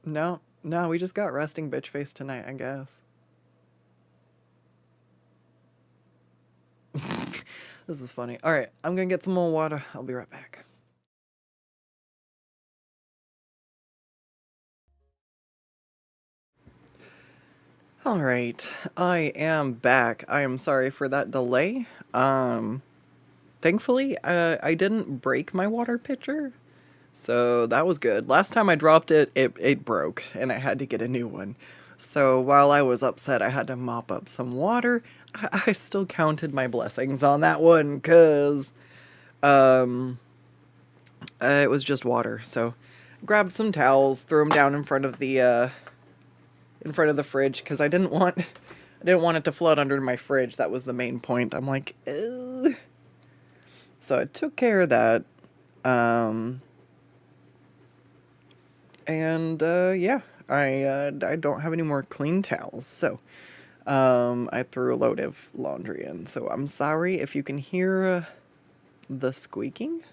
No, we just got resting bitch face tonight, I guess. This is funny. Alright, I'm gonna get some more water. I'll be right back. Alright, I am back. I am sorry for that delay. Thankfully, I didn't break my water pitcher, so that was good. Last time I dropped it, it broke, and I had to get a new one. So while I was upset I had to mop up some water, I still counted my blessings on that one, because it was just water. So grabbed some towels, threw them down in front of the fridge, because I didn't want it to flood under my fridge. That was the main point. I'm like, ugh. So I took care of that. Yeah, I don't have any more clean towels, so I threw a load of laundry in. So I'm sorry if you can hear the squeaking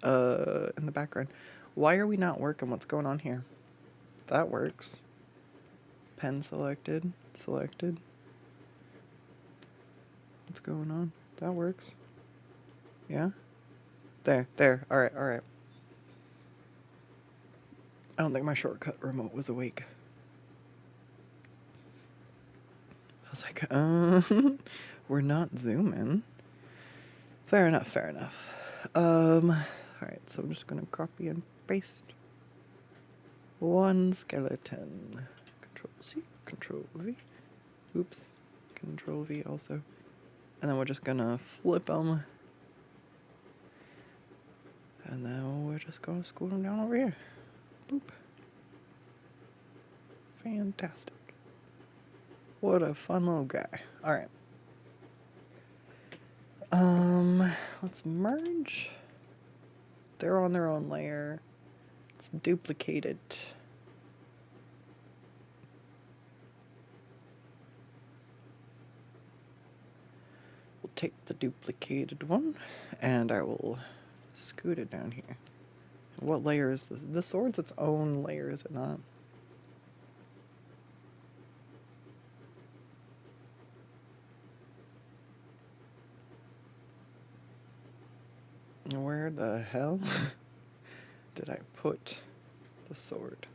in the background. Why are we not working? What's going on here? That works. Pen selected. What's going on? That works. Yeah? There. Alright. I don't think my shortcut remote was awake. I was like, we're not zooming. Fair enough. Alright, so I'm just gonna copy and paste one skeleton. Control C, Control V. Oops. Control V also. And then we're just gonna flip them. And then we're just gonna scoot them down over here. Boop. Fantastic. What a fun little guy. Alright. Let's merge. They're on their own layer. Let's duplicate it. We'll take the duplicated one, and I will scoot it down here. What layer is this? The sword's its own layer, is it not? Where the hell did I put the sword?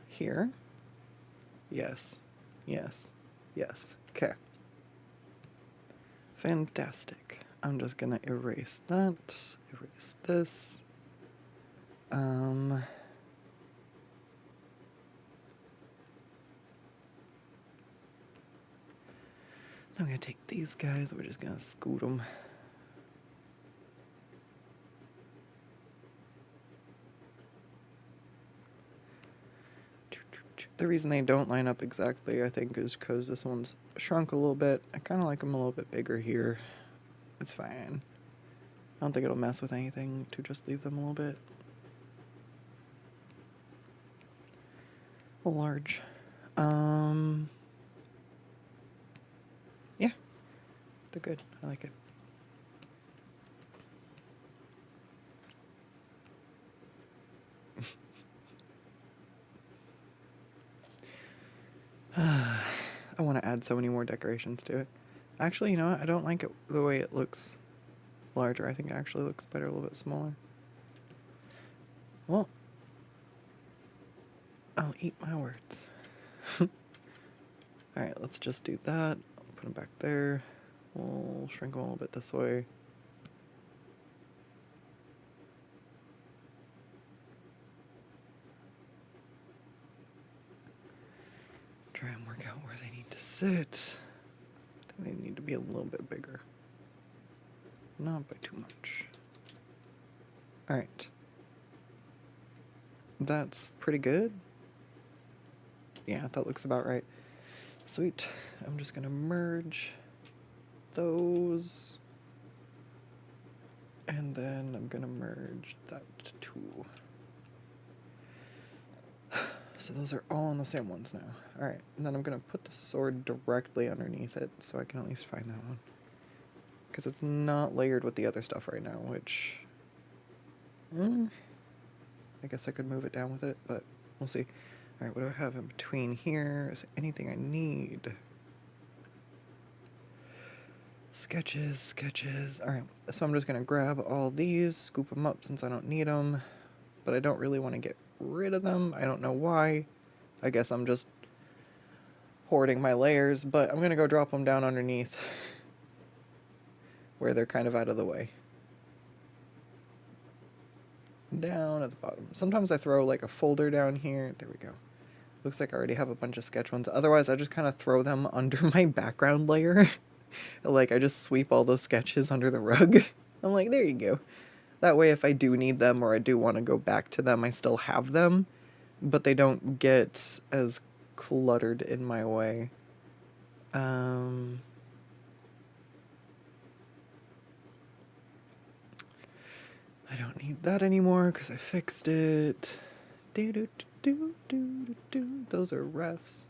Here? Yes. Okay. Fantastic. I'm just gonna erase that. Erase this. I'm gonna take these guys. We're just gonna scoot them. The reason they don't line up exactly, I think, is because this one's shrunk a little bit. I kind of like them a little bit bigger here. It's fine. I don't think it'll mess with anything to just leave them a little bit large. Yeah, they're good. I like it. I want to add so many more decorations to it. Actually, you know what? I don't like it the way it looks larger. I think it actually looks better a little bit smaller. Well, I'll eat my words. Alright, let's just do that. Put them back there. We'll shrink them a little bit this way. Try and work out where they need to sit. I think they need to be a little bit bigger. Not by too much. Alright. That's pretty good. Yeah, that looks about right. Sweet. I'm just gonna merge those. And then I'm gonna merge that too. So those are all on the same ones now. Alright, and then I'm gonna put the sword directly underneath it so I can at least find that one. Because it's not layered with the other stuff right now, which... I guess I could move it down with it, but we'll see. Alright, what do I have in between here? Is there anything I need? Sketches, sketches. Alright, so I'm just gonna grab all these, scoop them up since I don't need them. But I don't really want to get rid of them. I don't know why. I guess I'm just hoarding my layers, but I'm gonna go drop them down underneath where they're kind of out of the way. Down at the bottom. Sometimes I throw like a folder down here. There we go. Looks like I already have a bunch of sketch ones. Otherwise, I just kind of throw them under my background layer. Like, I just sweep all those sketches under the rug. I'm like, there you go. That way, if I do need them or I do want to go back to them, I still have them. But they don't get as cluttered in my way. I don't need that anymore because I fixed it. Those are refs.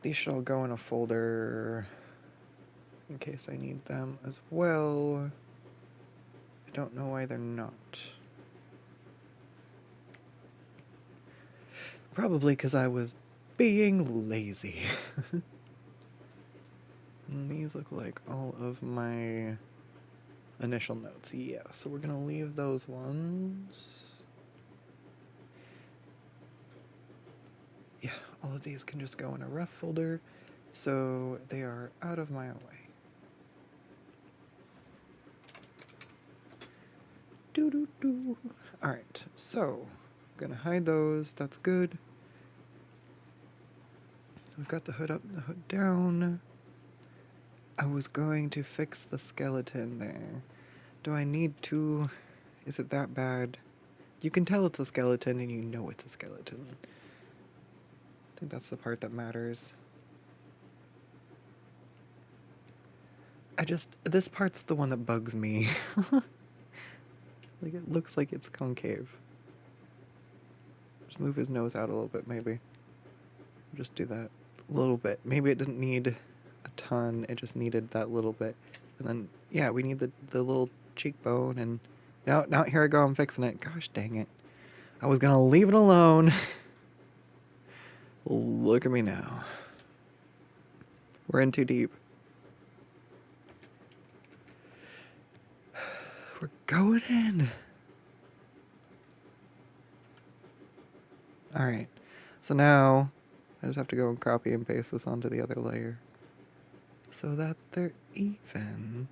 These should all go in a folder in case I need them as well. I don't know why they're not. Probably because I was being lazy. And these look like all of my initial notes. Yeah, so we're gonna leave those ones. Yeah, all of these can just go in a rough folder, so they are out of my way. Alright, so I'm gonna hide those. That's good. We've got the hood up, the hood down. I was going to fix the skeleton there. Do I need to? Is it that bad? You can tell it's a skeleton and you know it's a skeleton. I think that's the part that matters. This part's the one that bugs me. Like, it looks like it's concave. Just move his nose out a little bit, maybe. Just do that a little bit. Maybe it didn't need a ton, it just needed that little bit. And then, yeah, we need the little cheekbone, and now here I go, I'm fixing it. Gosh dang it. I was gonna leave it alone. Look at me now. We're in too deep. We're going in. Alright, so now I just have to go and copy and paste this onto the other layer so that they're even.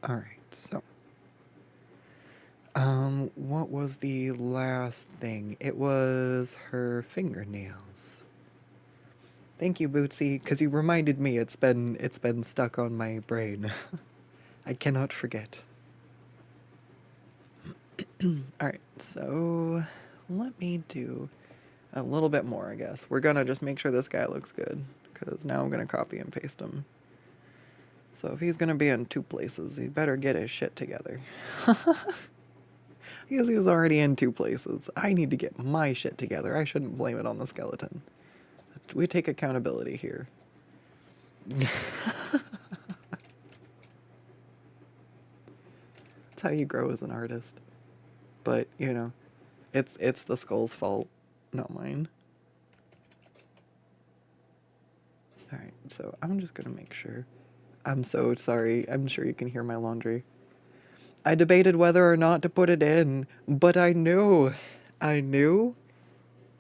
Alright, so what was the last thing? It was her fingernails. Thank you, Bootsy, because you reminded me. It's been stuck on my brain. I cannot forget. Alright, so let me do a little bit more, I guess. We're gonna just make sure this guy looks good, because now I'm gonna copy and paste him. So if he's gonna be in two places, he better get his shit together. Because he was already in two places. I need to get my shit together. I shouldn't blame it on the skeleton. We take accountability here. That's how you grow as an artist. But, you know, it's the skull's fault, not mine. Alright, so I'm just gonna make sure. I'm so sorry. I'm sure you can hear my laundry. I debated whether or not to put it in, but I knew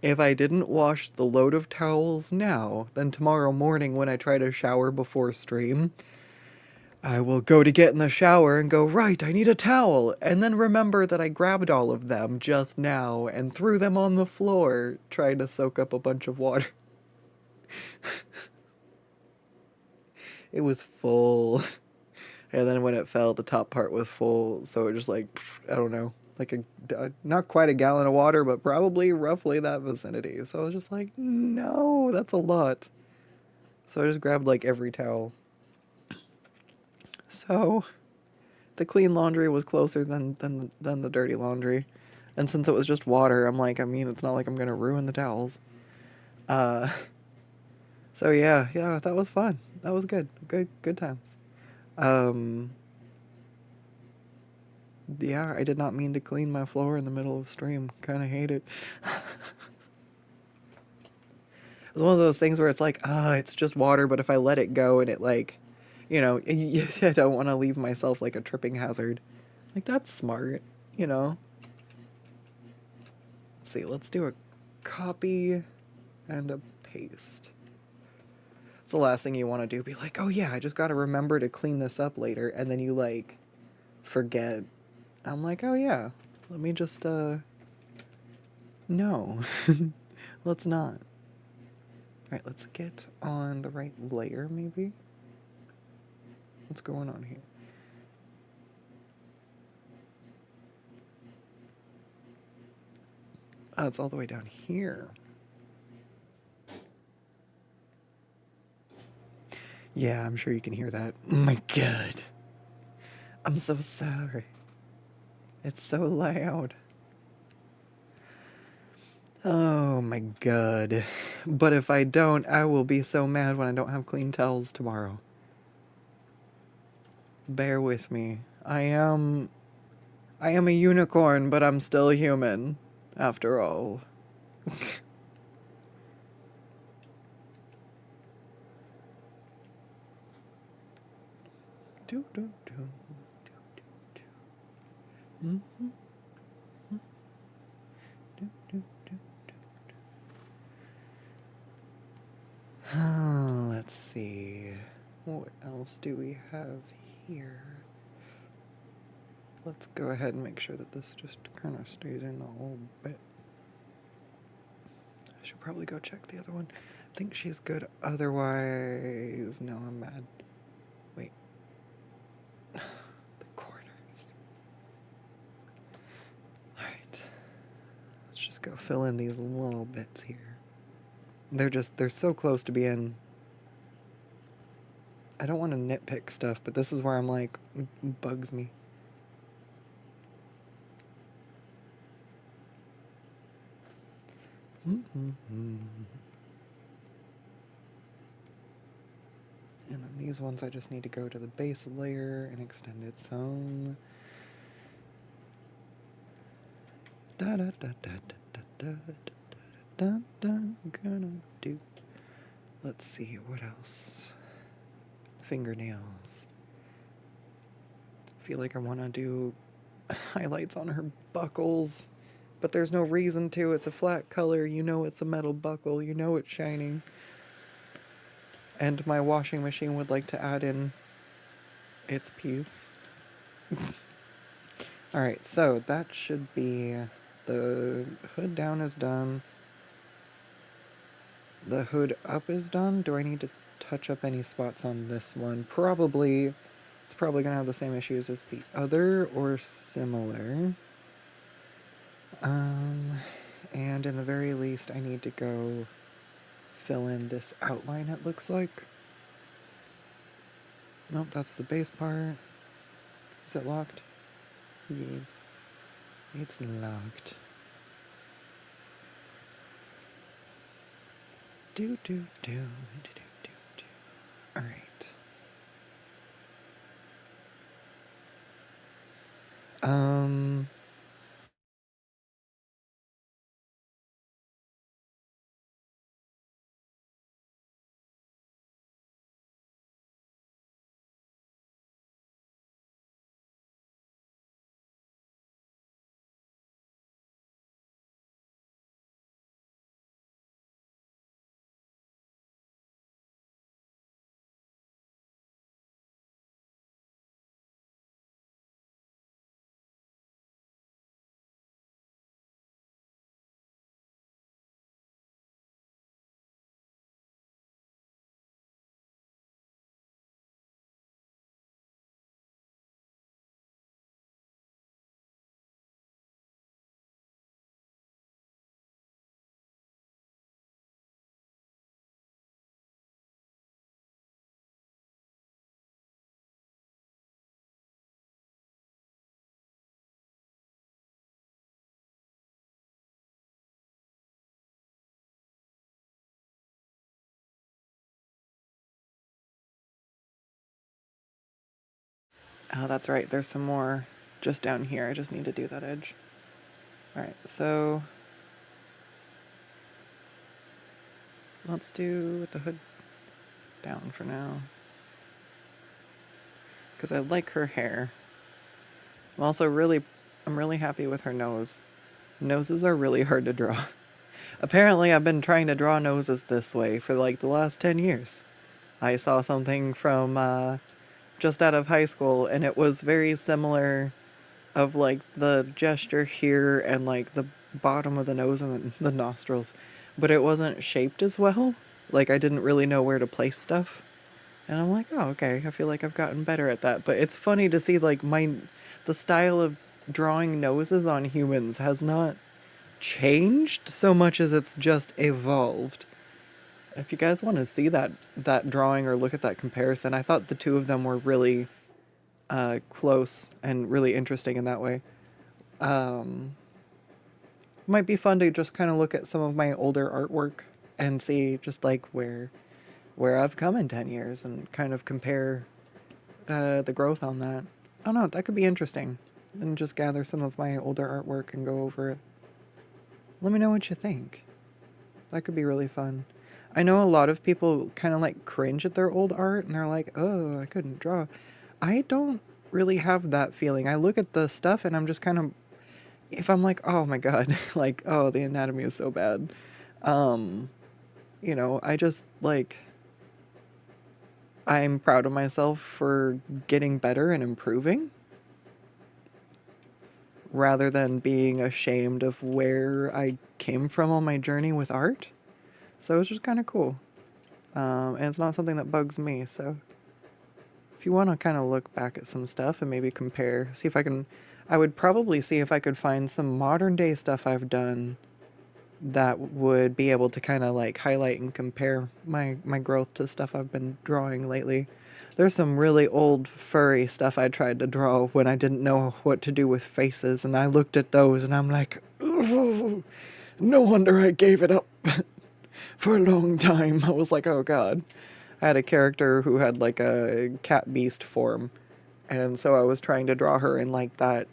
if I didn't wash the load of towels now, then tomorrow morning when I try to shower before stream, I will go to get in the shower and go, right, I need a towel, and then remember that I grabbed all of them just now and threw them on the floor, trying to soak up a bunch of water. It was full. And then when it fell, the top part was full. So it just like, I don't know, like not quite a gallon of water, but probably roughly that vicinity. So I was just like, no, that's a lot. So I just grabbed like every towel. So the clean laundry was closer than the dirty laundry. And since it was just water, I'm like, I mean, it's not like I'm gonna ruin the towels. Uh, so yeah, that was fun. That was good times. Um, yeah, I did not mean to clean my floor in the middle of stream. Kind of hate it. It's one of those things where it's like, it's just water, but if I let it go and it like, I don't want to leave myself like a tripping hazard. Like that's smart, you know. Let's see, let's do a copy and a paste. It's the last thing you want to do. Be like, oh yeah, I just got to remember to clean this up later, and then you like forget. I'm like, oh yeah, let me just no, let's not. All right, let's get on the right layer, maybe. What's going on here? Oh, it's all the way down here. Yeah, I'm sure you can hear that. Oh my god. I'm so sorry. It's so loud. Oh my god. But if I don't, I will be so mad when I don't have clean towels tomorrow. Bear with me. I am a unicorn, but I'm still human, after all. do, do, do, do, do, do. Mm-hmm. Do, do, do, do. Let's see. What else do we have here? Let's go ahead and make sure that this just kind of stays in a little bit. I should probably go check the other one. I think she's good. Otherwise, no, I'm mad. Wait. The corners. Alright. Let's just go fill in these little bits here. They're so close to being... I don't want to nitpick stuff, but this is where I'm like, bugs me. And then these ones I just need to go to the base layer and extend it some. Da da da da da da da da da. Gonna do. Let's see what else. Fingernails. I feel like I want to do highlights on her buckles, but there's no reason to. It's a flat color. You know it's a metal buckle. You know it's shining. And my washing machine would like to add in its piece. Alright, so that should be... The hood down is done. The hood up is done. Do I need to touch up any spots on this one? Probably. It's probably going to have the same issues as the other or similar. And in the very least, I need to go fill in this outline, it looks like. Nope, that's the base part. Is it locked? Yes. It's locked. Do, do, do, do, do, do, do. Alright. Oh, that's right. There's some more just down here. I just need to do that edge. All right, so let's do the hood down for now. Because I like her hair. I'm really happy with her nose. Noses are really hard to draw. Apparently, I've been trying to draw noses this way for like the last 10 years. I saw something from just out of high school, and it was very similar of like the gesture here and like the bottom of the nose and the nostrils, but it wasn't shaped as well. Like I didn't really know where to place stuff. And I'm like, oh, okay, I feel like I've gotten better at that. But it's funny to see like the style of drawing noses on humans has not changed so much as it's just evolved. If you guys want to see that drawing or look at that comparison, I thought the two of them were really close and really interesting in that way. Might be fun to just kind of look at some of my older artwork and see just like where I've come in 10 years and kind of compare the growth on that. I don't know, that could be interesting. And just gather some of my older artwork and go over it. Let me know what you think. That could be really fun. I know a lot of people kind of like cringe at their old art and they're like, oh, I couldn't draw. I don't really have that feeling. I look at the stuff and I'm just kind of, if I'm like, oh my God, like, oh, the anatomy is so bad. I just like, I'm proud of myself for getting better and improving rather than being ashamed of where I came from on my journey with art. So it's just kind of cool. And it's not something that bugs me. So if you want to kind of look back at some stuff and maybe compare, see if I would probably see if I could find some modern day stuff I've done that would be able to kind of like highlight and compare my growth to stuff I've been drawing lately. There's some really old furry stuff I tried to draw when I didn't know what to do with faces, and I looked at those and I'm like, oh, no wonder I gave it up for a long time. I was like, oh God. I had a character who had like a cat beast form, and so I was trying to draw her in like that.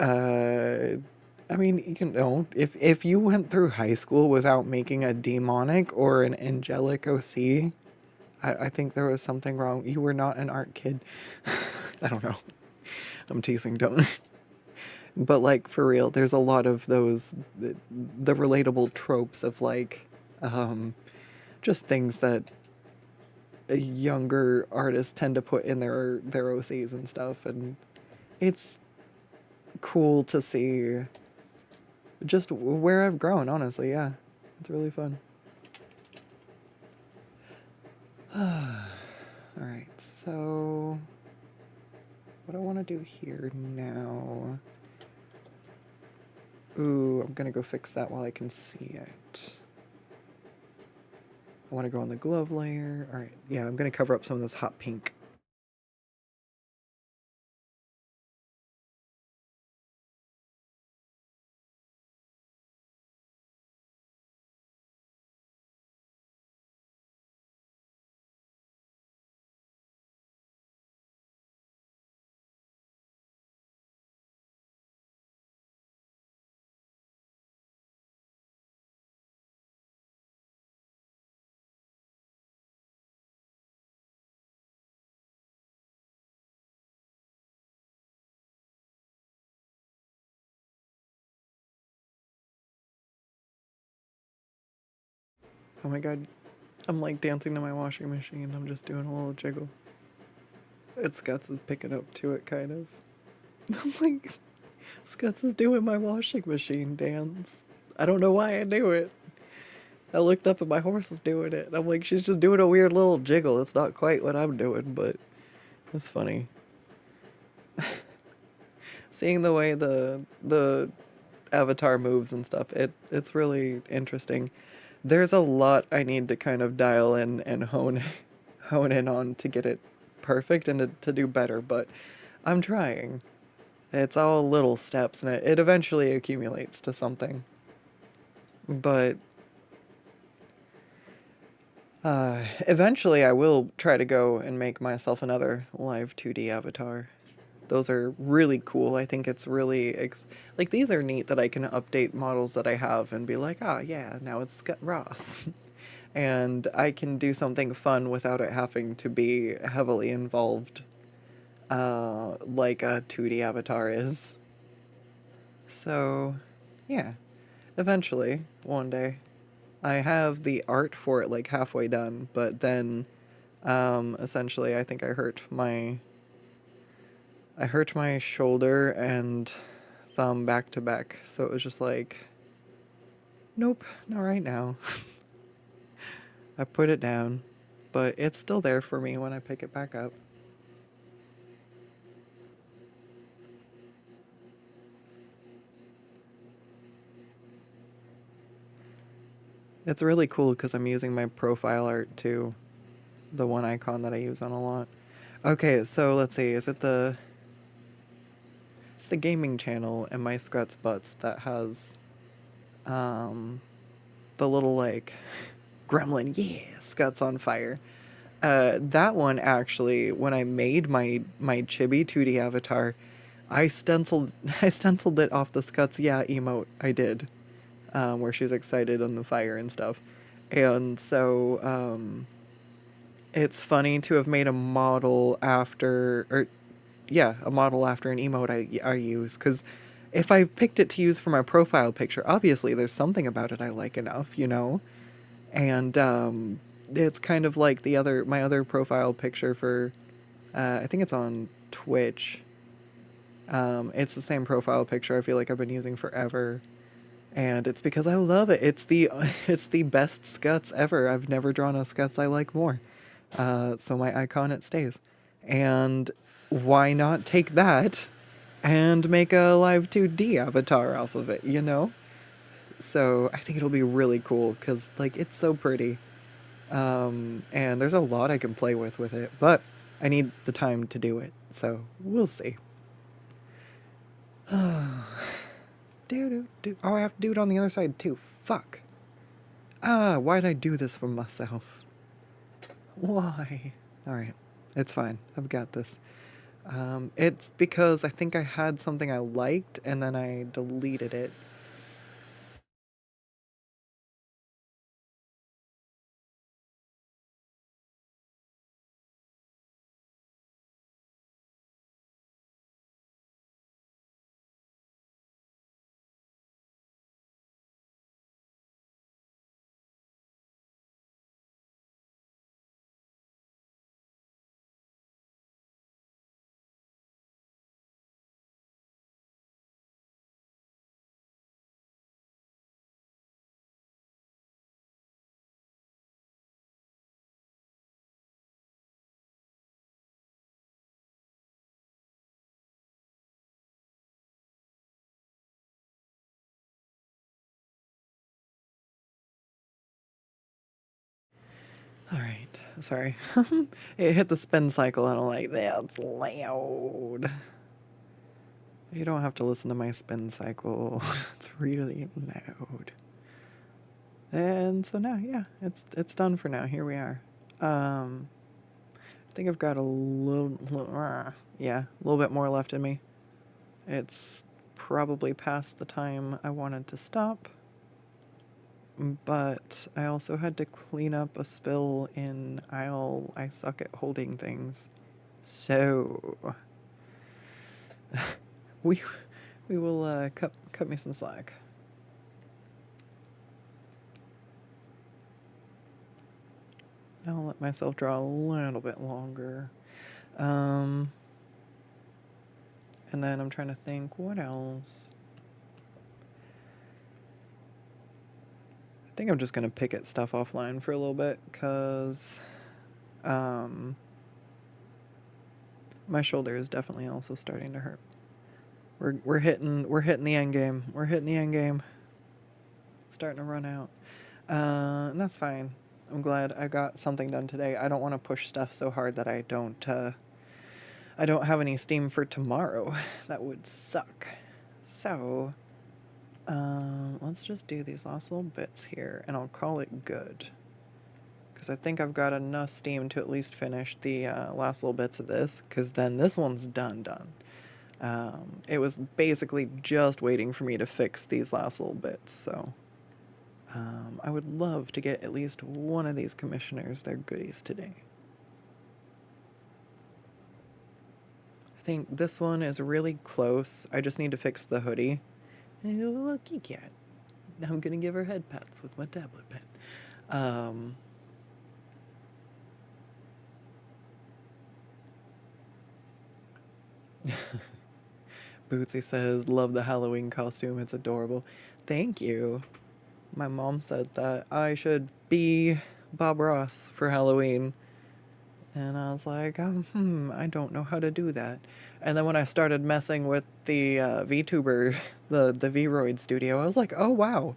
I mean, if you went through high school without making a demonic or an angelic OC, I think there was something wrong. You were not an art kid. I don't know. I'm teasing, don't. But like for real, there's a lot of the relatable tropes of like, just things that younger artists tend to put in their OCs and stuff, and it's cool to see just where I've grown, honestly. Yeah, it's really fun. Alright, so what I want to do here now. Ooh, I'm gonna go fix that while I can see it. I want to go on the glove layer. Alright, yeah, I'm gonna cover up some of this hot pink. Oh my god, I'm like dancing to my washing machine. I'm just doing a little jiggle. Skuttz is picking up to it, kind of. I'm like, Skuttz is doing my washing machine dance. I don't know why I do it. I looked up and my horse is doing it. I'm like, she's just doing a weird little jiggle. It's not quite what I'm doing, but it's funny. Seeing the way the avatar moves and stuff, it's really interesting. There's a lot I need to kind of dial in and hone in on to get it perfect and to do better, but I'm trying. It's all little steps and it eventually accumulates to something. But Eventually I will try to go and make myself another live 2D avatar. Those are really cool. I think it's really, like, these are neat that I can update models that I have and be like, ah, yeah, now it's got Ross. And I can do something fun without it having to be heavily involved, like a 2D avatar is. So, yeah, eventually, one day. I have the art for it like halfway done, but then, essentially, I think I hurt my shoulder and thumb back to back, so it was just like, nope, not right now. I put it down, but it's still there for me when I pick it back up. It's really cool because I'm using my profile art too, the one icon that I use on a lot. Okay, so let's see, it's the gaming channel and my Skuttz Butts that has, um, the little, like, gremlin, yeah, Skuttz on fire. That one actually, when I made my chibi 2D avatar, I stenciled I stenciled it off the Skuttz yeah emote I did, where she's excited on the fire and stuff. And so it's funny to have made a model after, or yeah, a model after an emote I use, because if I picked it to use for my profile picture, obviously there's something about it I like enough, you know? And it's kind of like my other profile picture for, I think it's on Twitch. It's the same profile picture I feel like I've been using forever, and it's because I love it. It's the it's the best Skuttz ever. I've never drawn a Skuttz I like more. So my icon, it stays. And why not take that and make a live 2D avatar off of it, you know? So I think it'll be really cool because, like, it's so pretty. And there's a lot I can play with it, but I need the time to do it. So we'll see. Oh, I have to do it on the other side too. Fuck. Why'd I do this for myself? Why? Alright. It's fine. I've got this. It's because I think I had something I liked and then I deleted it. Alright. Sorry. It hit the spin cycle and I'm like, that's loud. You don't have to listen to my spin cycle. It's really loud. And so now, yeah, it's done for now. Here we are. I think I've got yeah, a little bit more left in me. It's probably past the time I wanted to stop, but I also had to clean up a spill in I suck at holding things. So we we will cut me some slack. I'll let myself draw a little bit longer. And then I'm trying to think, what else? I think I'm just going to pick at stuff offline for a little bit, because my shoulder is definitely also starting to hurt. We're hitting the end game. We're hitting the end game. Starting to run out. And that's fine. I'm glad I got something done today. I don't want to push stuff so hard that I don't have any steam for tomorrow. That would suck. So, let's just do these last little bits here, and I'll call it good. because I think I've got enough steam to at least finish the last little bits of this, because then this one's done. It was basically just waiting for me to fix these last little bits, so I would love to get at least one of these commissioners their goodies today. I think this one is really close. I just need to fix the hoodie. And a little kitty cat. Now I'm gonna give her head pats with my tablet pen. Bootsy says, love the Halloween costume, it's adorable. Thank you. My mom said that I should be Bob Ross for Halloween. And I was like, I don't know how to do that. And then when I started messing with the VTuber, the VRoid studio, I was like, oh wow,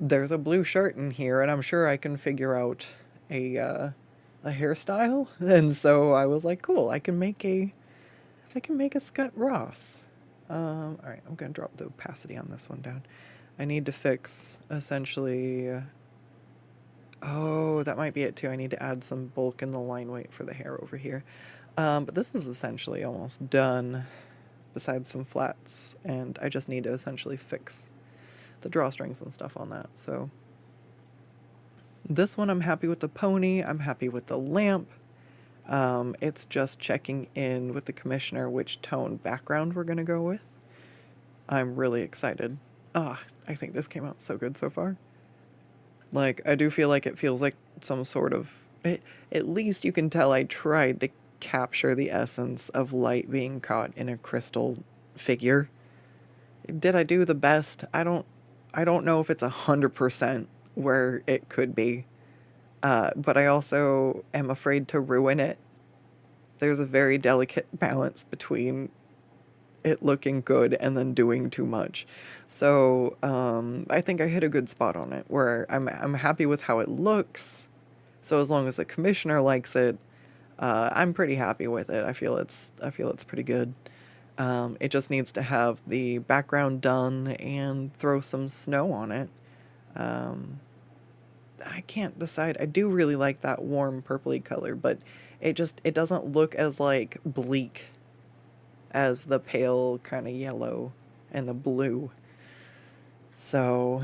there's a blue shirt in here, and I'm sure I can figure out a hairstyle. And so I was like, cool, I can make a Skutt Ross. All right, I'm gonna drop the opacity on this one down. I need to fix essentially. Oh, that might be it too. I need to add some bulk in the line weight for the hair over here. But this is essentially almost done, besides some flats, and I just need to essentially fix the drawstrings and stuff on that. So this one, I'm happy with the pony. I'm happy with the lamp. It's just checking in with the commissioner which tone background we're gonna go with. I'm really excited. I think this came out so good so far. Like, I do feel like it feels like some sort of... at least you can tell I tried to capture the essence of light being caught in a crystal figure. Did I do the best? I don't know if it's 100% where it could be. But I also am afraid to ruin it. There's a very delicate balance between it looking good and then doing too much. So I think I hit a good spot on it where I'm happy with how it looks. So as long as the commissioner likes it, I'm pretty happy with it. I feel it's pretty good. It just needs to have the background done and throw some snow on it. I can't decide. I do really like that warm purpley color, but it doesn't look as like bleak as the pale kind of yellow and the blue. So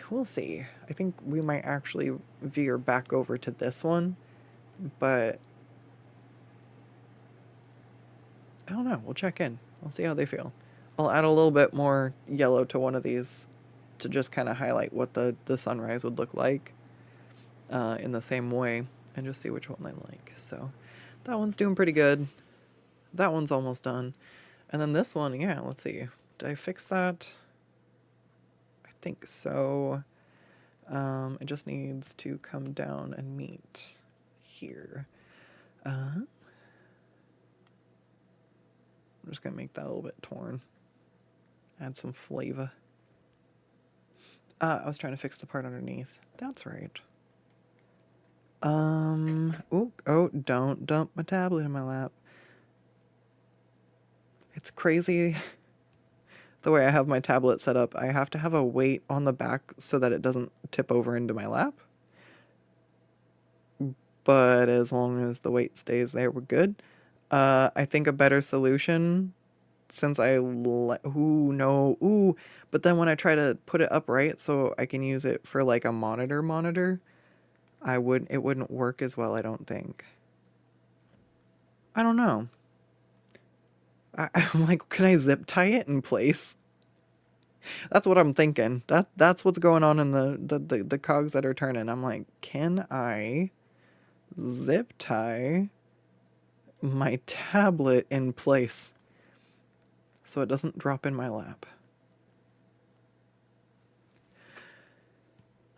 we'll see. I think we might actually veer back over to this one, but I don't know. We'll check in. We'll see how they feel. I'll add a little bit more yellow to one of these to just kind of highlight what the sunrise would look like in the same way, and just see which one I like. So that one's doing pretty good. That one's almost done. And then this one, yeah, let's see. Did I fix that? I think so. It just needs to come down and meet here. I'm just going to make that a little bit torn. Add some flavor. I was trying to fix the part underneath. That's right. Oh, don't dump my tablet in my lap. It's crazy the way I have my tablet set up. I have to have a weight on the back so that it doesn't tip over into my lap. But as long as the weight stays there, we're good. I think a better solution, since but then when I try to put it upright so I can use it for like a monitor, it wouldn't work as well, I don't think. I don't know. I'm like, can I zip tie it in place? That's what I'm thinking. That's what's going on in the cogs that are turning. I'm like, can I zip tie my tablet in place so it doesn't drop in my lap?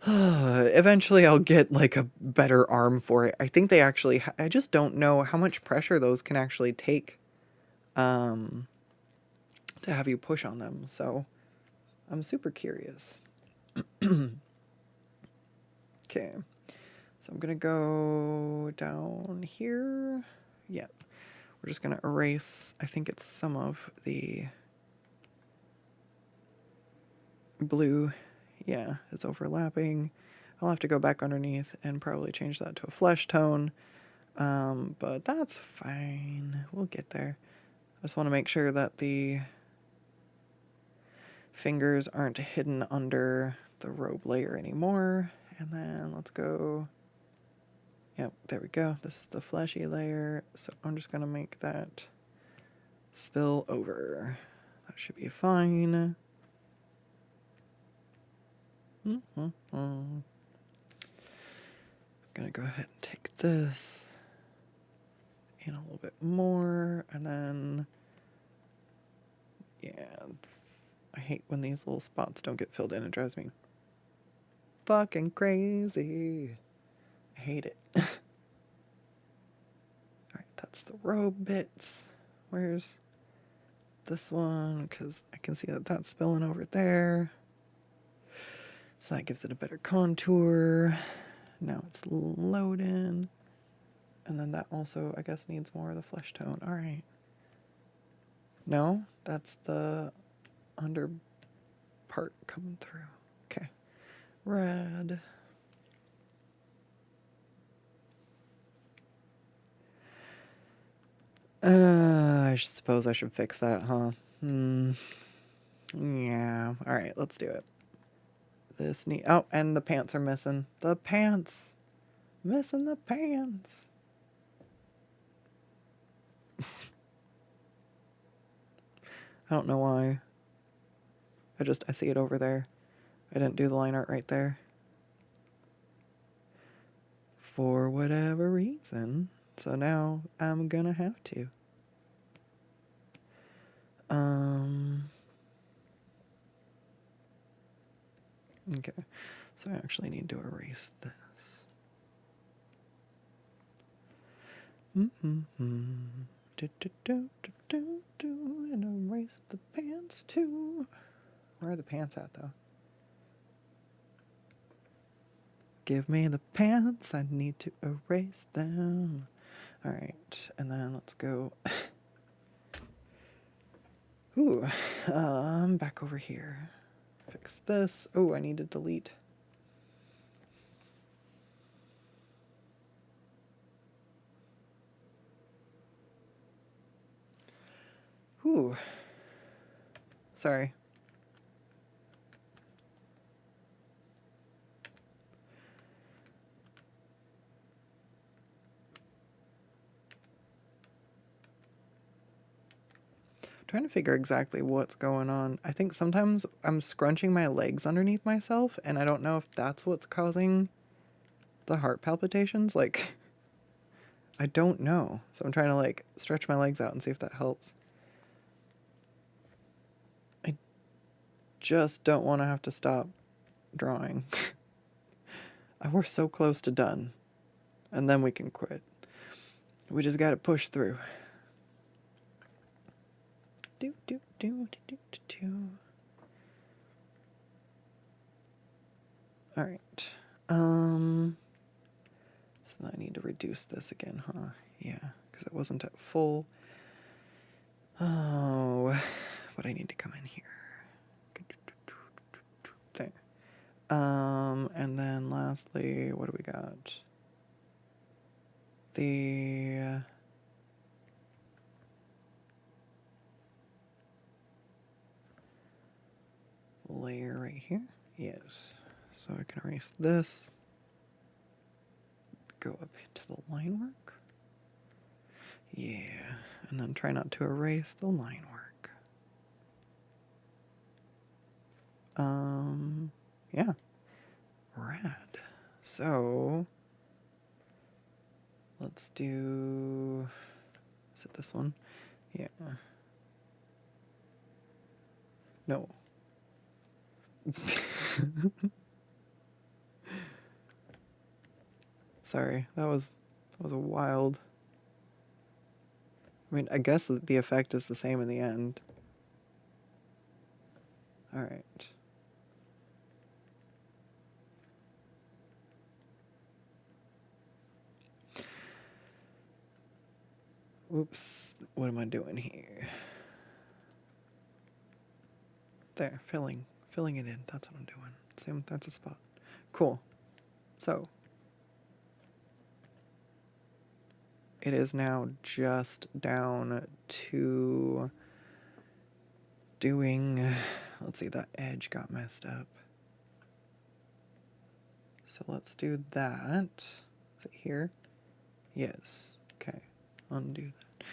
Eventually I'll get like a better arm for it. I think they actually, I just don't know how much pressure those can actually take to have you push on them. So I'm super curious. Okay. So I'm going to go down here. Yep. We're just going to erase, I think it's some of the blue. Yeah, it's overlapping. I'll have to go back underneath and probably change that to a flesh tone. But that's fine. We'll get there. I just want to make sure that the fingers aren't hidden under the robe layer anymore. And then let's go. Yep, there we go. This is the fleshy layer. So I'm just going to make that spill over. That should be fine. I'm gonna go ahead and take this in a little bit more, and then, yeah, I hate when these little spots don't get filled in. It drives me fucking crazy. I hate it. Alright, that's the robe bits. Where's this one? Because I can see that that's spilling over there. So that gives it a better contour. Now it's loading. And then that also, I guess, needs more of the flesh tone. All right. No, that's the under part coming through. Okay. Red. I suppose I should fix that, huh? Yeah. All right, let's do it. This neat. Oh, and the pants are missing. The pants. Missing the pants. I don't know why. I see it over there. I didn't do the line art right there. For whatever reason. So now I'm gonna have to. Okay. So I actually need to erase this. And erase the pants too. Where are the pants at though? Give me the pants, I need to erase them. Alright, and then let's go. Ooh, back over here. Fix this. Oh, I need to delete. Ooh. Sorry. Trying to figure exactly what's going on. I think sometimes I'm scrunching my legs underneath myself, and I don't know if that's what's causing the heart palpitations. Like, I don't know. So I'm trying to, like, stretch my legs out and see if that helps. I just don't want to have to stop drawing. We're so close to done. And then we can quit. We just gotta push through. All right. So I need to reduce this again, huh? Yeah, because it wasn't at full. Oh, but I need to come in here. There. And then lastly, what do we got? The layer right here. Yes. So I can erase this. Go up to the line work. Yeah. And then try not to erase the line work. Yeah. Rad. So let's do, is it this one? Yeah. No. Sorry, that was a wild. I mean, I guess the effect is the same in the end. All right. Oops, what am I doing here? There, filling it in. That's what I'm doing. Same, that's a spot. Cool. So it is now just down to doing, let's see, that edge got messed up. So let's do that. Is it here? Yes. Okay. Undo that.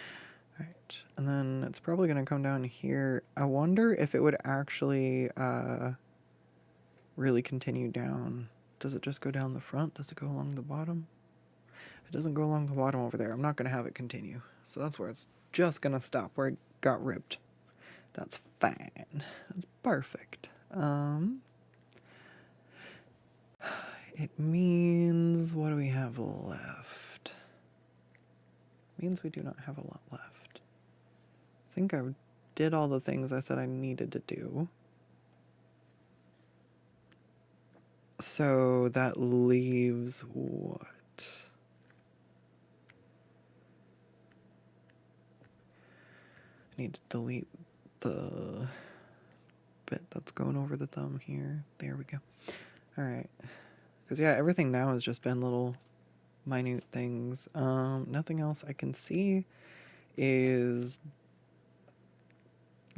Alright. And then it's probably going to come down here. I wonder if it would actually really continue down. Does it just go down the front? Does it go along the bottom? It doesn't go along the bottom over there. I'm not going to have it continue. So that's where it's just going to stop, where it got ripped. That's fine. That's perfect. It means, what do we have left? It means we do not have a lot left. I think I did all the things I said I needed to do. So that leaves what? I need to delete the bit that's going over the thumb here. There we go. Alright. Because, yeah, everything now has just been little minute things. Nothing else I can see is,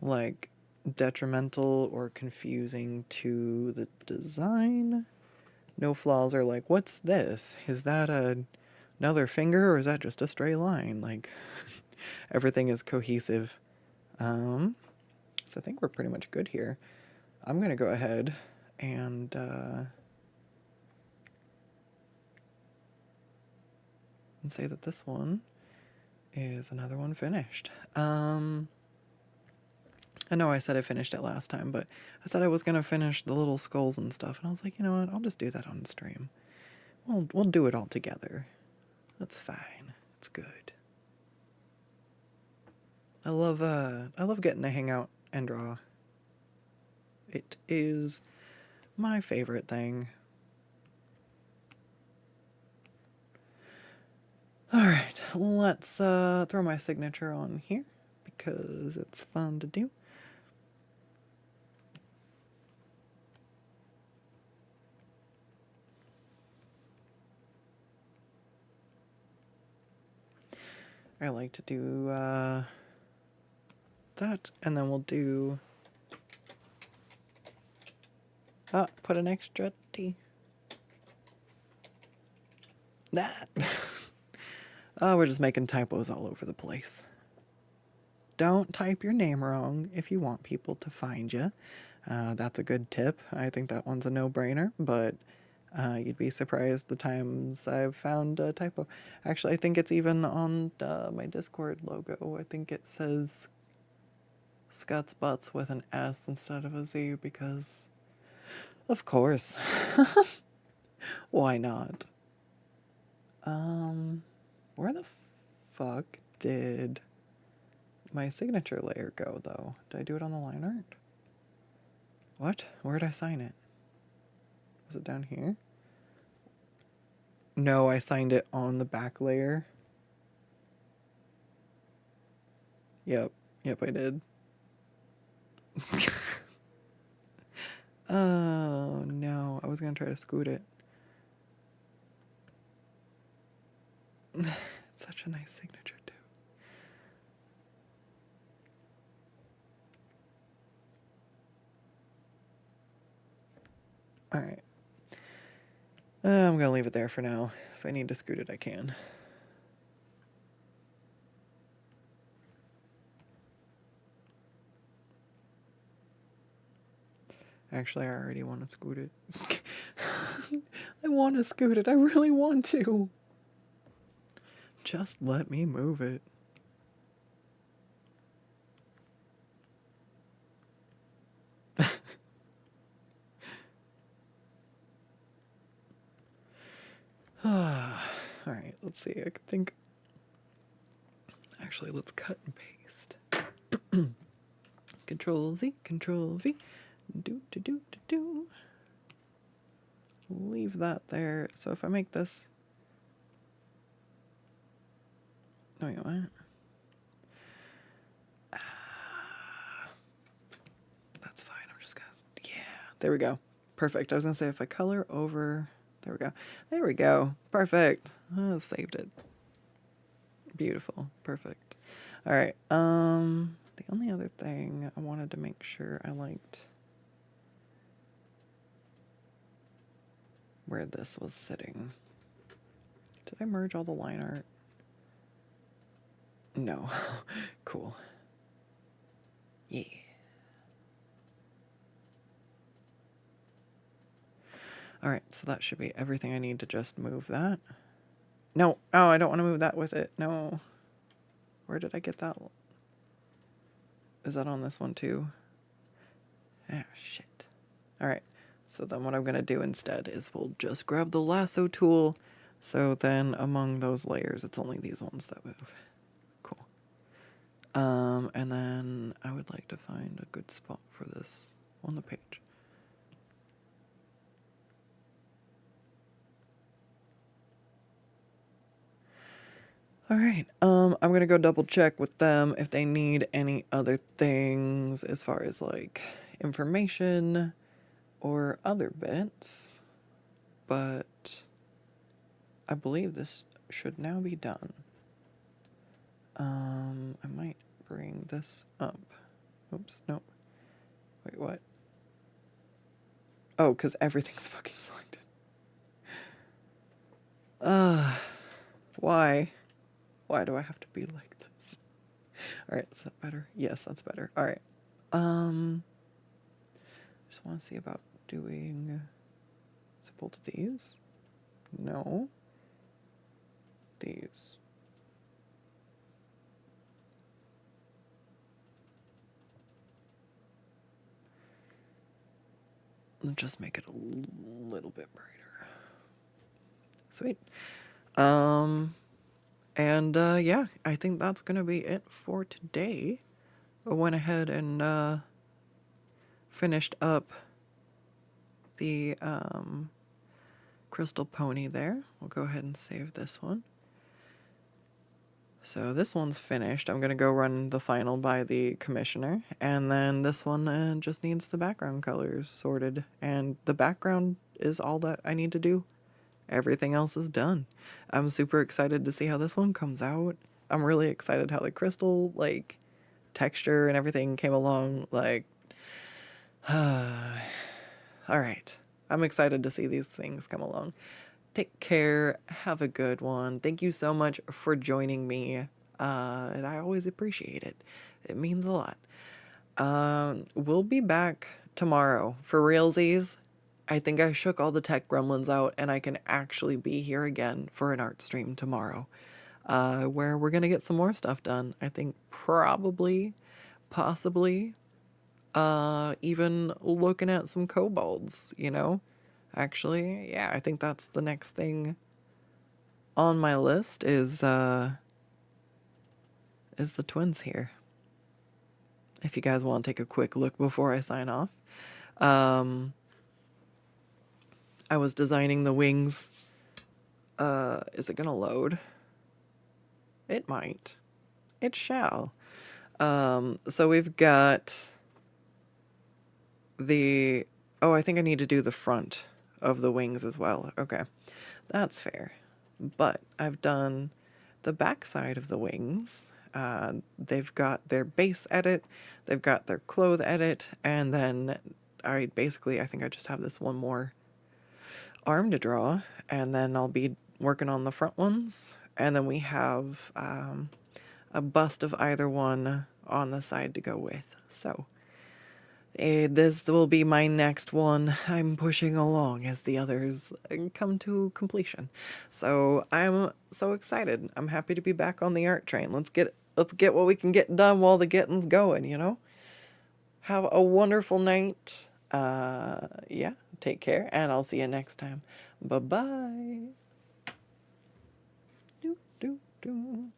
like, detrimental or confusing to the design. No flaws are like, what's this? Is that another finger, or is that just a straight line? Like, everything is cohesive. So I think we're pretty much good here. I'm going to go ahead and say that this one is another one finished. I know I said I finished it last time, but I said I was going to finish the little skulls and stuff, and I was like, you know what, I'll just do that on stream. We'll do it all together. That's fine. It's good. I love getting to hang out and draw. It is my favorite thing. Alright, let's throw my signature on here because it's fun to do. I like to do that, and then we'll do put an extra T. That. Oh, we're just making typos all over the place. Don't type your name wrong if you want people to find you. That's a good tip. I think that one's a no-brainer, but you'd be surprised the times I've found a typo. Actually, I think it's even on my Discord logo. I think it says Skuttz Butts with an S instead of a Z because, of course. Why not? Where the fuck did my signature layer go, though? Did I do it on the line art? What? Where did I sign it? Was it down here? No, I signed it on the back layer. Yep, I did. Oh, no. I was gonna try to scoot it. Such a nice signature, too. Alright. I'm gonna leave it there for now. If I need to scoot it, I can. Actually, I already want to scoot it. I want to scoot it. I really want to. Just let me move it. Alright, let's see. I think... Actually, let's cut and paste. Control Z, Control V. Do. Leave that there. So if I make this... Oh, wait, what? That's fine. I'm just gonna... Yeah, there we go. Perfect. I was gonna say if I color over There we go. There we go. Perfect. Saved it. Beautiful. Perfect. All right. The only other thing I wanted to make sure I liked where this was sitting. Did I merge all the line art? No. Cool. Yeah. All right, so that should be everything I need to just move that. No, oh, I don't want to move that with it. No. Where did I get that? Is that on this one too? Ah, shit. All right, so then what I'm going to do instead is we'll just grab the lasso tool. So then among those layers, it's only these ones that move. Cool. And then I would like to find a good spot for this on the page. All right, I'm gonna go double check with them if they need any other things as far as like information or other bits, but I believe this should now be done. I might bring this up. Oops, nope. Wait, what? Oh, because everything's fucking selected. Why? Why do I have to be like this? All right, is that better? Yes, that's better. All right. Just want to see about doing. Is it both of these? No. These. Let's just make it a little bit brighter. Sweet. Yeah, I think that's gonna be it for today. I went ahead and finished up the crystal pony there. We'll go ahead and save this one. So this one's finished. I'm gonna go run the final by the commissioner, and then this one just needs the background colors sorted, and the background is all that I need to do. Everything else is done. I'm super excited to see how this one comes out. I'm really excited how the crystal, like, texture and everything came along. Like, all right. I'm excited to see these things come along. Take care. Have a good one. Thank you so much for joining me. And I always appreciate it. It means a lot. We'll be back tomorrow for realsies. I think I shook all the tech gremlins out and I can actually be here again for an art stream tomorrow, where we're going to get some more stuff done. I think probably, possibly, even looking at some kobolds, you know? Actually, yeah, I think that's the next thing on my list is the twins here. If you guys want to take a quick look before I sign off. I was designing the wings. Is it gonna load? It might. It shall. So we've got the... Oh, I think I need to do the front of the wings as well. Okay, that's fair. But I've done the back side of the wings. They've got their base edit, they've got their clothes edit, and then I think I just have this one more arm to draw, and then I'll be working on the front ones, and then we have a bust of either one on the side to go with. So this will be my next one. I'm pushing along as the others come to completion. So I'm so excited. I'm happy to be back on the art train. Let's get what we can get done while the getting's going, you know? Have a wonderful night. Yeah, take care, and I'll see you next time. Bye-bye. Do, do, do.